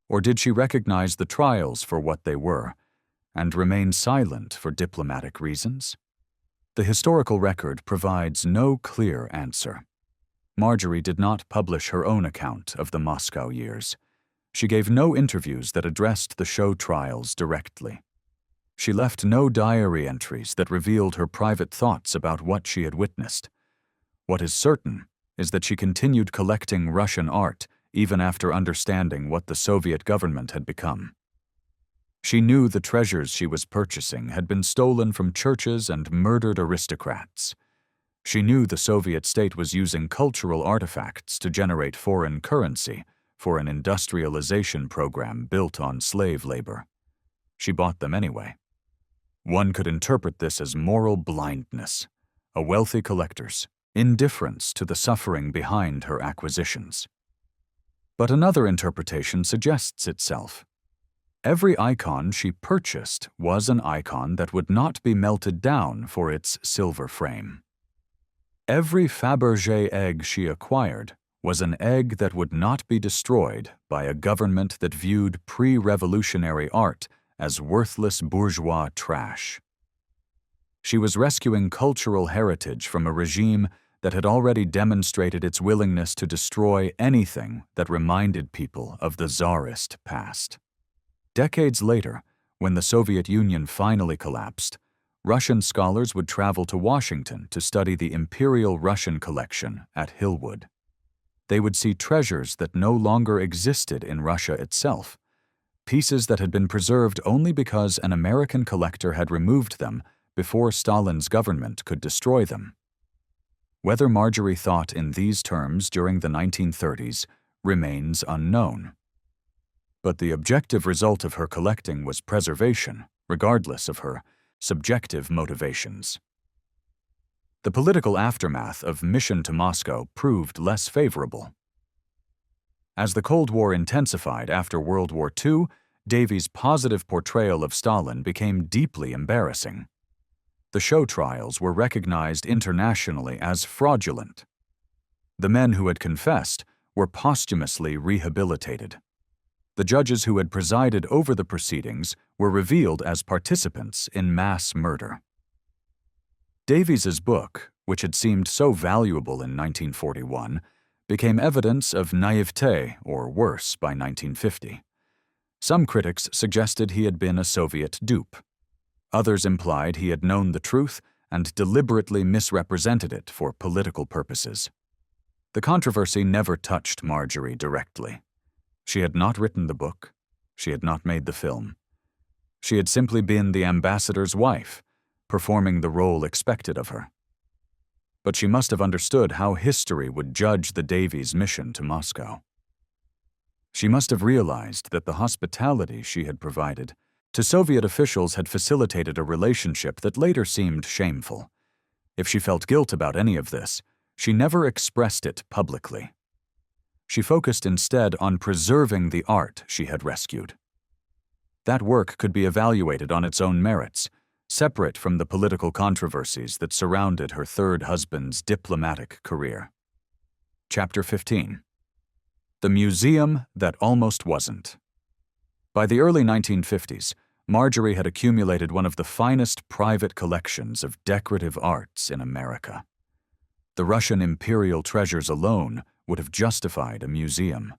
Or did she recognize the trials for what they were and remain silent for diplomatic reasons? The historical record provides no clear answer. Marjorie did not publish her own account of the Moscow years. She gave no interviews that addressed the show trials directly. She left no diary entries that revealed her private thoughts about what she had witnessed. What is certain is that she continued collecting Russian art even after understanding what the Soviet government had become. She knew the treasures she was purchasing had been stolen from churches and murdered aristocrats. She knew the Soviet state was using cultural artifacts to generate foreign currency for an industrialization program built on slave labor. She bought them anyway. One could interpret this as moral blindness, a wealthy collector's indifference to the suffering behind her acquisitions. But another interpretation suggests itself. Every icon she purchased was an icon that would not be melted down for its silver frame. Every Fabergé egg she acquired was an egg that would not be destroyed by a government that viewed pre-revolutionary art as worthless bourgeois trash. She was rescuing cultural heritage from a regime that had already demonstrated its willingness to destroy anything that reminded people of the Tsarist past. Decades later, when the Soviet Union finally collapsed, Russian scholars would travel to Washington to study the Imperial Russian collection at Hillwood. They would see treasures that no longer existed in Russia itself, pieces that had been preserved only because an American collector had removed them before Stalin's government could destroy them. Whether Marjorie thought in these terms during the 1930s remains unknown. But the objective result of her collecting was preservation, regardless of her subjective motivations. The political aftermath of Mission to Moscow proved less favorable. As the Cold War intensified after World War II, Davies' positive portrayal of Stalin became deeply embarrassing. The show trials were recognized internationally as fraudulent. The men who had confessed were posthumously rehabilitated. The judges who had presided over the proceedings were revealed as participants in mass murder. Davies's book, which had seemed so valuable in 1941, became evidence of naivete or worse by 1950. Some critics suggested he had been a Soviet dupe. Others implied he had known the truth and deliberately misrepresented it for political purposes. The controversy never touched Marjorie directly. She had not written the book. She had not made the film. She had simply been the ambassador's wife, performing the role expected of her. But she must have understood how history would judge the Davies mission to Moscow. She must have realized that the hospitality she had provided to Soviet officials had facilitated a relationship that later seemed shameful. If she felt guilt about any of this, she never expressed it publicly. She focused instead on preserving the art she had rescued. That work could be evaluated on its own merits, separate from the political controversies that surrounded her third husband's diplomatic career. Chapter 15. The Museum That Almost Wasn't. By the early 1950s, Marjorie had accumulated one of the finest private collections of decorative arts in America. The Russian imperial treasures alone would have justified a museum.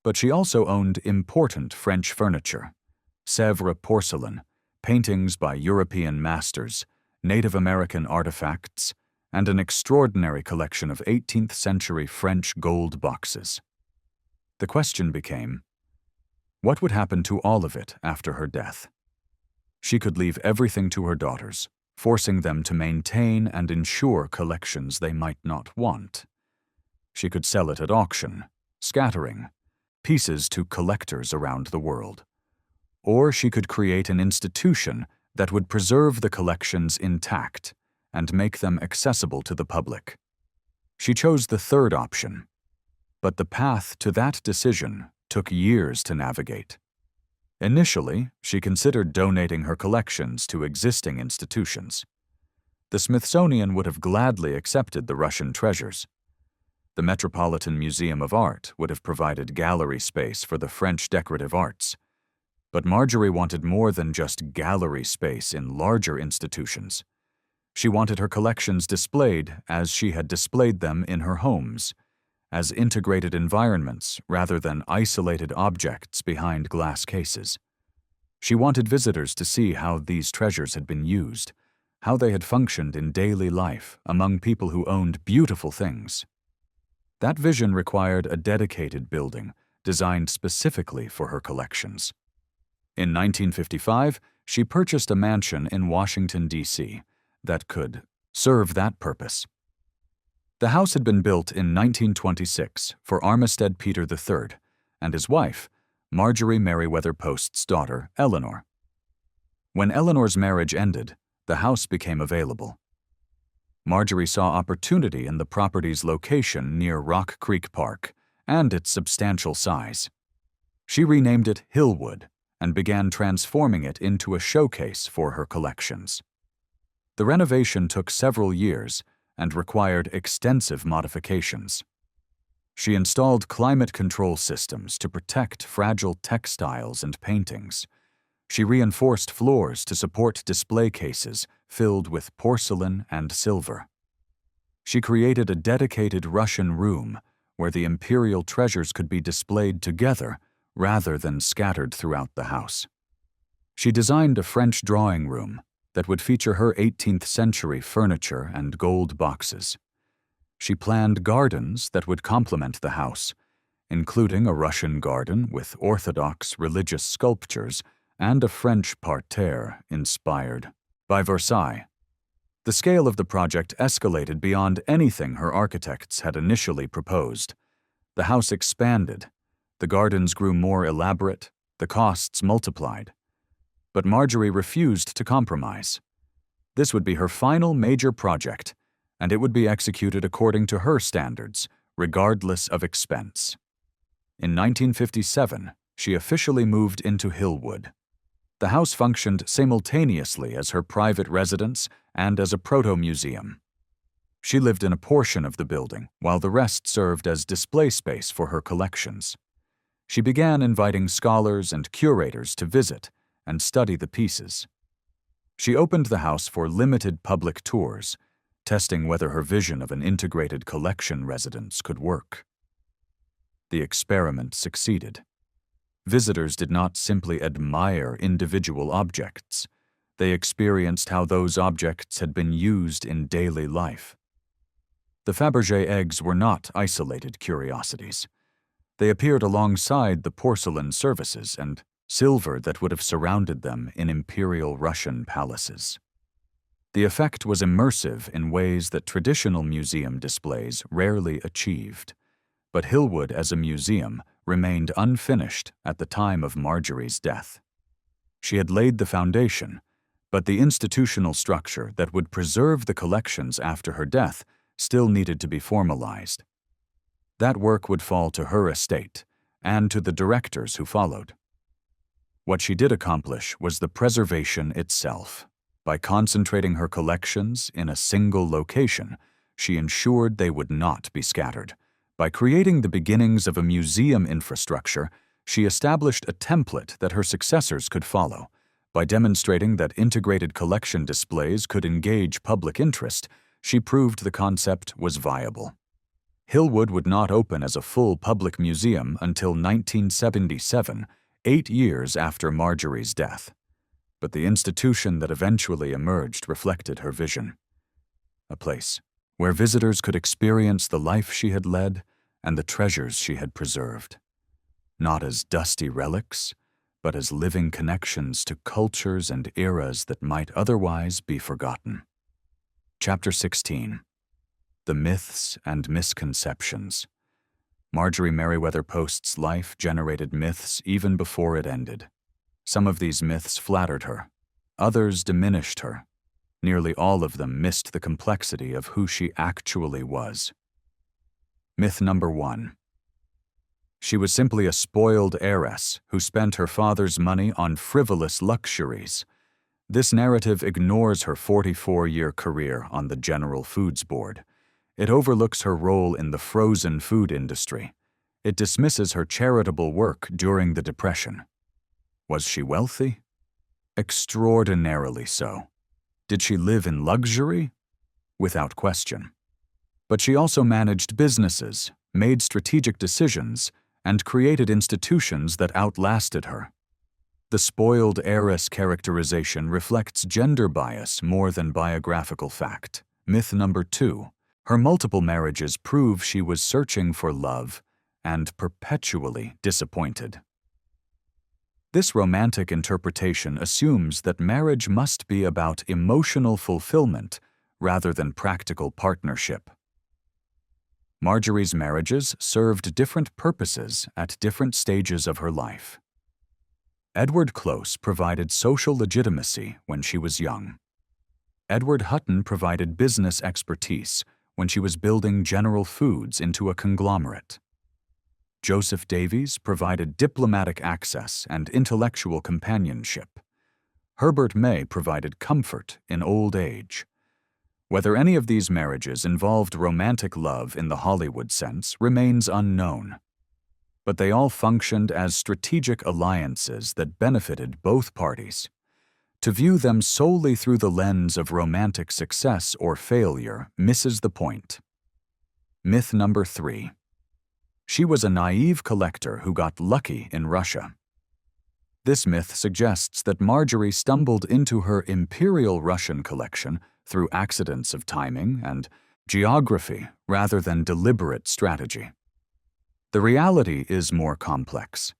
But she also owned important French furniture, Sèvres porcelain, paintings by European masters, Native American artifacts, and an extraordinary collection of 18th-century French gold boxes. The question became, what would happen to all of it after her death? She could leave everything to her daughters, forcing them to maintain and insure collections they might not want. She could sell it at auction, scattering pieces to collectors around the world. Or she could create an institution that would preserve the collections intact and make them accessible to the public. She chose the third option, but the path to that decision took years to navigate. Initially, she considered donating her collections to existing institutions. The Smithsonian would have gladly accepted the Russian treasures. The Metropolitan Museum of Art would have provided gallery space for the French decorative arts. But Marjorie wanted more than just gallery space in larger institutions. She wanted her collections displayed as she had displayed them in her homes, as integrated environments rather than isolated objects behind glass cases. She wanted visitors to see how these treasures had been used, how they had functioned in daily life among people who owned beautiful things. That vision required a dedicated building designed specifically for her collections. In 1955, she purchased a mansion in Washington, D.C. that could serve that purpose. The house had been built in 1926 for Armistead Peter III and his wife, Marjorie Merriweather Post's daughter, Eleanor. When Eleanor's marriage ended, the house became available. Marjorie saw opportunity in the property's location near Rock Creek Park and its substantial size. She renamed it Hillwood and began transforming it into a showcase for her collections. The renovation took several years and required extensive modifications. She installed climate control systems to protect fragile textiles and paintings. She reinforced floors to support display cases filled with porcelain and silver. She created a dedicated Russian room where the imperial treasures could be displayed together rather than scattered throughout the house. She designed a French drawing room that would feature her 18th century furniture and gold boxes. She planned gardens that would complement the house, including a Russian garden with Orthodox religious sculptures and a French parterre inspired by Versailles. The scale of the project escalated beyond anything her architects had initially proposed. The house expanded, the gardens grew more elaborate, the costs multiplied. But Marjorie refused to compromise. This would be her final major project, and it would be executed according to her standards, regardless of expense. In 1957, she officially moved into Hillwood. The house functioned simultaneously as her private residence and as a proto-museum. She lived in a portion of the building, while the rest served as display space for her collections. She began inviting scholars and curators to visit and study the pieces. She opened the house for limited public tours, testing whether her vision of an integrated collection residence could work. The experiment succeeded. Visitors did not simply admire individual objects. They experienced how those objects had been used in daily life. The Fabergé eggs were not isolated curiosities. They appeared alongside the porcelain services and silver that would have surrounded them in imperial Russian palaces. The effect was immersive in ways that traditional museum displays rarely achieved. But Hillwood as a museum remained unfinished at the time of Marjorie's death. She had laid the foundation, but the institutional structure that would preserve the collections after her death still needed to be formalized. That work would fall to her estate and to the directors who followed. What she did accomplish was the preservation itself. By concentrating her collections in a single location, she ensured they would not be scattered. By creating the beginnings of a museum infrastructure, she established a template that her successors could follow. By demonstrating that integrated collection displays could engage public interest, she proved the concept was viable. Hillwood would not open as a full public museum until 1977, 8 years after Marjorie's death. But the institution that eventually emerged reflected her vision. A place where visitors could experience the life she had led and the treasures she had preserved, not as dusty relics, but as living connections to cultures and eras that might otherwise be forgotten. Chapter 16. The Myths and Misconceptions. Marjorie Merriweather Post's life generated myths even before it ended. Some of these myths flattered her. Others diminished her. Nearly all of them missed the complexity of who she actually was. Myth number 1. She was simply a spoiled heiress who spent her father's money on frivolous luxuries. This narrative ignores her 44-year career on the General Foods Board. It overlooks her role in the frozen food industry. It dismisses her charitable work during the Depression. Was she wealthy? Extraordinarily so. Did she live in luxury? Without question. But she also managed businesses, made strategic decisions, and created institutions that outlasted her. The spoiled heiress characterization reflects gender bias more than biographical fact. Myth number 2. Her multiple marriages prove she was searching for love and perpetually disappointed. This romantic interpretation assumes that marriage must be about emotional fulfillment rather than practical partnership. Marjorie's marriages served different purposes at different stages of her life. Edward Close provided social legitimacy when she was young. Edward Hutton provided business expertise when she was building General Foods into a conglomerate. Joseph Davies provided diplomatic access and intellectual companionship. Herbert May provided comfort in old age. Whether any of these marriages involved romantic love in the Hollywood sense remains unknown. But they all functioned as strategic alliances that benefited both parties. To view them solely through the lens of romantic success or failure misses the point. Myth number 3. She was a naive collector who got lucky in Russia. This myth suggests that Marjorie stumbled into her Imperial Russian collection through accidents of timing and geography rather than deliberate strategy. The reality is more complex.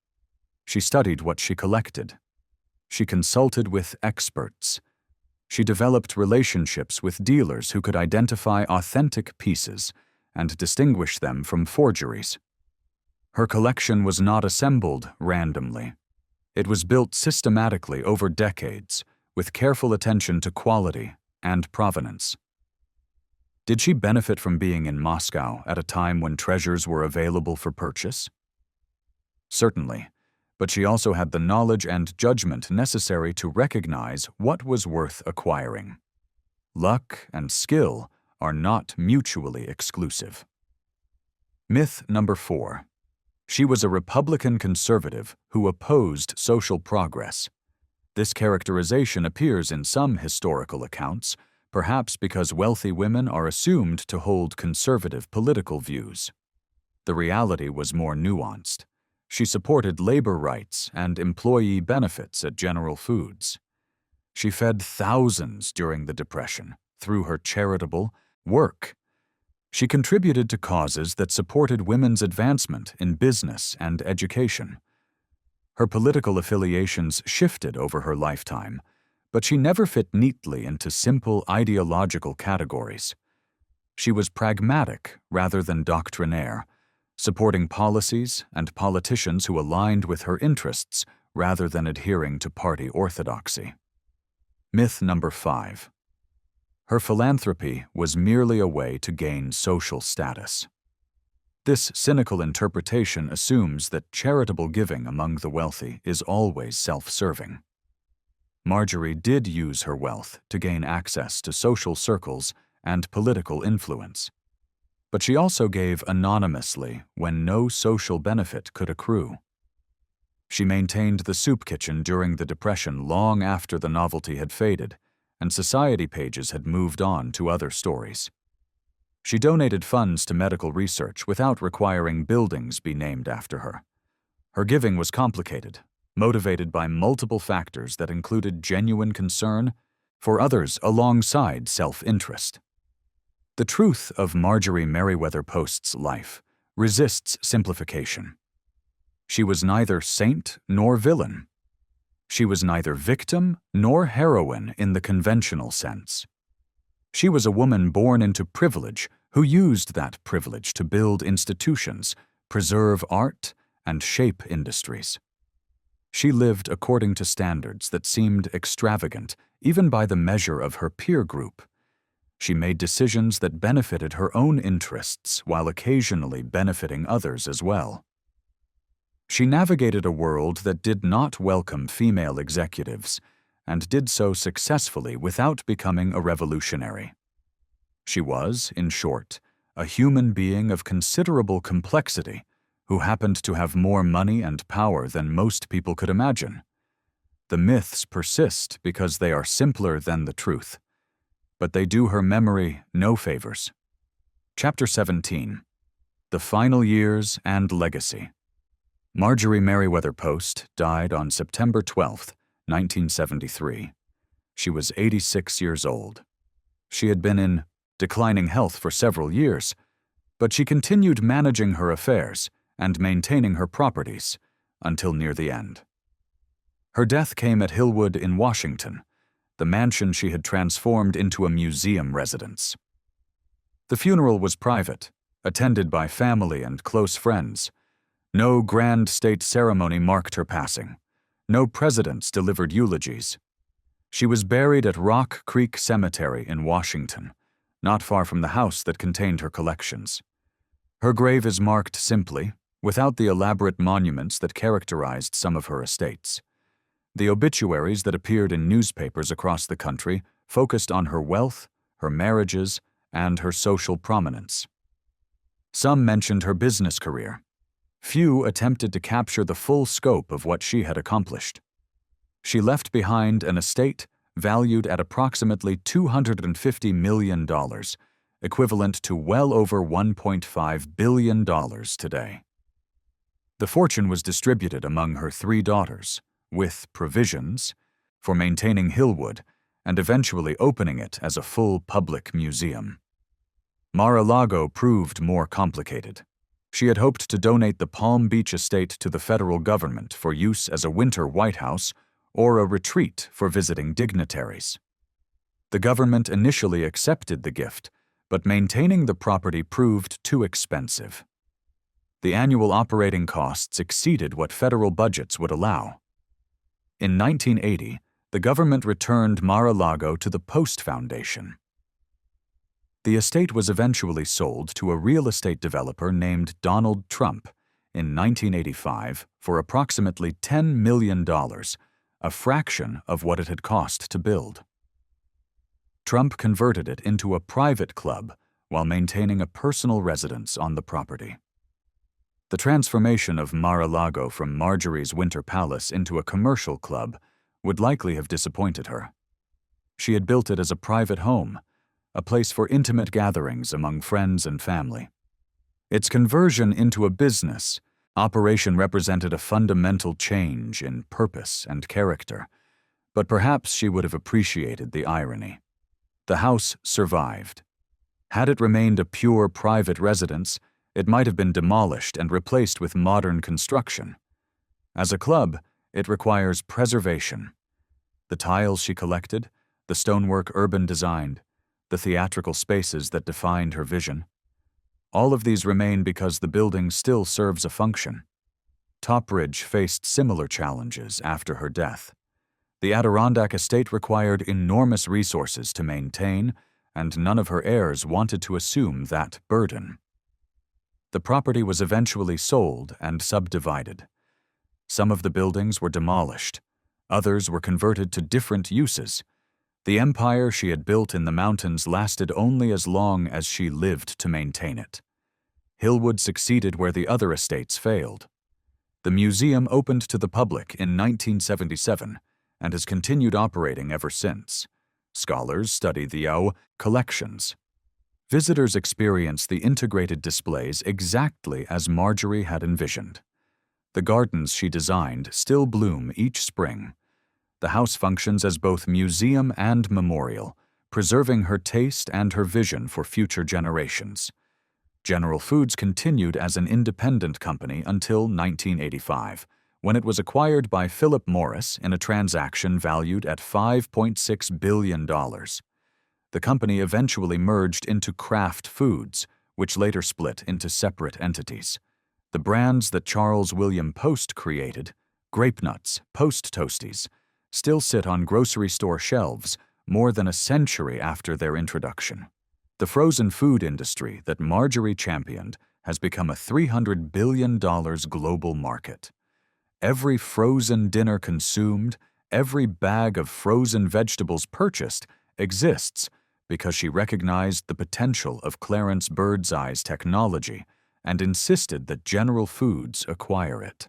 She studied what she collected. She consulted with experts. She developed relationships with dealers who could identify authentic pieces and distinguish them from forgeries. Her collection was not assembled randomly. It was built systematically over decades, with careful attention to quality and provenance. Did she benefit from being in Moscow at a time when treasures were available for purchase? Certainly, but she also had the knowledge and judgment necessary to recognize what was worth acquiring. Luck and skill are not mutually exclusive. Myth number 4. She was a Republican conservative who opposed social progress. This characterization appears in some historical accounts, perhaps because wealthy women are assumed to hold conservative political views. The reality was more nuanced. She supported labor rights and employee benefits at General Foods. She fed thousands during the Depression through her charitable work. She contributed to causes that supported women's advancement in business and education. Her political affiliations shifted over her lifetime, but she never fit neatly into simple ideological categories. She was pragmatic rather than doctrinaire, supporting policies and politicians who aligned with her interests rather than adhering to party orthodoxy. Myth number 5. Her philanthropy was merely a way to gain social status. This cynical interpretation assumes that charitable giving among the wealthy is always self-serving. Marjorie did use her wealth to gain access to social circles and political influence. But she also gave anonymously when no social benefit could accrue. She maintained the soup kitchen during the Depression long after the novelty had faded, and society pages had moved on to other stories. She donated funds to medical research without requiring buildings be named after her. Her giving was complicated, motivated by multiple factors that included genuine concern for others alongside self-interest. The truth of Marjorie Merriweather Post's life resists simplification. She was neither saint nor villain. She was neither victim nor heroine in the conventional sense. She was a woman born into privilege who used that privilege to build institutions, preserve art, and shape industries. She lived according to standards that seemed extravagant even by the measure of her peer group. She made decisions that benefited her own interests while occasionally benefiting others as well. She navigated a world that did not welcome female executives, and did so successfully without becoming a revolutionary. She was, in short, a human being of considerable complexity who happened to have more money and power than most people could imagine. The myths persist because they are simpler than the truth, but they do her memory no favors. Chapter 17. The Final Years and Legacy. Marjorie Merriweather Post died on September 12, 1973. She was 86 years old. She had been in declining health for several years, but she continued managing her affairs and maintaining her properties until near the end. Her death came at Hillwood in Washington, the mansion she had transformed into a museum residence. The funeral was private, attended by family and close friends. No grand state ceremony marked her passing. No presidents delivered eulogies. She was buried at Rock Creek Cemetery in Washington, not far from the house that contained her collections. Her grave is marked simply, without the elaborate monuments that characterized some of her estates. The obituaries that appeared in newspapers across the country focused on her wealth, her marriages, and her social prominence. Some mentioned her business career. Few attempted to capture the full scope of what she had accomplished. She left behind an estate valued at approximately $250 million, equivalent to well over $1.5 billion today. The fortune was distributed among her 3 daughters, with provisions for maintaining Hillwood and eventually opening it as a full public museum. Mar-a-Lago proved more complicated. She had hoped to donate the Palm Beach estate to the federal government for use as a winter White House or a retreat for visiting dignitaries. The government initially accepted the gift, but maintaining the property proved too expensive. The annual operating costs exceeded what federal budgets would allow. In 1980, the government returned Mar-a-Lago to the Post Foundation. The estate was eventually sold to a real estate developer named Donald Trump in 1985 for approximately $10 million, a fraction of what it had cost to build. Trump converted it into a private club while maintaining a personal residence on the property. The transformation of Mar-a-Lago from Marjorie's Winter Palace into a commercial club would likely have disappointed her. She had built it as a private home, a place for intimate gatherings among friends and family. Its conversion into a business operation represented a fundamental change in purpose and character, but perhaps she would have appreciated the irony. The house survived. Had it remained a pure private residence, it might have been demolished and replaced with modern construction. As a club, it requires preservation. The tiles she collected, the stonework urban designed, the theatrical spaces that defined her vision. All of these remain because the building still serves a function. Topridge faced similar challenges after her death. The Adirondack estate required enormous resources to maintain, and none of her heirs wanted to assume that burden. The property was eventually sold and subdivided. Some of the buildings were demolished. Others were converted to different uses. The empire she had built in the mountains lasted only as long as she lived to maintain it. Hillwood succeeded where the other estates failed. The museum opened to the public in 1977 and has continued operating ever since. Scholars study the collections. Visitors experience the integrated displays exactly as Marjorie had envisioned. The gardens she designed still bloom each spring. The house functions as both museum and memorial, preserving her taste and her vision for future generations. General Foods continued as an independent company until 1985, when it was acquired by Philip Morris in a transaction valued at $5.6 billion. The company eventually merged into Kraft Foods, which later split into separate entities. The brands that Charles William Post created, Grape Nuts, Post Toasties, still sit on grocery store shelves more than a century after their introduction. The frozen food industry that Marjorie championed has become a $300 billion global market. Every frozen dinner consumed, every bag of frozen vegetables purchased exists because she recognized the potential of Clarence Birdseye's technology and insisted that General Foods acquire it.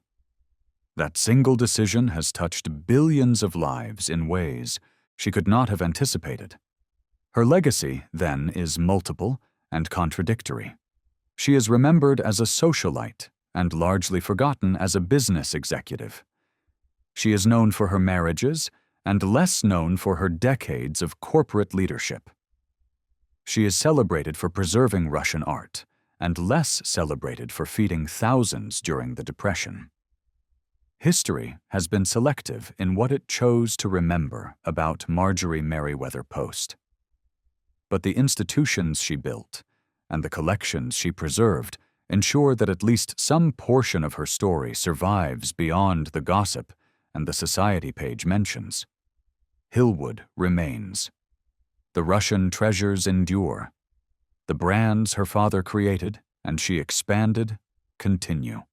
That single decision has touched billions of lives in ways she could not have anticipated. Her legacy, then, is multiple and contradictory. She is remembered as a socialite and largely forgotten as a business executive. She is known for her marriages and less known for her decades of corporate leadership. She is celebrated for preserving Russian art and less celebrated for feeding thousands during the Depression. History has been selective in what it chose to remember about Marjorie Merriweather Post. But the institutions she built and the collections she preserved ensure that at least some portion of her story survives beyond the gossip and the society page mentions. Hillwood remains. The Russian treasures endure. The brands her father created and she expanded continue.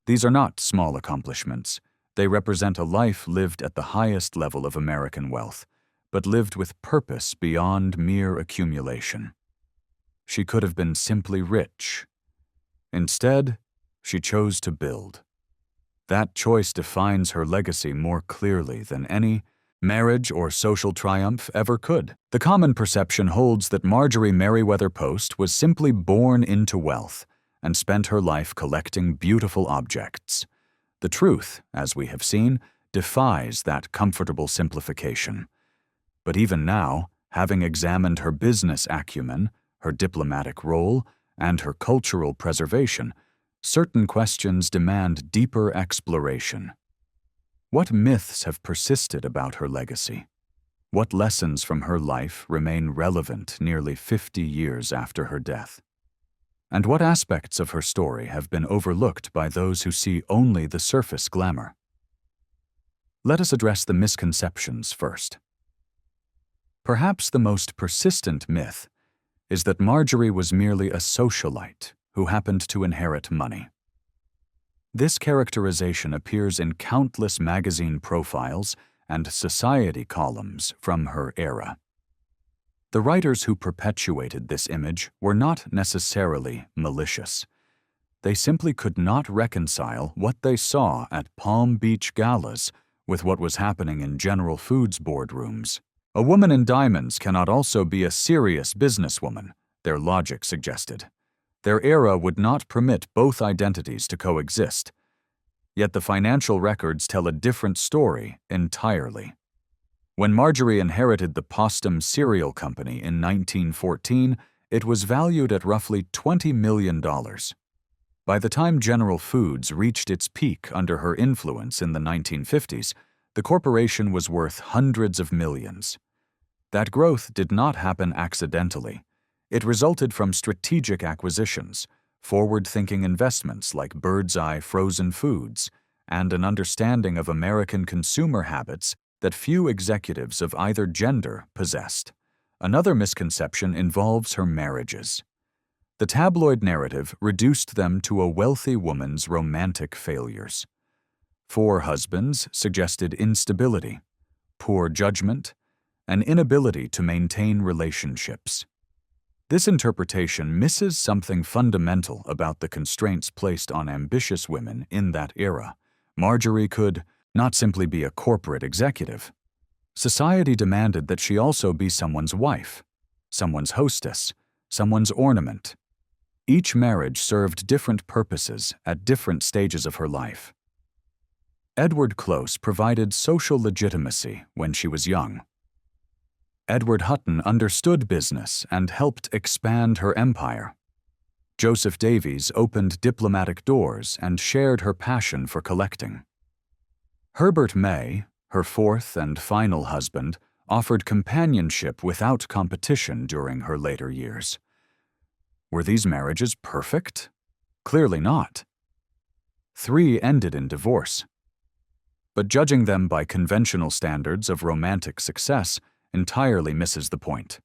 These are not small accomplishments. They represent a life lived at the highest level of American wealth, but lived with purpose beyond mere accumulation. She could have been simply rich. Instead, she chose to build. That choice defines her legacy more clearly than any marriage or social triumph ever could. The common perception holds that Marjorie Merriweather Post was simply born into wealth and spent her life collecting beautiful objects. The truth, as we have seen, defies that comfortable simplification. But even now, having examined her business acumen, her diplomatic role, and her cultural preservation, certain questions demand deeper exploration. What myths have persisted about her legacy? What lessons from her life remain relevant nearly 50 years after her death? And what aspects of her story have been overlooked by those who see only the surface glamour? Let us address the misconceptions first. Perhaps the most persistent myth is that Marjorie was merely a socialite who happened to inherit money. This characterization appears in countless magazine profiles and society columns from her era. The writers who perpetuated this image were not necessarily malicious. They simply could not reconcile what they saw at Palm Beach galas with what was happening in General Foods boardrooms. A woman in diamonds cannot also be a serious businesswoman, their logic suggested. Their era would not permit both identities to coexist. Yet the financial records tell a different story entirely. When Marjorie inherited the Postum Cereal Company in 1914, it was valued at roughly $20 million. By the time General Foods reached its peak under her influence in the 1950s, the corporation was worth hundreds of millions. That growth did not happen accidentally. It resulted from strategic acquisitions, forward-thinking investments like Bird's Eye Frozen Foods, and an understanding of American consumer habits that few executives of either gender possessed. Another misconception involves her marriages. The tabloid narrative reduced them to a wealthy woman's romantic failures. 4 husbands suggested instability, poor judgment, an inability to maintain relationships. This interpretation misses something fundamental about the constraints placed on ambitious women in that era. Marjorie could not simply be a corporate executive. Society demanded that she also be someone's wife, someone's hostess, someone's ornament. Each marriage served different purposes at different stages of her life. Edward Close provided social legitimacy when she was young. Edward Hutton understood business and helped expand her empire. Joseph Davies opened diplomatic doors and shared her passion for collecting. Herbert May, her 4th and final husband, offered companionship without competition during her later years. Were these marriages perfect? Clearly not. 3 ended in divorce. But judging them by conventional standards of romantic success entirely misses the point.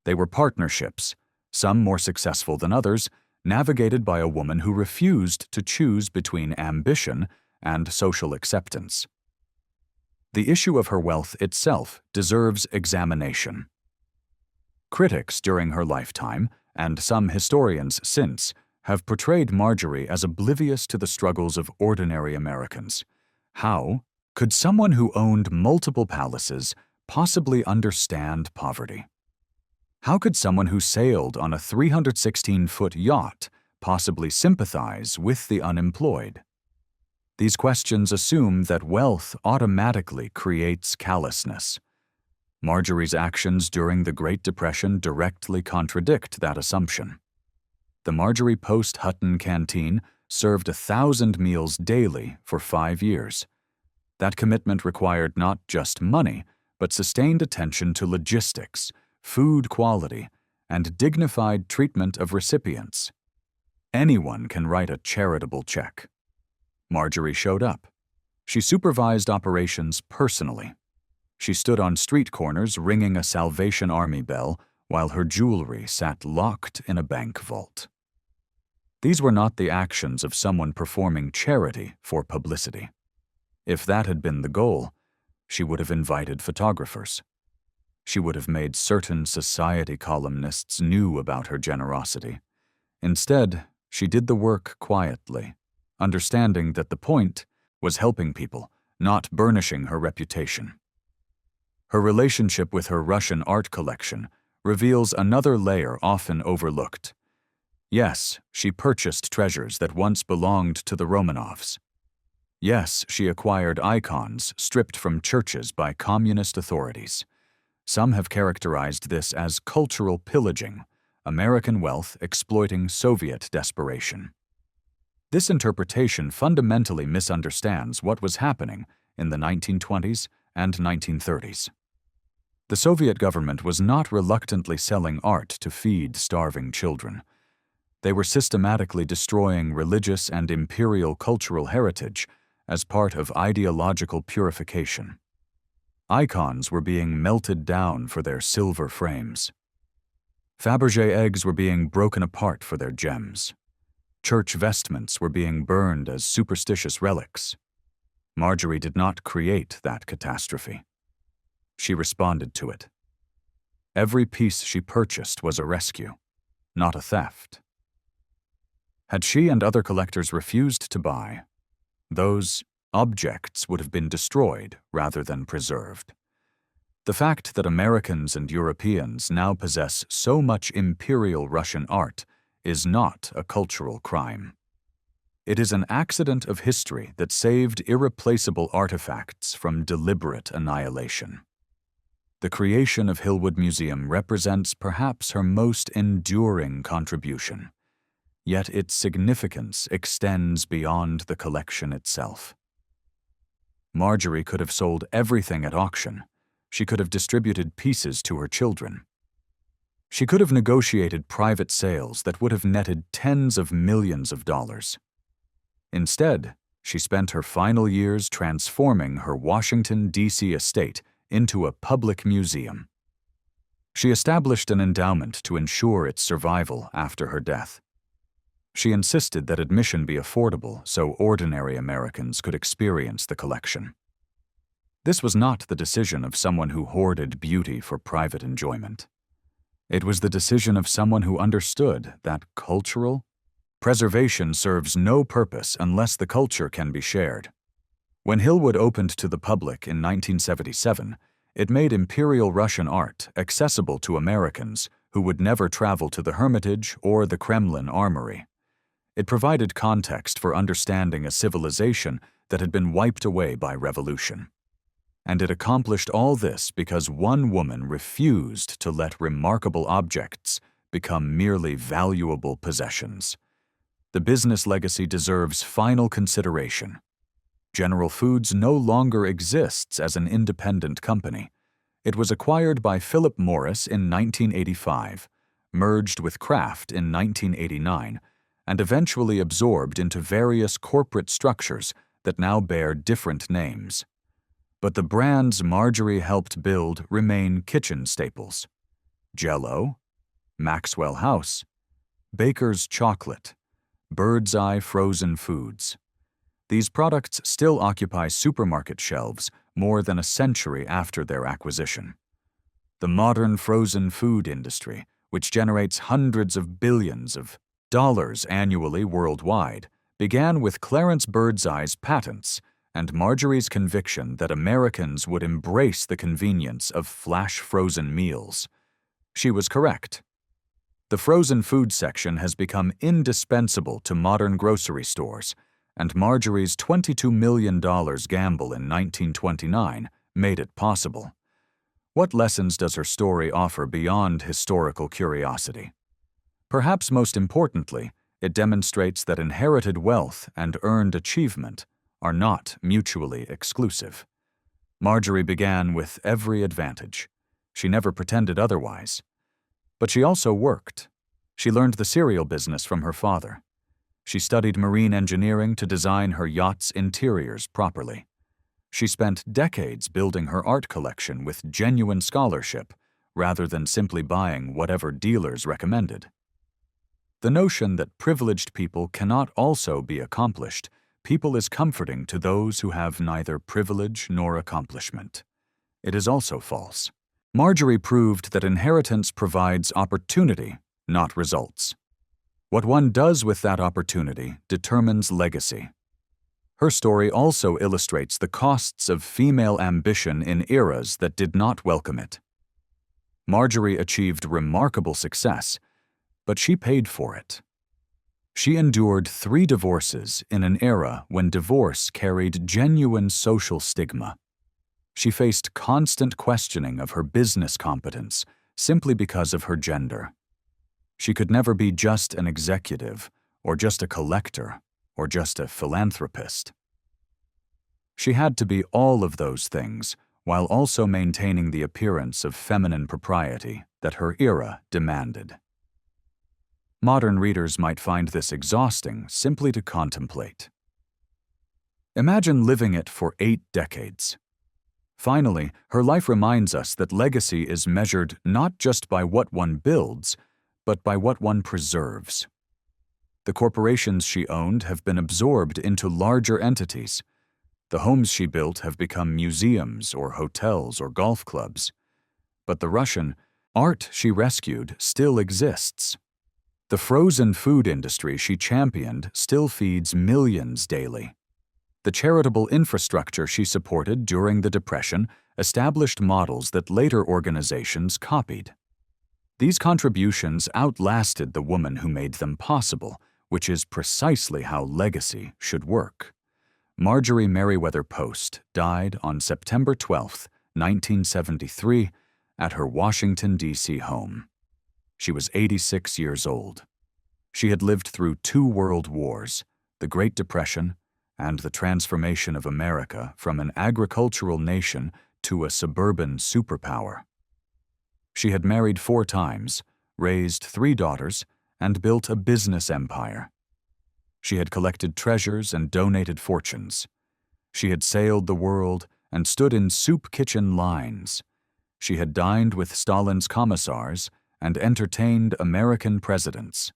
They were partnerships, some more successful than others, navigated by a woman who refused to choose between ambition and social acceptance. The issue of her wealth itself deserves examination. Critics during her lifetime, and some historians since, have portrayed Marjorie as oblivious to the struggles of ordinary Americans. How could someone who owned multiple palaces possibly understand poverty? How could someone who sailed on a 316-foot yacht possibly sympathize with the unemployed? These questions assume that wealth automatically creates callousness. Marjorie's actions during the Great Depression directly contradict that assumption. The Marjorie Post Hutton Canteen served 1,000 meals daily for 5 years. That commitment required not just money, but sustained attention to logistics, food quality, and dignified treatment of recipients. Anyone can write a charitable check. Marjorie showed up. She supervised operations personally. She stood on street corners ringing a Salvation Army bell while her jewelry sat locked in a bank vault. These were not the actions of someone performing charity for publicity. If that had been the goal, she would have invited photographers. She would have made certain society columnists knew about her generosity. Instead, she did the work quietly, understanding that the point was helping people, not burnishing her reputation. Her relationship with her Russian art collection reveals another layer often overlooked. Yes, she purchased treasures that once belonged to the Romanovs. Yes, she acquired icons stripped from churches by communist authorities. Some have characterized this as cultural pillaging, American wealth exploiting Soviet desperation. This interpretation fundamentally misunderstands what was happening in the 1920s and 1930s. The Soviet government was not reluctantly selling art to feed starving children. They were systematically destroying religious and imperial cultural heritage as part of ideological purification. Icons were being melted down for their silver frames. Fabergé eggs were being broken apart for their gems. Church vestments were being burned as superstitious relics. Marjorie did not create that catastrophe. She responded to it. Every piece she purchased was a rescue, not a theft. Had she and other collectors refused to buy, those objects would have been destroyed rather than preserved. The fact that Americans and Europeans now possess so much imperial Russian art is not a cultural crime. It is an accident of history that saved irreplaceable artifacts from deliberate annihilation. The creation of Hillwood Museum represents perhaps her most enduring contribution, yet its significance extends beyond the collection itself. Marjorie could have sold everything at auction. She could have distributed pieces to her children. She could have negotiated private sales that would have netted tens of millions of dollars. Instead, she spent her final years transforming her Washington, D.C. estate into a public museum. She established an endowment to ensure its survival after her death. She insisted that admission be affordable so ordinary Americans could experience the collection. This was not the decision of someone who hoarded beauty for private enjoyment. It was the decision of someone who understood that cultural preservation serves no purpose unless the culture can be shared. When Hillwood opened to the public in 1977, it made Imperial Russian art accessible to Americans who would never travel to the Hermitage or the Kremlin Armory. It provided context for understanding a civilization that had been wiped away by revolution. And it accomplished all this because one woman refused to let remarkable objects become merely valuable possessions. The business legacy deserves final consideration. General Foods no longer exists as an independent company. It was acquired by Philip Morris in 1985, merged with Kraft in 1989, and eventually absorbed into various corporate structures that now bear different names. But the brands Marjorie helped build remain kitchen staples: Jell-O, Maxwell House, Baker's Chocolate, Bird's Eye Frozen Foods. These products still occupy supermarket shelves more than a century after their acquisition. The modern frozen food industry, which generates hundreds of billions of dollars annually worldwide, began with Clarence Birdseye's patents and Marjorie's conviction that Americans would embrace the convenience of flash-frozen meals. She was correct. The frozen food section has become indispensable to modern grocery stores, and Marjorie's $22 million gamble in 1929 made it possible. What lessons does her story offer beyond historical curiosity? Perhaps most importantly, it demonstrates that inherited wealth and earned achievement are not mutually exclusive. Marjorie began with every advantage. She never pretended otherwise. But she also worked. She learned the cereal business from her father. She studied marine engineering to design her yacht's interiors properly. She spent decades building her art collection with genuine scholarship rather than simply buying whatever dealers recommended. The notion that privileged people cannot also be accomplished people is comforting to those who have neither privilege nor accomplishment. It is also false. Marjorie proved that inheritance provides opportunity, not results. What one does with that opportunity determines legacy. Her story also illustrates the costs of female ambition in eras that did not welcome it. Marjorie achieved remarkable success, but she paid for it. She endured 3 divorces in an era when divorce carried genuine social stigma. She faced constant questioning of her business competence simply because of her gender. She could never be just an executive, or just a collector, or just a philanthropist. She had to be all of those things while also maintaining the appearance of feminine propriety that her era demanded. Modern readers might find this exhausting simply to contemplate. Imagine living it for 8 decades. Finally, her life reminds us that legacy is measured not just by what one builds, but by what one preserves. The corporations she owned have been absorbed into larger entities. The homes she built have become museums or hotels or golf clubs. But the Russian art she rescued still exists. The frozen food industry she championed still feeds millions daily. The charitable infrastructure she supported during the Depression established models that later organizations copied. These contributions outlasted the woman who made them possible, which is precisely how legacy should work. Marjorie Merriweather Post died on September 12, 1973, at her Washington, D.C. home. She was 86 years old. She had lived through 2 world wars, the Great Depression, and the transformation of America from an agricultural nation to a suburban superpower. She had married 4 times, raised 3 daughters, and built a business empire. She had collected treasures and donated fortunes. She had sailed the world and stood in soup kitchen lines. She had dined with Stalin's commissars and entertained American presidents.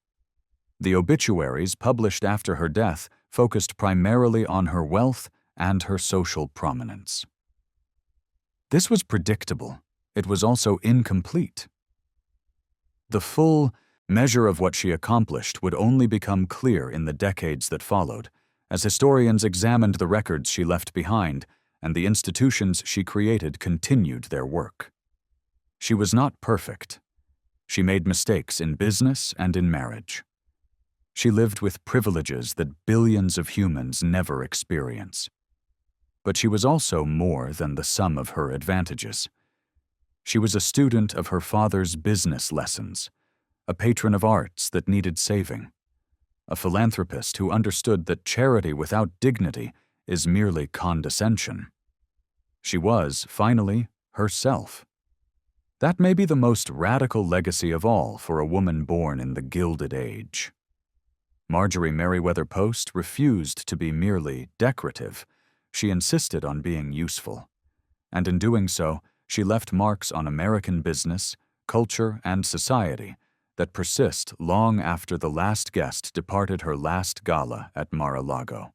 The obituaries published after her death focused primarily on her wealth and her social prominence. This was predictable. It was also incomplete. The full measure of what she accomplished would only become clear in the decades that followed, as historians examined the records she left behind and the institutions she created continued their work. She was not perfect. She made mistakes in business and in marriage. She lived with privileges that billions of humans never experience. But she was also more than the sum of her advantages. She was a student of her father's business lessons, a patron of arts that needed saving, a philanthropist who understood that charity without dignity is merely condescension. She was, finally, herself. That may be the most radical legacy of all for a woman born in the Gilded Age. Marjorie Merriweather Post refused to be merely decorative. She insisted on being useful. And in doing so, she left marks on American business, culture, and society that persist long after the last guest departed her last gala at Mar-a-Lago.